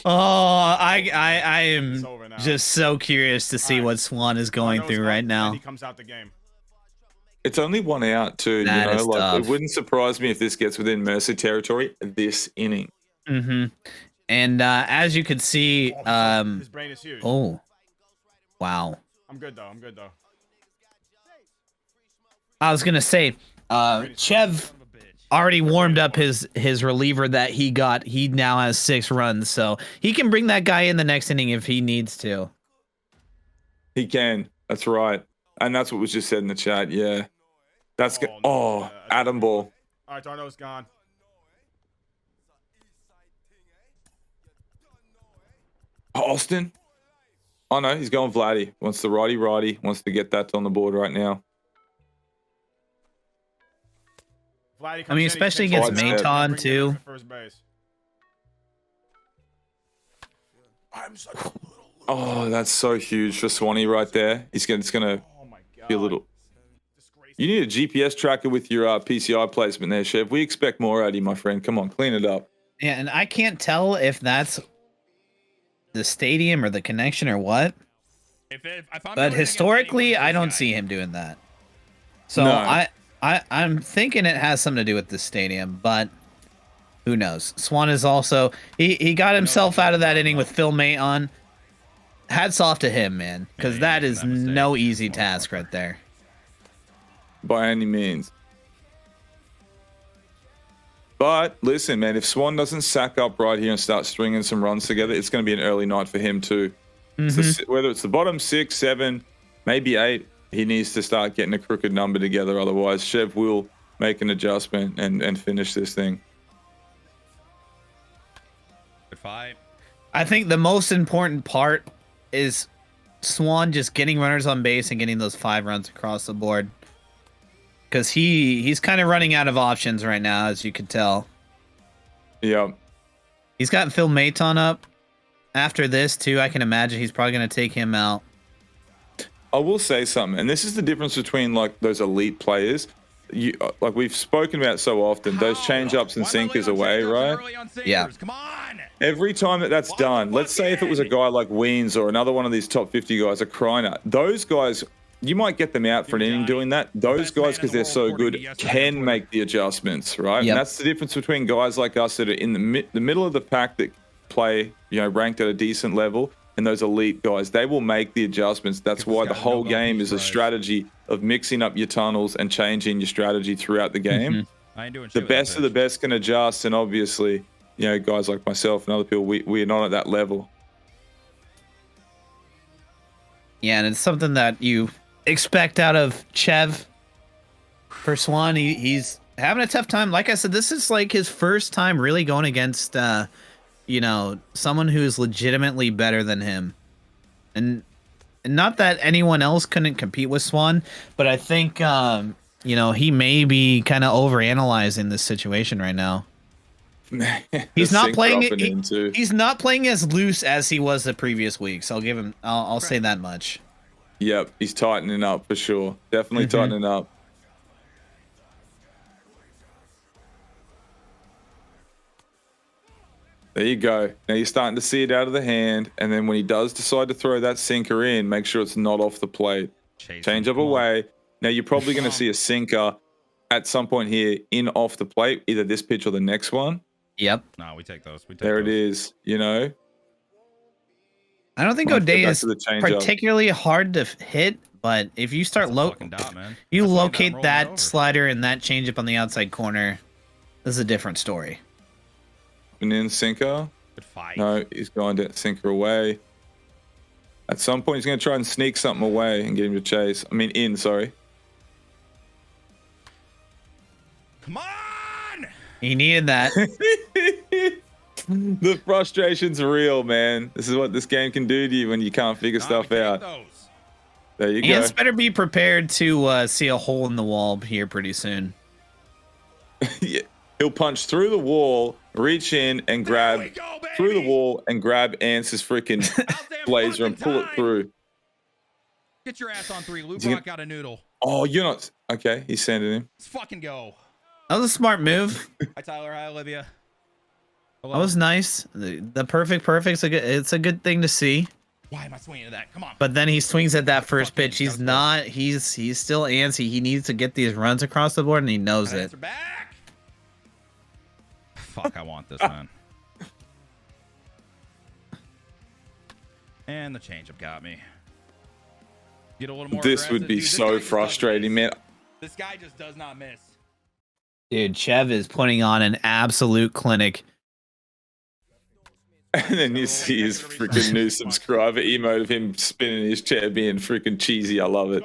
Oh, I am just so curious to see what Swan is going through right now. He comes out the game. It's only 1 out too, That you know. is Like, tough. it wouldn't surprise me if this gets within Mercy territory this inning. Mm-hmm. And as you could see, His brain is huge. oh, wow. I'm good though. I was gonna say, Chev already warmed up his reliever that he got. He now has 6 runs, so he can bring that guy in the next inning if he needs to. He can. That's right. And that's what was just said in the chat. Yeah. That's good. Oh, Adam ball. All right, Darno's gone. Austin. Oh no, he's going Vladdy. Wants the righty. Wants to get that on the board right now. I mean, especially against Maton too. Oh, that's so huge for Swanee right there. It's gonna be a little. You need a GPS tracker with your PCI placement there, Chev. We expect more out of you, my friend. Come on, clean it up. Yeah, and I can't tell if that's the stadium or the connection or what. But historically, I don't see him doing that. So No. I'm thinking it has something to do with the stadium, but who knows? Swan is also he got himself out of that inning with Phil May on. Hats off to him, man, because that is no easy task right there. By any means. But listen, man, if Swan doesn't sack up right here and start stringing some runs together, it's going to be an early night for him too. Whether it's the bottom 6, 7, maybe 8, he needs to start getting a crooked number together. Otherwise, Chev will make an adjustment and finish this thing. Good fight. I think the most important part is Swan just getting runners on base and getting those 5 runs across the board. Because he's kind of running out of options right now, as you could tell. Yeah. He's got Phil Maton up. After this, too, I can imagine he's probably going to take him out. I will say something, and this is the difference between like those elite players. Like we've spoken about so often, those change-ups and sinkers away, right? Yeah. Come on. Every time that's done, let's say if it was a guy like Weens or another one of these top 50 guys, a Kreiner, those guys, you might get them out for an inning doing that. Those guys, because they're so good, can make the adjustments, right? Yep. And that's the difference between guys like us that are in the middle of the pack that play, ranked at a decent level, and those elite guys. They will make the adjustments. That's why the whole game is a strategy of mixing up your tunnels and changing your strategy throughout the game. I ain't doing The shit with best that of the pitch. best can adjust, and obviously, guys like myself and other people, we are not at that level. Yeah, and it's something that you expect out of Chev. For Swan, he's having a tough time. Like I said, this is like his first time really going against, someone who's legitimately better than him. And not that anyone else couldn't compete with Swan, but I think, he may be kind of overanalyzing this situation right now. He's not playing. He's not playing as loose as he was the previous weeks. I'll say that much. Yep, he's tightening up for sure. Definitely tightening up. There you go. Now you're starting to see it out of the hand, and then when he does decide to throw that sinker in, make sure it's not off the plate. Change up away. Now you're probably going to see a sinker at some point here in off the plate, either this pitch or the next one. Yep. No, we take those. There it is. I don't think O'Day is particularly hard to hit, but if you start locate that slider and that changeup on the outside corner, this is a different story. And in sinker. Good fight. No, he's going to sinker away. At some point, he's going to try and sneak something away and get him to chase. I mean, in, sorry. Come on! He needed that. The frustration's real, man. This is what this game can do to you when you can't figure stuff out. There you go. Ants better be prepared to see a hole in the wall here pretty soon. Yeah. He'll punch through the wall, reach in and grab through the wall and grab Ance's freaking blazer and pull it through. Get your ass on 3. Luke Rock got a noodle. Oh, you're not. Okay, he's sending him. Let's fucking go. That was a smart move. Hi, Tyler. Hi, Olivia. Hello. That was nice. The perfect's it's a good thing to see. Why am I swinging at that? Come on. But then he swings at that first pitch. He's still antsy. He needs to get these runs across the board, and he knows it. Back. Fuck, I want this, man. And the changeup got me. Get a little more. This would be so frustrating, man. This guy just does not miss. Dude, Chev is putting on an absolute clinic. And then you see his freaking new subscriber emote of him spinning his chair being freaking cheesy. I love it.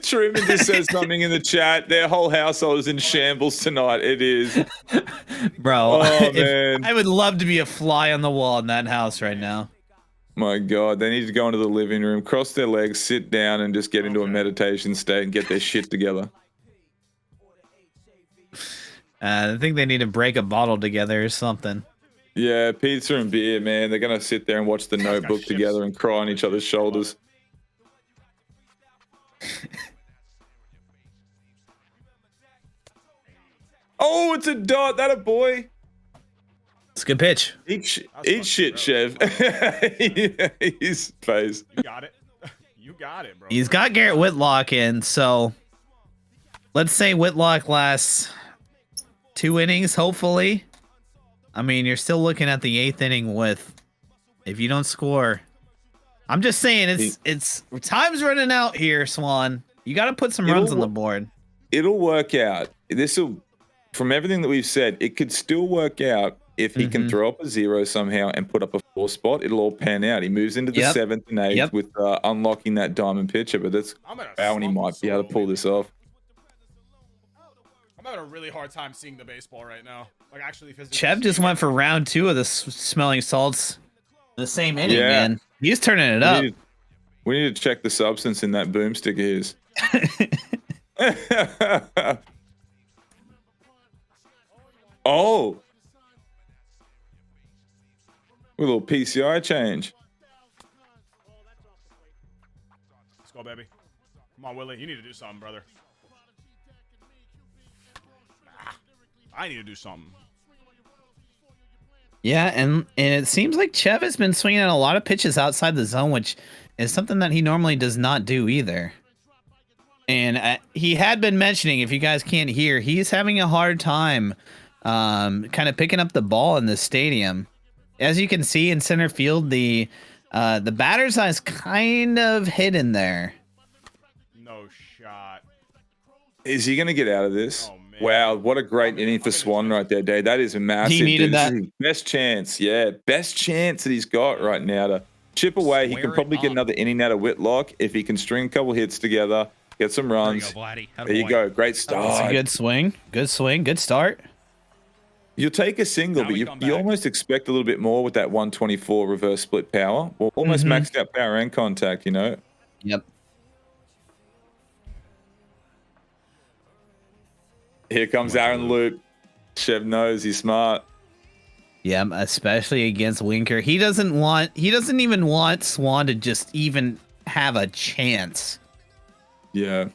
Truman just says something in the chat. Their whole household is in shambles tonight. It is. Bro, Oh, man. I would love to be a fly on the wall in that house right now. My God, they need to go into the living room, cross their legs, sit down, and just get into a meditation state and get their shit together. I think they need to break a bottle together or something. Yeah, pizza and beer, man. They're going to sit there and watch The Notebook together and cry on each other's shoulders. Oh, it's a dot. That a boy. It's a good pitch. Eat shit, Chev. His face. You got it. You got it, bro. He's got Garrett Whitlock in, so let's say Whitlock lasts 2 innings, hopefully. I mean, you're still looking at the 8th inning with, if you don't score. I'm just saying, it's time's running out here, Swan. You got to put some runs on the board. It'll work out. This'll, from everything that we've said, it could still work out if he can throw up a 0 somehow and put up a 4 spot. It'll all pan out. He moves into the 7th and 8th with unlocking that diamond pitcher, but that's how he might be able to pull this off. I'm having a really hard time seeing the baseball right now. Like actually, Chev just went for round 2 of the smelling salts. The same inning, man. He's turning it up. We need to check the substance in that boomstick of his. Oh. A little PCI change. Let's go, baby. Come on, Willie. You need to do something, brother. I need to do something. Yeah, and it seems like Chev has been swinging at a lot of pitches outside the zone, which is something that he normally does not do either. And he had been mentioning, if you guys can't hear, he's having a hard time kind of picking up the ball in the stadium. As you can see in center field, the batter's eye is kind of hidden there. No shot. Is he going to get out of this? Oh, man. Wow, what a great inning for Swan right there, Dave. That is a massive. He needed that. This is his best chance. Yeah, best chance that he's got right now to chip away. He can probably get another inning out of Whitlock if he can string a couple hits together, get some runs. There you go. Great start. That's a good swing. Good swing. Good start. You'll take a single, but you almost expect a little bit more with that 124 reverse split power. Well, almost maxed out power and contact, you know? Yep. Here comes Aaron Loop. Chev knows he's smart. Yeah, especially against Winker. He doesn't even want Swan to just even have a chance. Yeah.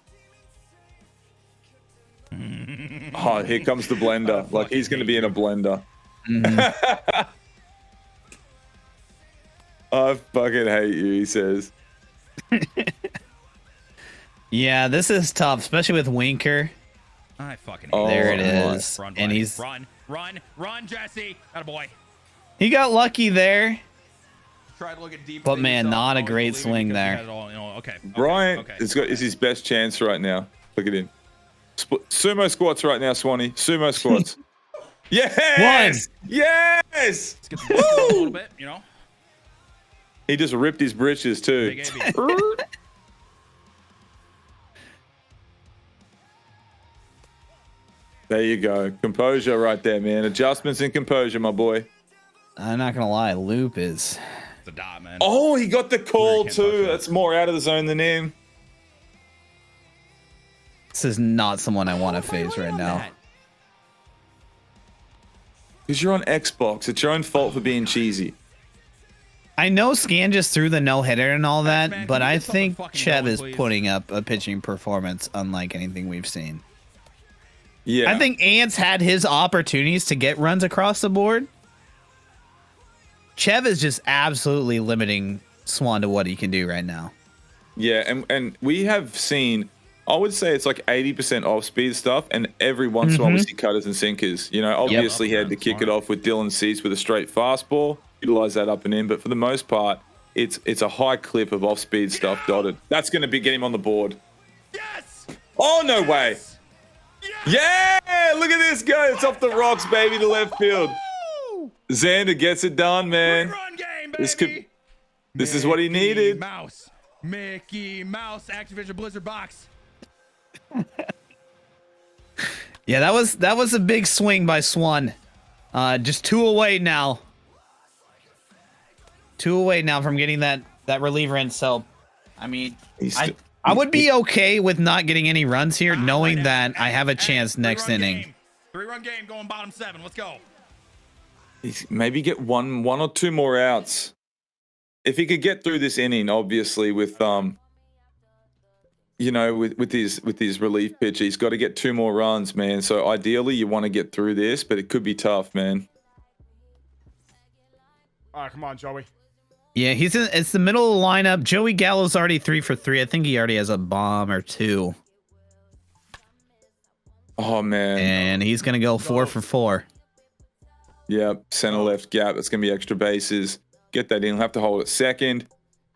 Oh, here comes the blender. Like he's going to be in a blender. I fucking hate you, he says. Yeah, this is tough, especially with Winker. I fucking hate there it is. Run, and he's run, Jesse. Attaboy. He got lucky there. Try to look at deep. But man, not a great swing there. Okay. Bryant is his best chance right now. Look at him. Sumo squats right now, Swanee. Sumo squats. Yes! Yes! Let's get the a little bit, you know. He just ripped his britches too. There you go. Composure right there, man. Adjustments and composure, my boy. I'm not gonna lie, Loop is. It's a dot, man. Oh, he got the call too. That's more out of the zone than him. This is not someone I want to face right now. Because you're on Xbox. It's your own fault for being cheesy. I know Scann just threw the no-hitter and all that, but I think Chev is putting up a pitching performance unlike anything we've seen. Yeah. I think Ants had his opportunities to get runs across the board. Chev is just absolutely limiting Swan to what he can do right now. Yeah, and we have seen, I would say it's like 80% off-speed stuff, and every once in a while we see cutters and sinkers. You know, obviously he had to kick it off with Dylan Cease with a straight fastball, utilize that up and in, but for the most part, it's a high clip of off-speed stuff dotted. That's going to be get him on the board. Yes! Oh, no way. Yeah, look at this go. It's off the rocks, baby, to left field. Xander gets it done, man. Run game, baby. This is what he needed. Mickey Mouse, Activision Blizzard box. Yeah, that was a big swing by Swan. Just 2 away now. 2 away now from getting that reliever in. So, I mean, I would be okay with not getting any runs here, knowing that I have a chance next inning. 3-run game going bottom 7. Let's go. Maybe get one or two more outs. If he could get through this inning, obviously with with his relief pitch, he's got to get 2 more runs, man. So ideally, you want to get through this, but it could be tough, man. All right, come on, Joey. Yeah, it's the middle of the lineup. Joey Gallo's already 3 for 3. I think he already has a bomb or 2. Oh man. And he's gonna go 4 for 4. Yep, center left gap. That's gonna be extra bases. Get that in. He'll have to hold it second.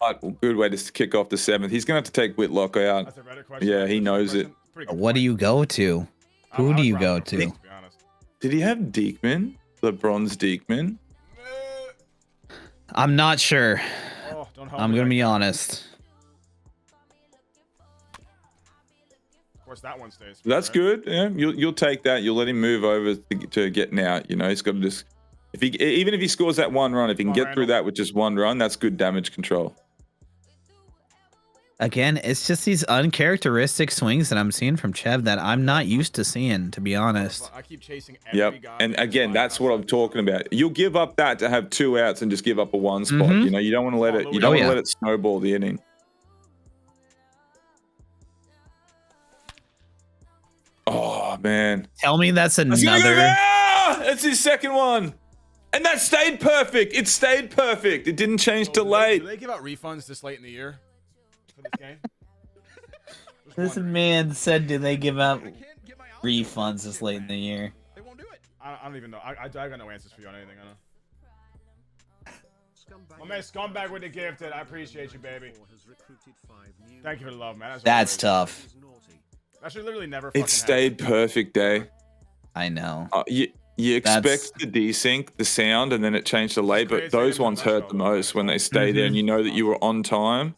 But good way to kick off the 7th. He's gonna have to take Whitlock out. That's a Reddit question. Yeah, he knows it. What do you go to? Who do you go to? Be honest. Did he have Diekman? The bronze Diekman? I'm not sure. Oh, don't help I'm me gonna like be that. honest. Of course, that one stays. That's right? good. Yeah, you'll take that. You'll let him move over to getting out. You know, he's got to just even if he scores that 1 run, if he can get through that with just 1 run, that's good damage control. Again, it's just these uncharacteristic swings that I'm seeing from Chev that I'm not used to seeing, to be honest. I keep chasing every Yep. guy And in this again, lineup. that's what I'm talking about. You'll give up that to have 2 outs and just give up a 1 spot. Mhm. You know, you don't want to let it. You don't want to let it snowball the inning. Oh man! Tell me that's It's gonna go another. there! It's his 2nd one, and that stayed perfect. It stayed perfect. It didn't change till late. Do they give out refunds this late in the year for this game? Just This wondering. man said, "Do they give out I can't get my refunds this late in the year?" They won't do it. I don't even know. I got no answers for you on anything. I know. My man Scumbag with the gifted. I appreciate you, baby. Thank you for the love, man. That's always. tough. That should literally never. fucking It stayed perfect, eh? I know. You expect the desync, the sound, and then it changed the late, but those ones hurt the most when they stay there, and you know that you were on time.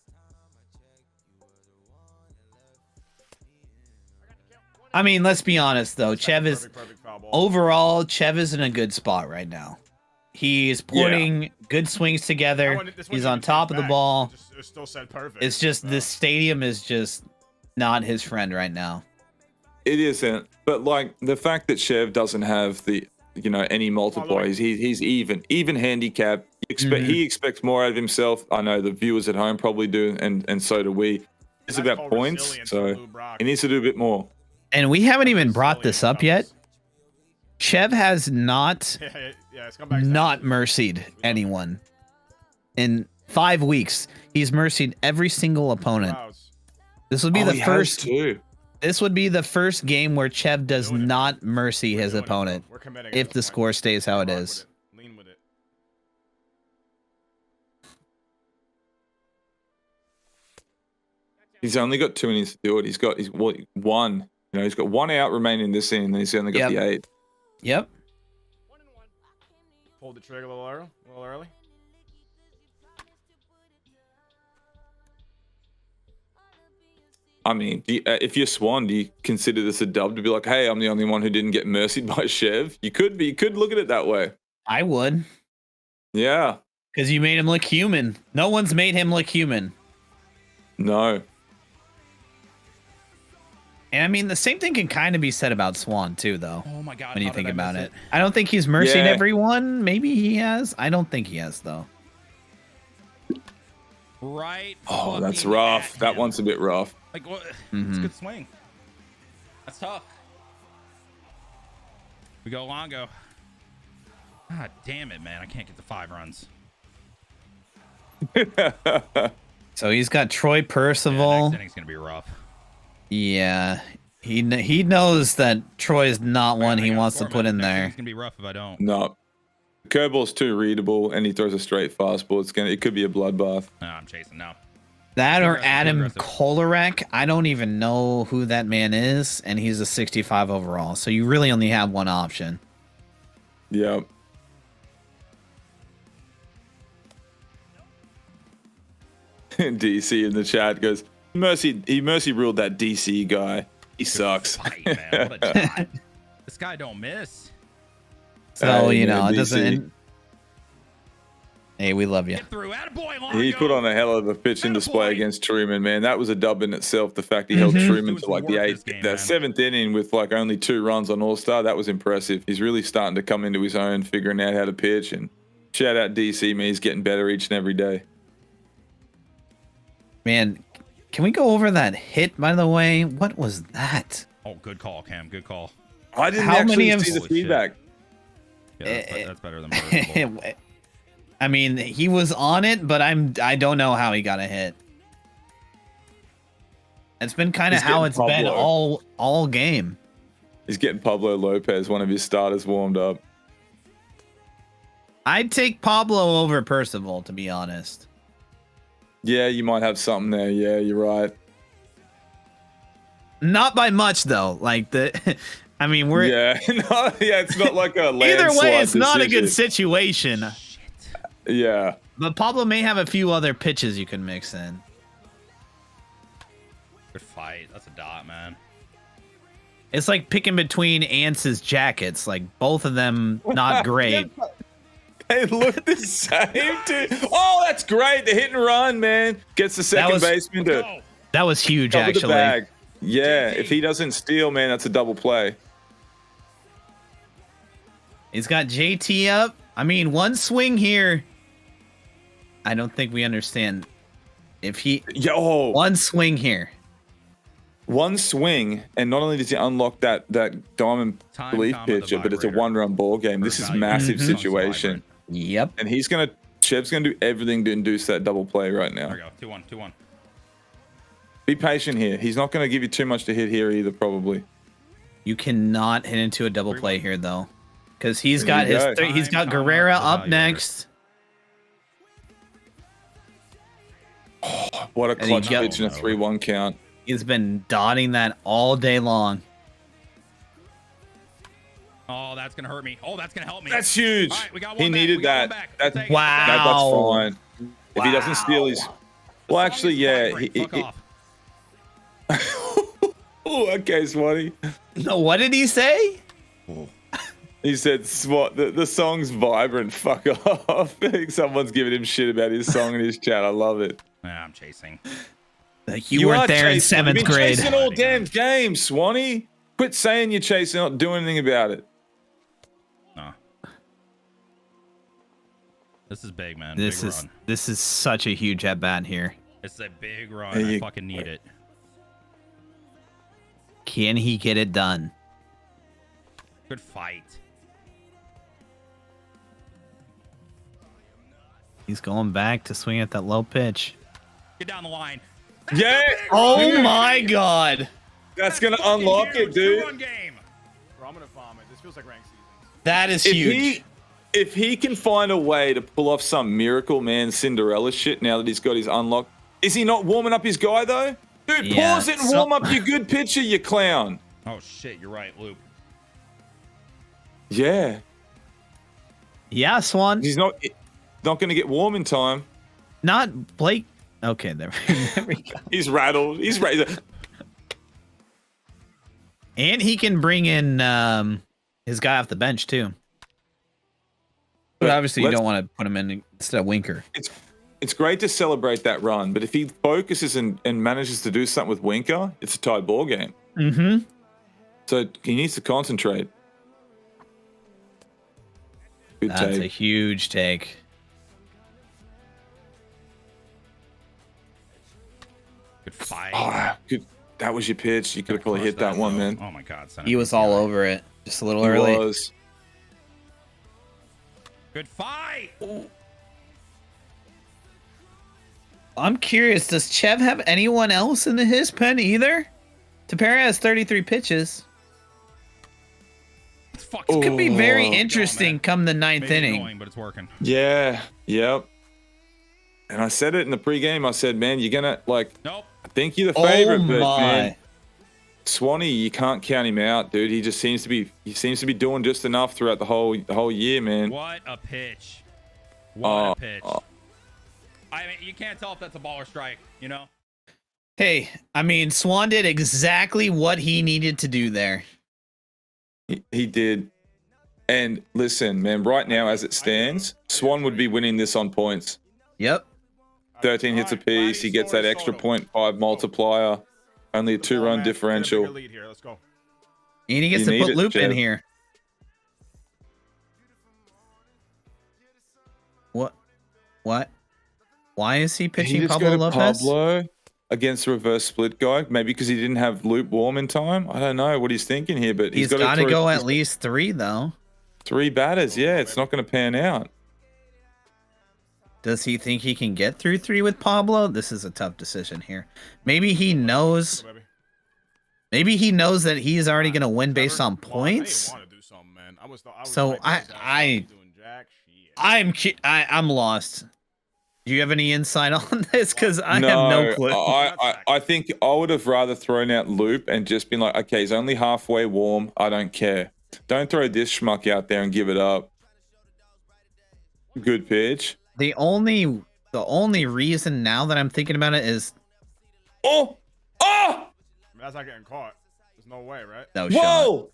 I mean, let's be honest though. Chev is Perfect foul ball. overall. Chev is in a good spot right now. He's putting good swings together. That one- this one He's didn't on top take of the back. ball. It still said perfect. It's just so. this stadium is just not his friend right now. It isn't, but like the fact that Chev doesn't have the, any multipliers. He's even handicap. He expects more out of himself. I know the viewers at home probably do, and so do we. It's That's about called points, resilience so from Lou Brock. he needs to do a bit more. And we haven't even brought this up yet. Chev has not Yeah, Scumbag's not mercied anyone. In 5 weeks, he's mercied every single opponent. Fouls. This would be the he has first. too. This would be the first game where Chev does Doing it. not mercy his Doing it, opponent bro. We're committing if at the this score point. stays how it Rock is. with it. Lean with it. He's only got 2 innings to do it. He's got one. He's got 1 out remaining in this inning, and then he's only got Yep. the 8. Yep. Pulled the trigger a little early. I mean, if you're Swan, do you consider this a dub to be like, hey, I'm the only one who didn't get mercied by Chev? You could be. You could look at it that way. I would, Yeah. because you made him look human. No one's made him look human. No. And I mean, the same thing can kind of be said about Swan too, though. Oh my god. When you how did think I about miss it, I don't think he's mercying Yeah. everyone. Maybe he has. I don't think he has, though. Right. Oh, that's fucking rough. at That him. one's a bit rough. Like what? It's Mhm. a good swing. That's tough. We go Longo. God damn it, man! I can't get the 5 runs. So he's got Troy Yeah, Percival. next inning's gonna be rough. Yeah, he knows that Troy is not one I he got wants to four, put man. in Next there. inning's gonna be rough if I don't. No. Curveball's too readable, and he throws a straight fastball. It could be a bloodbath. No, I'm chasing now. That or Aggressive, Adam aggressive. Kolarek. I don't even know who that man is, and he's a 65 overall. So you really only have one option. Yep. DC in the chat goes, he mercy ruled that DC guy. He sucks. Fight, man. What a shot. This guy don't miss. So, Hey, you man, know, it DC. doesn't. Hey, we love you. Get through. Attaboy, He put on a hell of a pitching display against Truman, man. That was a dub in itself. The fact he held Truman Dude's to like the worked eighth, this game, the man. seventh inning with like only 2 runs on All Star. That was impressive. He's really starting to come into his own, figuring out how to pitch. And shout out DC, man. He's getting better each and every day. Man, can we go over that hit, by the way? What was that? Oh, good call, Cam. Good call. I didn't How actually many of- see the Holy shit. feedback. Yeah, that's better than Burstable. I mean, he was on it, but I don't know how he got a hit. It's been kind of He's how getting it's been Pablo. all game. He's getting Pablo Lopez, one of his starters, warmed up. I'd take Pablo over Percival, to be honest. Yeah, you might have something there. Yeah, you're right. Not by much though. Like the, I mean, we're Yeah, no, yeah, it's not like a either way. landslide It's not a good decision. situation. Yeah, But Pablo may have a few other pitches you can mix in. Good fight. That's a dot, man. It's like picking between Ance's jackets. Like both of them not great. they look the same, dude. Oh, that's great. The hit and run, man. Gets the second was- baseman to Go. That was huge, cover the actually. bag. Yeah, if he doesn't steal, man, that's a double play. He's got JT up. I mean, one swing here. I don't think we understand. If he Yo, one swing here. one swing, and not only does he unlock that diamond Time, relief comma, the pitcher, but it's a vibrator. 1-run ball game. This is Value. massive Mhm. situation, Yep. and Chev's gonna do everything to induce that double play right now. There we go. 2-1. 2-1. Be patient here. He's not gonna give you too much to hit here either, probably. You cannot hit into a double play here though, because he's There got you his go. he's got Time, comma, Guerrera the up evaluator. next. What a And he clutch got- pitch and a 3-1 count. He's been dotting that all day long. Oh, that's gonna hurt me. Oh, that's gonna help me. That's huge. All right, we got one He back. needed We got one that. back. That's Take it. Wow. that's fine. If he doesn't steal, he's well. Actually, yeah. Fuck off. Oh, okay, Swatty. No, what did he say? He said, "Swat, the song's vibrant. Fuck off." I think someone's giving him shit about his song in his chat. I love it. Nah, I'm chasing. Like you weren't are there in chasing. You've 7th been grade. Chasing all damn games, Swanee. Quit saying you're chasing, not doing anything about it. No. This is big, man. This big is run. this is such a huge at bat here. It's a big run. Hey, I you- fucking need it. Can he get it done? Good fight. He's going back to swing at that low pitch. Get down the line. Yeah. Oh my god. That's gonna unlock it, dude. Two-run game. Bro, I'm gonna vomit. This feels like ranked seasons. That is huge. If he can find a way to pull off some miracle man Cinderella shit now that he's got his unlock, is he not warming up his guy though? Dude, Yeah, pause it and so- warm up your good pitcher, you clown. Oh shit, you're right, Luke. Yeah, Yeah, Swan. he's not going to get warm in time. Not Blake. Okay, there we go. He's rattled. He's ready. And he can bring in his guy off the bench too. But obviously you Let's- don't want to put him in instead of Winker. It's great to celebrate that run, but if he focuses and manages to do something with Winker, it's a tied ball game. Mm-hmm. So he needs to concentrate. Good That's a take. huge take. Good fight. Good. That was your pitch. You could have probably Crush hit that one, though. man. Oh my god. son of He a was all PCI. over it. Just a little He early. was. Good fight. I'm curious, does Chev have anyone else in his pen either? Tapera has 33 pitches. fucking. It could be very Oh, interesting come the ninth Maybe inning. annoying, but it's working. Yeah. Yep. And I said it in the pregame. I said, man, you're gonna like. Nope. I think you're the favorite, but my. man, Swanee, you can't count him out, dude. He just seems to be doing just enough throughout the whole year, man. What a pitch. What a pitch. I mean, you can't tell if that's a ball or strike, you know? Hey, I mean, Swan did exactly what he needed to do there. He did. And listen, man, right now as it stands, Swan would be winning this on points. Yep. 13 hits apiece. He gets that extra 0.5 multiplier. Only a 2-run differential. Lead here. Let's go. And he gets You to need put it, Loop in Chev. here. What? Why is he pitching He just Pablo go to Lopez? Pablo against the reverse split guy. Maybe because he didn't have Loop warm in time. I don't know what he's thinking here, but He's got got to throw go at least 3, though. 3 batters. Yeah, it's not going to pan out. Does he think he can get through 3 with Pablo? This is a tough decision here. Maybe he knows. Maybe he knows that he's already going to win based on points. So I'm lost. Do you have any insight on this? Because I have no clue. I think I would have rather thrown out Loop and just been like, okay, he's only halfway warm. I don't care. Don't throw this schmuck out there and give it up. Good pitch. The only reason now that I'm thinking about it is Oh! That's not getting caught. There's no way, right? no shot. Whoa!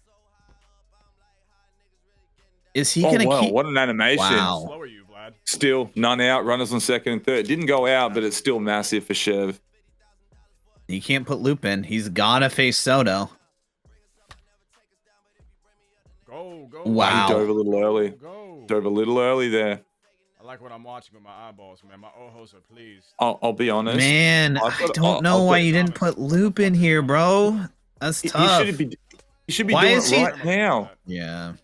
Is he Oh, gonna wow, keep? what an animation. Wow. Slow are you, Vlad? Still none out, runners on second and third. Didn't go out, but it's still massive for Chev. He can't put Loop in. He's gotta face Soto. Go. Wow. He dove a little early. Go. Dove a little early there. I like what I'm watching with my eyeballs, man. My OhChevs are pleased. I'll be honest. Man, I've I got- don't know I'll why put- you didn't put Loop in here, bro. That's He tough. should be Why doing is it he- right now. Yeah.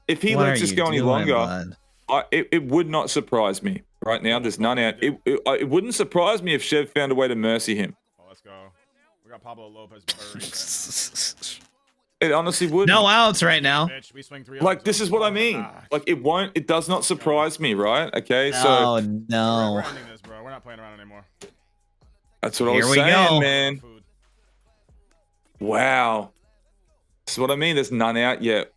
If he What lets are this you go any doing, longer, bud? it would not surprise me. Right now, there's none out. It wouldn't surprise me if Chev found a way to mercy him. Oh, let's go. We got Pablo Lopez buried right It honestly would. No outs right now. now. Bitch, we swing 3 Like, this is what I mean. Like, it does not surprise me, right? Okay, so Oh We're no. ending this, bro. We're not playing around anymore. that's what I Here was we saying, go. man. Food. Wow. This is what I mean. There's none out yet.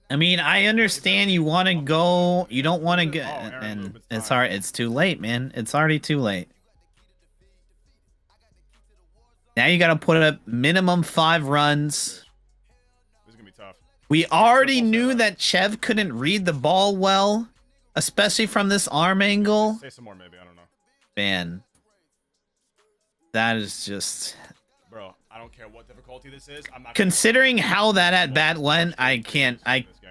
I mean, I understand you want to go. You don't want to go, Aaron and Loop, it's it's time. hard. It's too late, man. It's already too late. Now you got to put up minimum 5 runs. This is gonna be tough. We already knew that Chev couldn't read the ball well, especially from this arm angle. Say some more, maybe. I don't know, Man, that is just bro. I don't care what difficulty this is. I'm not. considering how that at bat went. I can't.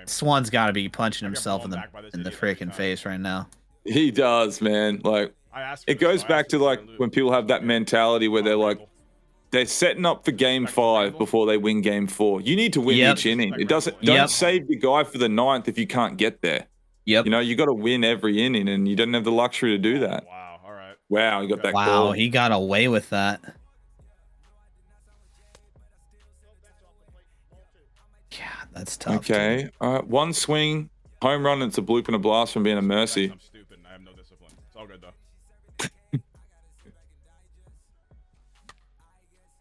Swan's got to be punching himself in the freaking face right now. He does, man. Like, it goes back to like when people have that mentality where they're like, they're setting up for game 5 before they win game 4. You need to win Yep. each inning. It doesn't. Yep. Don't save your guy for the 9th if you can't get there. Yep. You know, you got to win every inning, and you don't have the luxury to do that. Wow. All right. Wow, you got that Wow, call. he got away with that. God, that's tough. Okay. All right. One swing, home run. It's a bloop and a blast from being a mercy. I'm stupid and I have no discipline. It's all good though.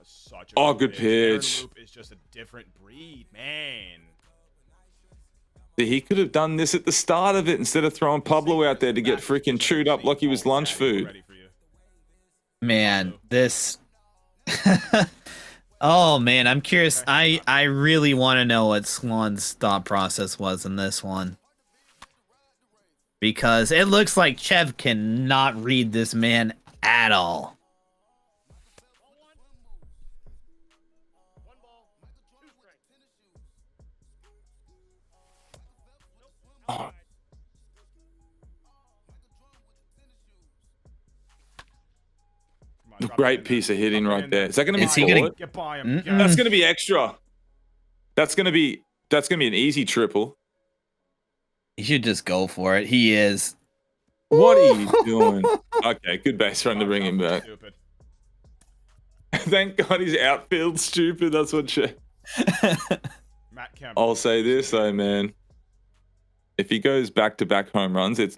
Such a Oh, good Aaron pitch. Loop is just a different breed, man. He could have done this at the start of it instead of throwing Pablo out there to get freaking chewed up like he was lunch food. Ready for you. Man, this. Oh man, I'm curious. I really want to know what Swan's thought process was in this one, because it looks like Chev cannot read this man at all. Come on, drop it Great in piece there. of hitting Drop it right in there. Is that going to be Is he gonna- scored? Get by him. Mm-mm. That's going to be extra. That's going to be an easy triple. He should just go for it. He is. What are you doing? Okay, good base run to bring him back. Stupid. Thank God he's outfield stupid. That's what shit. Matt Kemp. I'll say this though, man. If he goes back-to-back home runs, it's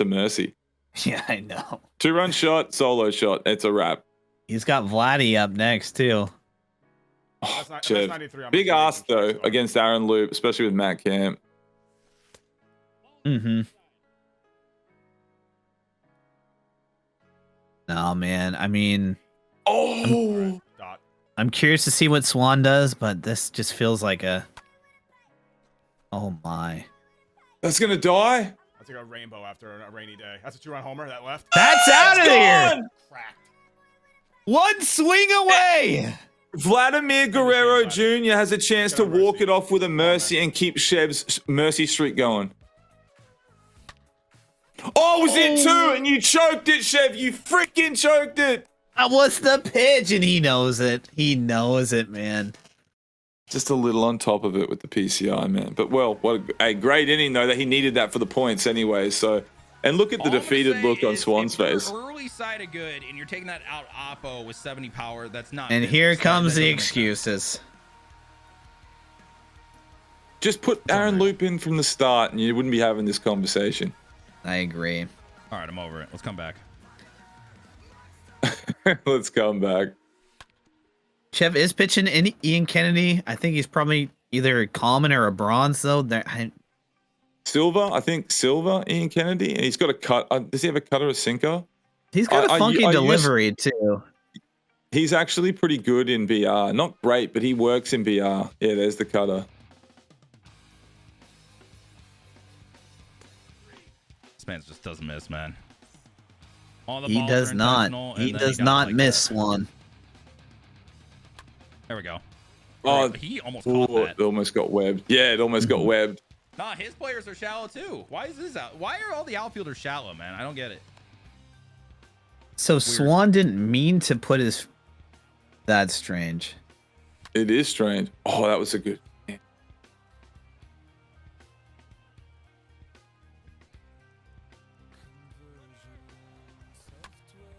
a mercy. Yeah, I know. 2-run shot, solo shot. It's a wrap. He's got Vladdy up next too. Oh, That's Chev. 93. I'm Big gonna ask give it though some shots. against Aaron Loop, especially with Matt Camp. Mm-hmm. No, man. I mean, Oh, Dot. I'm curious to see what Swan does, but this just feels like a. Oh my. that's gonna die. That's like a rainbow after a rainy day. That's a 2-run homer that left. That's out of here. Gone! Cracked. One swing away. Vladimir Guerrero Jr. has a chance to walk it off with a mercy and keep Chev's mercy streak going. Oh, was it 2? And you choked it, Chev. You freaking choked it. That was the pitch, and he knows it. He knows it, man. Just a little on top of it with the PCI, man. But well, what a great inning though that he needed that for the points anyway. So, and look at the All I'm gonna defeated say look on is Swan's if you're face. early side of good, and you're taking that out oppo with 70 power. That's not. And business. here That comes doesn't the make sense. excuses. Just put Aaron Loop in from the start, and you wouldn't be having this conversation. I agree. All right, I'm over it. Let's come back. Let's come back. Chev is pitching in Ian Kennedy. I think he's probably either a common or a bronze, though. Silver, I think Silver, Ian Kennedy. And he's got a cut. Does he have a cutter or sinker? He's got a funky I delivery, too. He's actually pretty good in BR. Not great, but he works in BR. Yeah, there's the cutter. This man just doesn't miss, man. All the He balls does are not. intentional, He and then does got not like miss, that. Swan. There we go. Oh, He almost caught oh, that. it almost got webbed. Yeah, it almost got webbed. Nah, his players are shallow too. Why is this out? Why are all the outfielders shallow, man? I don't get it. So Swan didn't mean to put his... That's strange. It is strange. Oh, that was a good.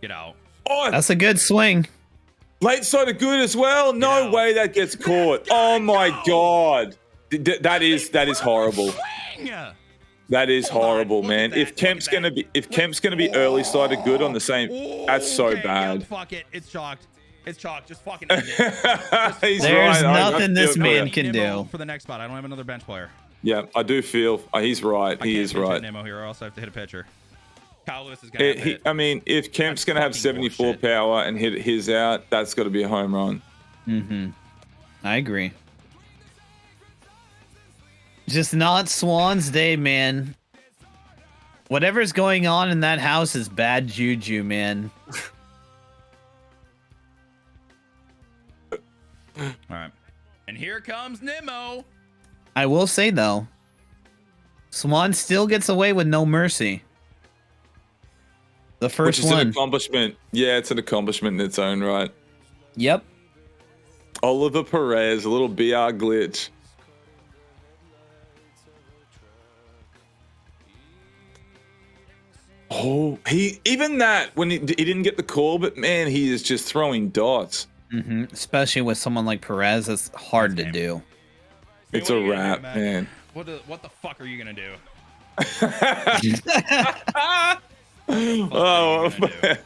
Get out. Oh, That's a good swing. late side of good as well. No out. way that gets caught. Oh my god. That is horrible. Swing! That is Hold on, horrible, look man. at that, If Kemp's look at gonna that. be early side of good on the same, that's so Okay, bad. Yeah, fuck it. It's chalked. It's chalked. Just fucking end it. He's There's right. I nothing this feel man that. can Nimmo do. for the next spot. I don't have another bench player. Yeah, I do feel he's right. I He can't is bench right. Nimmo here, or else I have to hit a pitcher. Kyle Lewis is gonna have to hit. I mean, if Kemp's gonna have fucking 74 bullshit. power and hit his out, that's got to be a home run. Mm-hmm. I agree. Just not Swan's day, man. Whatever's going on in that house is bad juju, man. All right. And here comes Nimmo. I will say, though, Swan still gets away with no mercy. The Which first is an one. accomplishment. Yeah, it's an accomplishment in its own right. Yep. Oliver Perez, a little BR glitch. Oh, even that when he didn't get the call, but man, he is just throwing dots. Mm-hmm. Especially with someone like Perez, it's hard to do. It's What a are you gonna wrap, do, man. What the fuck are you gonna do? Oh, gonna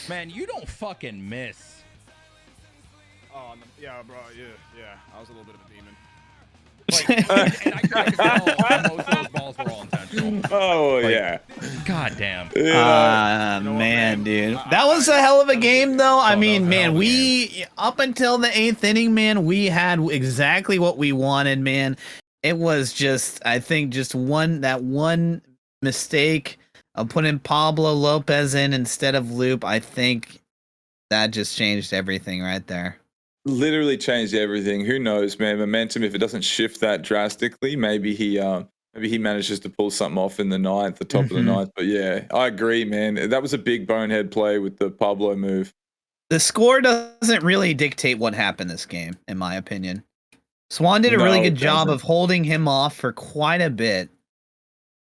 Man, you don't fucking miss. Oh, yeah, bro. Yeah. I was a little bit of a demon. Like, and I can tell most of those balls were all intentional. oh Like, yeah. God damn. Yeah. Man, dude. That was a hell of a game, though. I that mean, was a hell man, of a we, up until the 8th inning, man, we had exactly what we wanted, man. It was just, I think, just that one mistake of putting Pablo Lopez in instead of Loop. I think that just changed everything right there. Literally changed everything. Who knows, man? Momentum. If it doesn't shift that drastically, maybe he manages to pull something off in the ninth, the top of the ninth. But yeah, I agree, man. That was a big bonehead play with the Pablo move. The score doesn't really dictate what happened this game, in my opinion. Swan did a really No, good it job doesn't. of holding him off for quite a bit.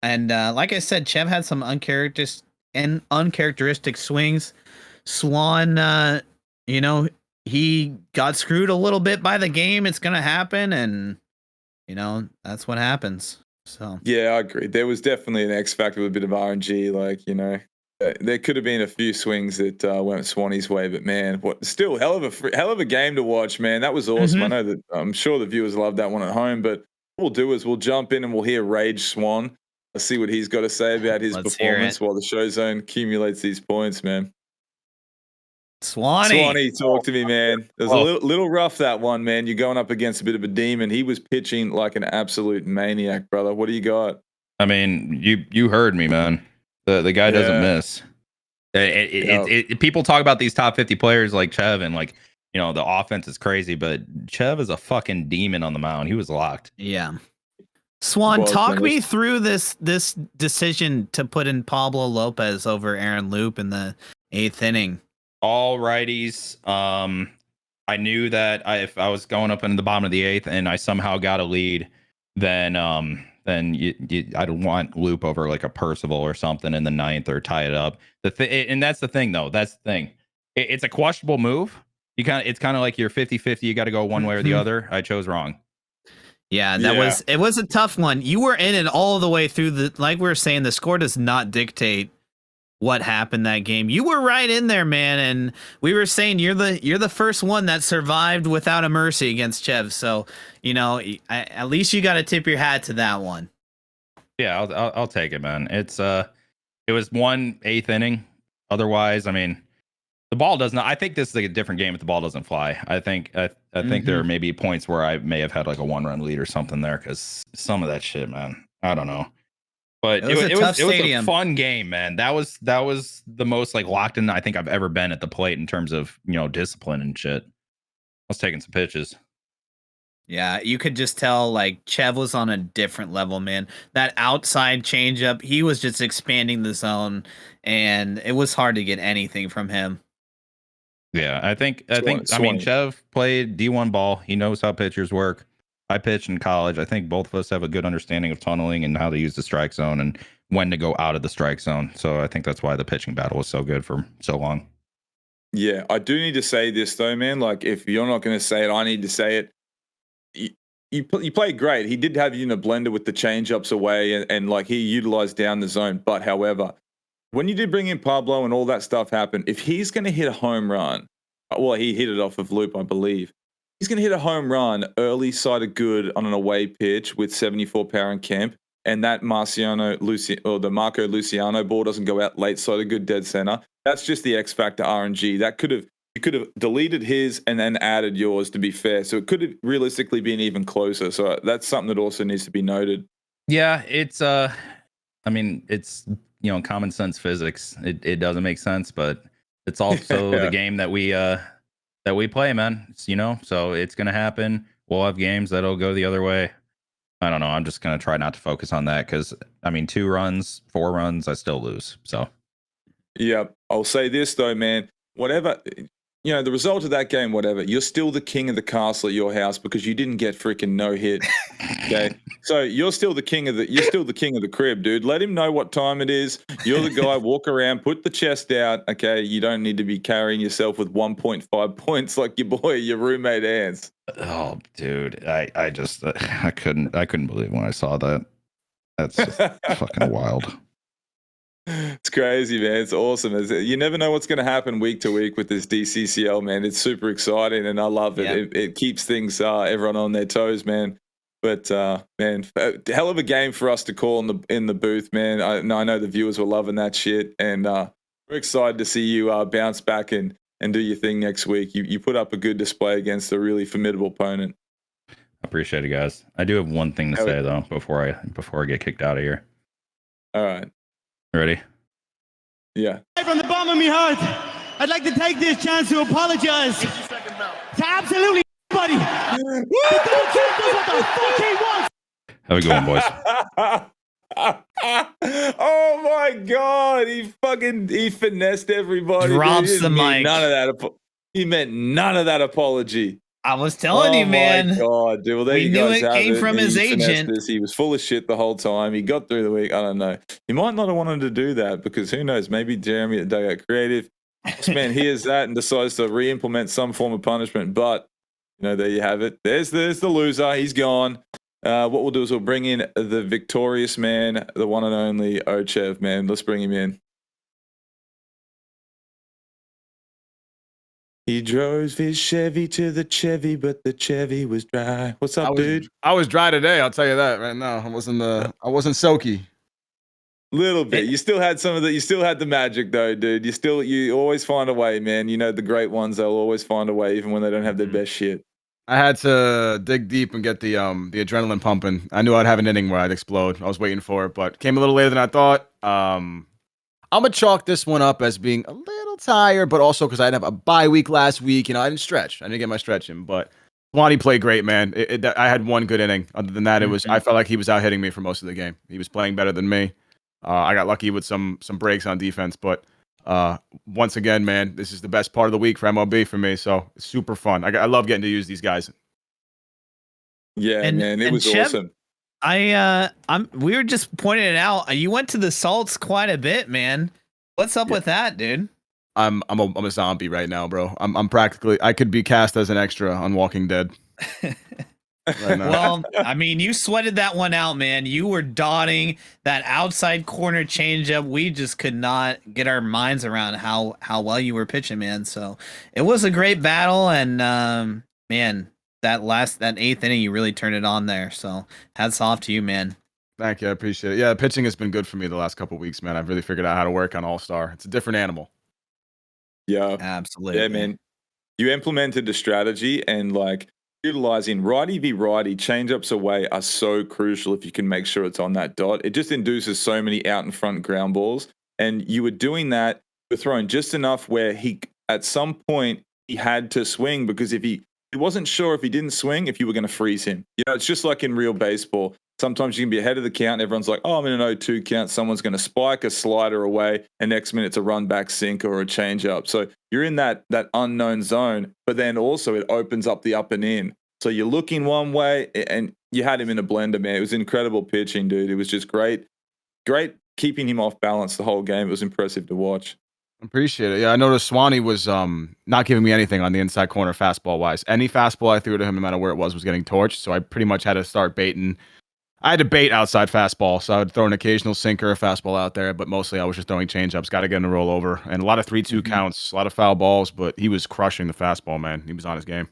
And like I said, Chev had some uncharacteristic swings. Swan, he got screwed a little bit by the game. It's gonna happen, and that's what happens. So yeah, I agree. There was definitely an X factor with a bit of RNG. Like there could have been a few swings that went Swanee's way, but man, still hell of a game to watch, man. That was awesome. I know that I'm sure the viewers loved that one at home, but what we'll do is we'll jump in and we'll hear Rage Swan. Let's see what he's got to say about his performance while the show zone accumulates these points, man. Swanee, talk to me, man. It was a little rough, that one, man. You're going up against a bit of a demon. He was pitching like an absolute maniac, brother. What do you got? I mean, you heard me, man. The guy doesn't miss. People talk about these top 50 players like Chev and like, the offense is crazy, but Chev is a fucking demon on the mound. He was locked. Yeah. Swan, talk me through this decision to put in Pablo Lopez over Aaron Loop in the 8th inning. All righties. I knew that if I was going up into the bottom of the 8th and I somehow got a lead, then I'd want Loop over like a Percival or something in the 9th or tie it up. And that's the thing, though. That's the thing. It's a questionable move. It's kind of like you're 50-50. You got to go one way or the other. I chose wrong. Yeah, it was a tough one. You were in it all the way through like we were saying, the score does not dictate what happened that game. You were right in there, man, and we were saying you're the first one that survived without a mercy against Chev. So, at least you got to tip your hat to that one. Yeah, I'll take it, man. It was 1/8 inning. Otherwise, I mean, the ball does not. I think this is like a different game if the ball doesn't fly. I think there may be points where I may have had like a 1-run lead or something there because some of that shit, man. I don't know. But it was a fun game, man. That was the most like locked in I think I've ever been at the plate in terms of discipline and shit. I was taking some pitches. Yeah, you could just tell like Chev was on a different level, man. That outside changeup, he was just expanding the zone, and it was hard to get anything from him. Yeah, I mean, Chev played D1 ball. He knows how pitchers work. I pitched in college. I think both of us have a good understanding of tunneling and how to use the strike zone and when to go out of the strike zone. So I think that's why the pitching battle was so good for so long. Yeah, I do need to say this though, man. Like, if you're not going to say it, I need to say it. You played great. He did have you in a blender with the change-ups away and like he utilized down the zone. But however, when you did bring in Pablo and all that stuff happened, if he's going to hit a home run, well, he hit it off of Loop, I believe. He's going to hit a home run early side of good on an away pitch with 74 power and Kemp, and that the Marco Luciano ball doesn't go out late side of good dead center. That's just the X factor RNG. You could have deleted his and then added yours, to be fair. So it could have realistically been even closer. So that's something that also needs to be noted. Yeah, it's it's common sense physics. It doesn't make sense, but it's also the game that we play, man. So it's gonna happen. We'll have games that'll go the other way. I don't know. I'm just gonna try not to focus on that because 2 runs, 4 runs, I still lose. So yeah, I'll say this though, man. Whatever the result of that game, whatever, you're still the king of the castle at your house because you didn't get freaking no hit. Okay, so you're still the king of the crib, dude. Let him know what time it is. You're the guy. Walk around, put the chest out. Okay, you don't need to be carrying yourself with 1.5 points like your roommate Ants. Oh, dude, I just I couldn't believe when I saw that. That's just fucking wild. It's crazy, man. It's awesome. You never know what's going to happen week to week with this DCCL, man. It's super exciting, and I love it. Yeah. It keeps things everyone on their toes, man. But man, hell of a game for us to call in the booth, man. I know the viewers were loving that shit, and we're excited to see you bounce back and do your thing next week. You put up a good display against a really formidable opponent. I appreciate it, guys. I do have one thing to say though before I get kicked out of here. All right. Ready? Yeah. From the bottom of my heart, I'd like to take this chance to apologize to absolutely everybody. Have a good one, boys. Oh my God! He finessed everybody. Drops the mic. He meant none of that apology. I was telling you, man. Oh my God, dude. Well, there you guys have it. Came from his agent. He was full of shit the whole time. He got through the week. I don't know. He might not have wanted to do that because who knows? Maybe Jeremy at Dugout Creative This man hears that and decides to re-implement some form of punishment. But there you have it. There's the loser. He's gone. What we'll do is we'll bring in the victorious man, the one and only OhChev, man. Let's bring him in. He drove his Chevy to the Chevy, but the Chevy was dry. What's up, dude? I was dry today. I'll tell you that right now. I wasn't soaky. Little bit. You still had some of the. You still had the magic, though, dude. You always find a way, man. The great ones. They'll always find a way, even when they don't have their best shit. I had to dig deep and get the adrenaline pumping. I knew I'd have an inning where I'd explode. I was waiting for it, but came a little later than I thought. I'm gonna chalk this one up as being a little tired, but also because I didn't have a bye week last week. I didn't stretch. I didn't get my stretch in, but Swanee played great, man. I had one good inning. Other than that, I felt like he was out hitting me for most of the game. He was playing better than me. I got lucky with some breaks on defense, but once again, man, this is the best part of the week for MLB for me. So it's super fun. I love getting to use these guys. Yeah, man, it was Chev, awesome. We were just pointing it out. You went to the salts quite a bit, man. What's up with that, dude? I'm a zombie right now, bro. I'm practically. I could be cast as an extra on Walking Dead. Right now. Well, I mean, you sweated that one out, man. You were dotting that outside corner changeup. We just could not get our minds around how well you were pitching, man. So it was a great battle, and man, that eighth inning, you really turned it on there. So hats off to you, man. Thank you, I appreciate it. Yeah, pitching has been good for me the last couple of weeks, man. I've really figured out how to work on All-Star. It's a different animal. Yeah, absolutely. Yeah, man. You implemented the strategy and utilizing righty v righty changeups away are so crucial if you can make sure it's on that dot. It just induces so many out in front ground balls. And you were doing that, you're throwing just enough where at some point he had to swing, because if he wasn't sure if he didn't swing, if you were going to freeze him. It's just like in real baseball. Sometimes you can be ahead of the count and everyone's like, oh, I'm in an 0-2 count. Someone's going to spike a slider away and next minute it's a run back sinker or a changeup. So you're in that unknown zone, but then also it opens up the up and in. So you're looking one way and you had him in a blender, man. It was incredible pitching, dude. It was just great keeping him off balance the whole game. It was impressive to watch. Appreciate it. Yeah, I noticed Swanee was not giving me anything on the inside corner fastball wise. Any fastball I threw to him, no matter where it was getting torched. So I pretty much had to start baiting. I had to bait outside fastball, so I would throw an occasional sinker, a fastball out there, but mostly I was just throwing changeups. Got to get in a rollover, and a lot of 3-2 counts, a lot of foul balls, but he was crushing the fastball, man. He was on his game.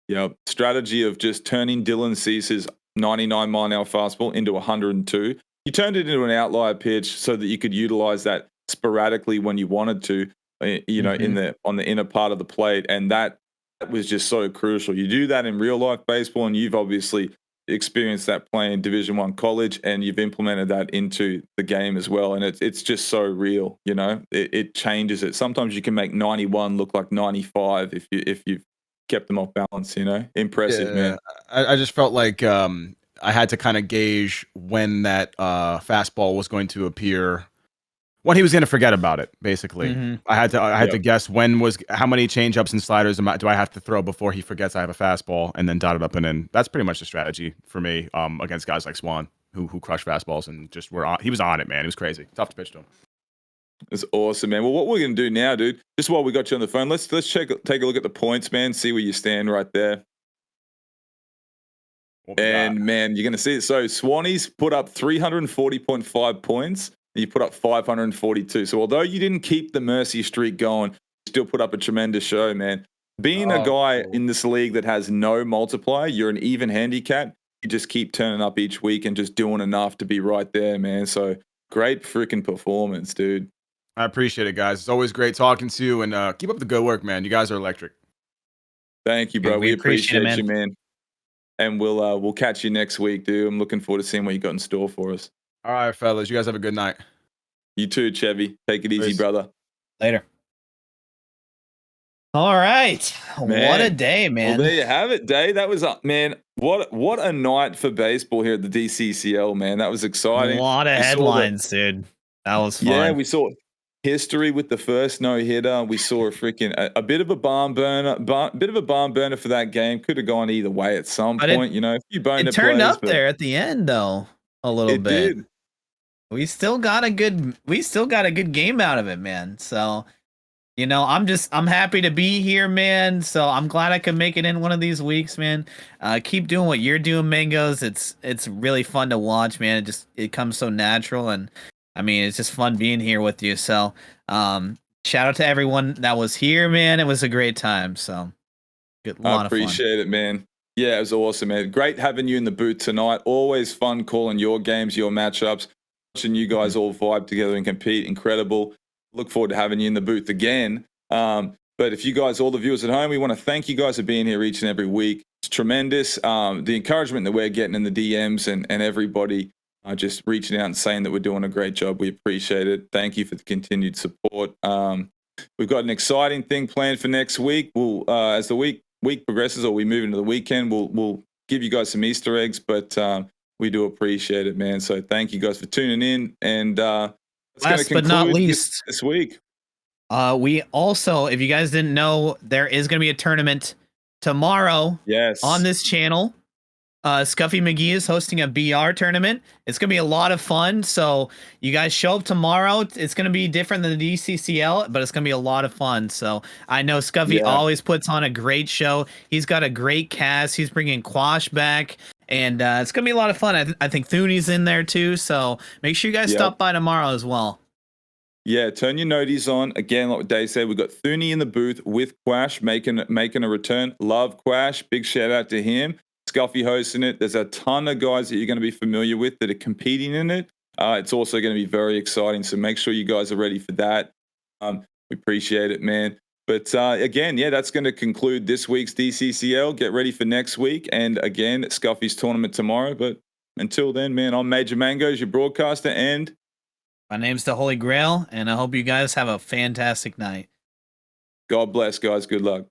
Yeah, strategy of just turning Dylan Cease's 99-mile-an-hour fastball into 102. You turned it into an outlier pitch so that you could utilize that sporadically when you wanted to, on the inner part of the plate, and that was just so crucial. You do that in real life baseball, and you've obviously experienced that playing Division I college, and you've implemented that into the game as well. And it's just so real, it changes it. Sometimes you can make 91 look like 95 if you've kept them off balance, impressive, man. I just felt like I had to kind of gauge when that fastball was going to appear, when he was going to forget about it, basically. I had to guess how many changeups and sliders do I have to throw before he forgets I have a fastball, and then dot it up and in. That's pretty much the strategy for me against guys like Swan who crush fastballs and just he was on it, man. It was crazy. Tough to pitch to him. It's awesome, man. Well, what we're going to do now, dude, just while we got you on the phone, let's take a look at the points, man, see where you stand right there. And, man, you're going to see it. So Swanee's put up 340.5 points. You put up 542. So although you didn't keep the mercy streak going, you still put up a tremendous show, man. Being a guy in this league that has no multiplier, you're an even handicap. You just keep turning up each week and just doing enough to be right there, man. So great freaking performance, dude. I appreciate it, guys. It's always great talking to you, and keep up the good work, man. You guys are electric. Thank you, bro. We appreciate you, man. And we'll catch you next week, dude. I'm looking forward to seeing what you got in store for us. All right, fellas. You guys have a good night. You too, Chevy. Take it easy, brother. Later. All right. Man. What a day, man. Well, there you have it, Day. That was, man, what a night for baseball here at the DCCL, man. That was exciting. A lot of headlines, dude. That was fun. Yeah, we saw history with the first no-hitter. We saw a bit of a barn burner, for that game. Could have gone either way at some point, A few bonehead it turned plays, up there at the end, though, a little bit. It did. We still got a good game out of it, man. So You know, I'm happy to be here, man. So I'm glad I could make it in one of these weeks, man. Keep doing what you're doing, Mangoes. It's really fun to watch, man. It comes so natural, and I mean, it's just fun being here with you. So, shout out to everyone that was here, man. It was a great time. So, good, lot I of fun. appreciate it, man. Yeah, it was awesome, man. Great having you in the booth tonight. Always fun calling your games, your matchups, watching you guys all vibe together and compete. Incredible. Look forward to having you in the booth again. But if you guys, all the viewers at home, we want to thank you guys for being here each and every week. It's tremendous. The encouragement that we're getting in the DMs and everybody just reaching out and saying that we're doing a great job. We appreciate it. Thank you for the continued support. We've got an exciting thing planned for next week. We'll, as the week progresses or we move into the weekend, we'll give you guys some Easter eggs, but we do appreciate it, man. So thank you guys for tuning in. And last but not least, this week. We also, if you guys didn't know, there is going to be a tournament tomorrow. Yes. On this channel. Scuffy McGee is hosting a BR tournament. It's going to be a lot of fun. So you guys show up tomorrow. It's going to be different than the DCCL, but it's going to be a lot of fun. So I know Scuffy always puts on a great show. He's got a great cast. He's bringing Quash back. And it's going to be a lot of fun. I think Thuny's in there too. So make sure you guys stop by tomorrow as well. Yeah, turn your noties on. Again, like what Dave said, we've got Thuny in the booth with Quash making a return. Love Quash. Big shout out to him. Scuffy hosting it. There's a ton of guys that you're going to be familiar with that are competing in it. It's also going to be very exciting. So make sure you guys are ready for that. We appreciate it, man. But again, that's going to conclude this week's DCCL. Get ready for next week. And again, Scuffy's tournament tomorrow. But until then, man, I'm Major Mangoes, your broadcaster, and my name's the Holy Grail, and I hope you guys have a fantastic night. God bless, guys. Good luck.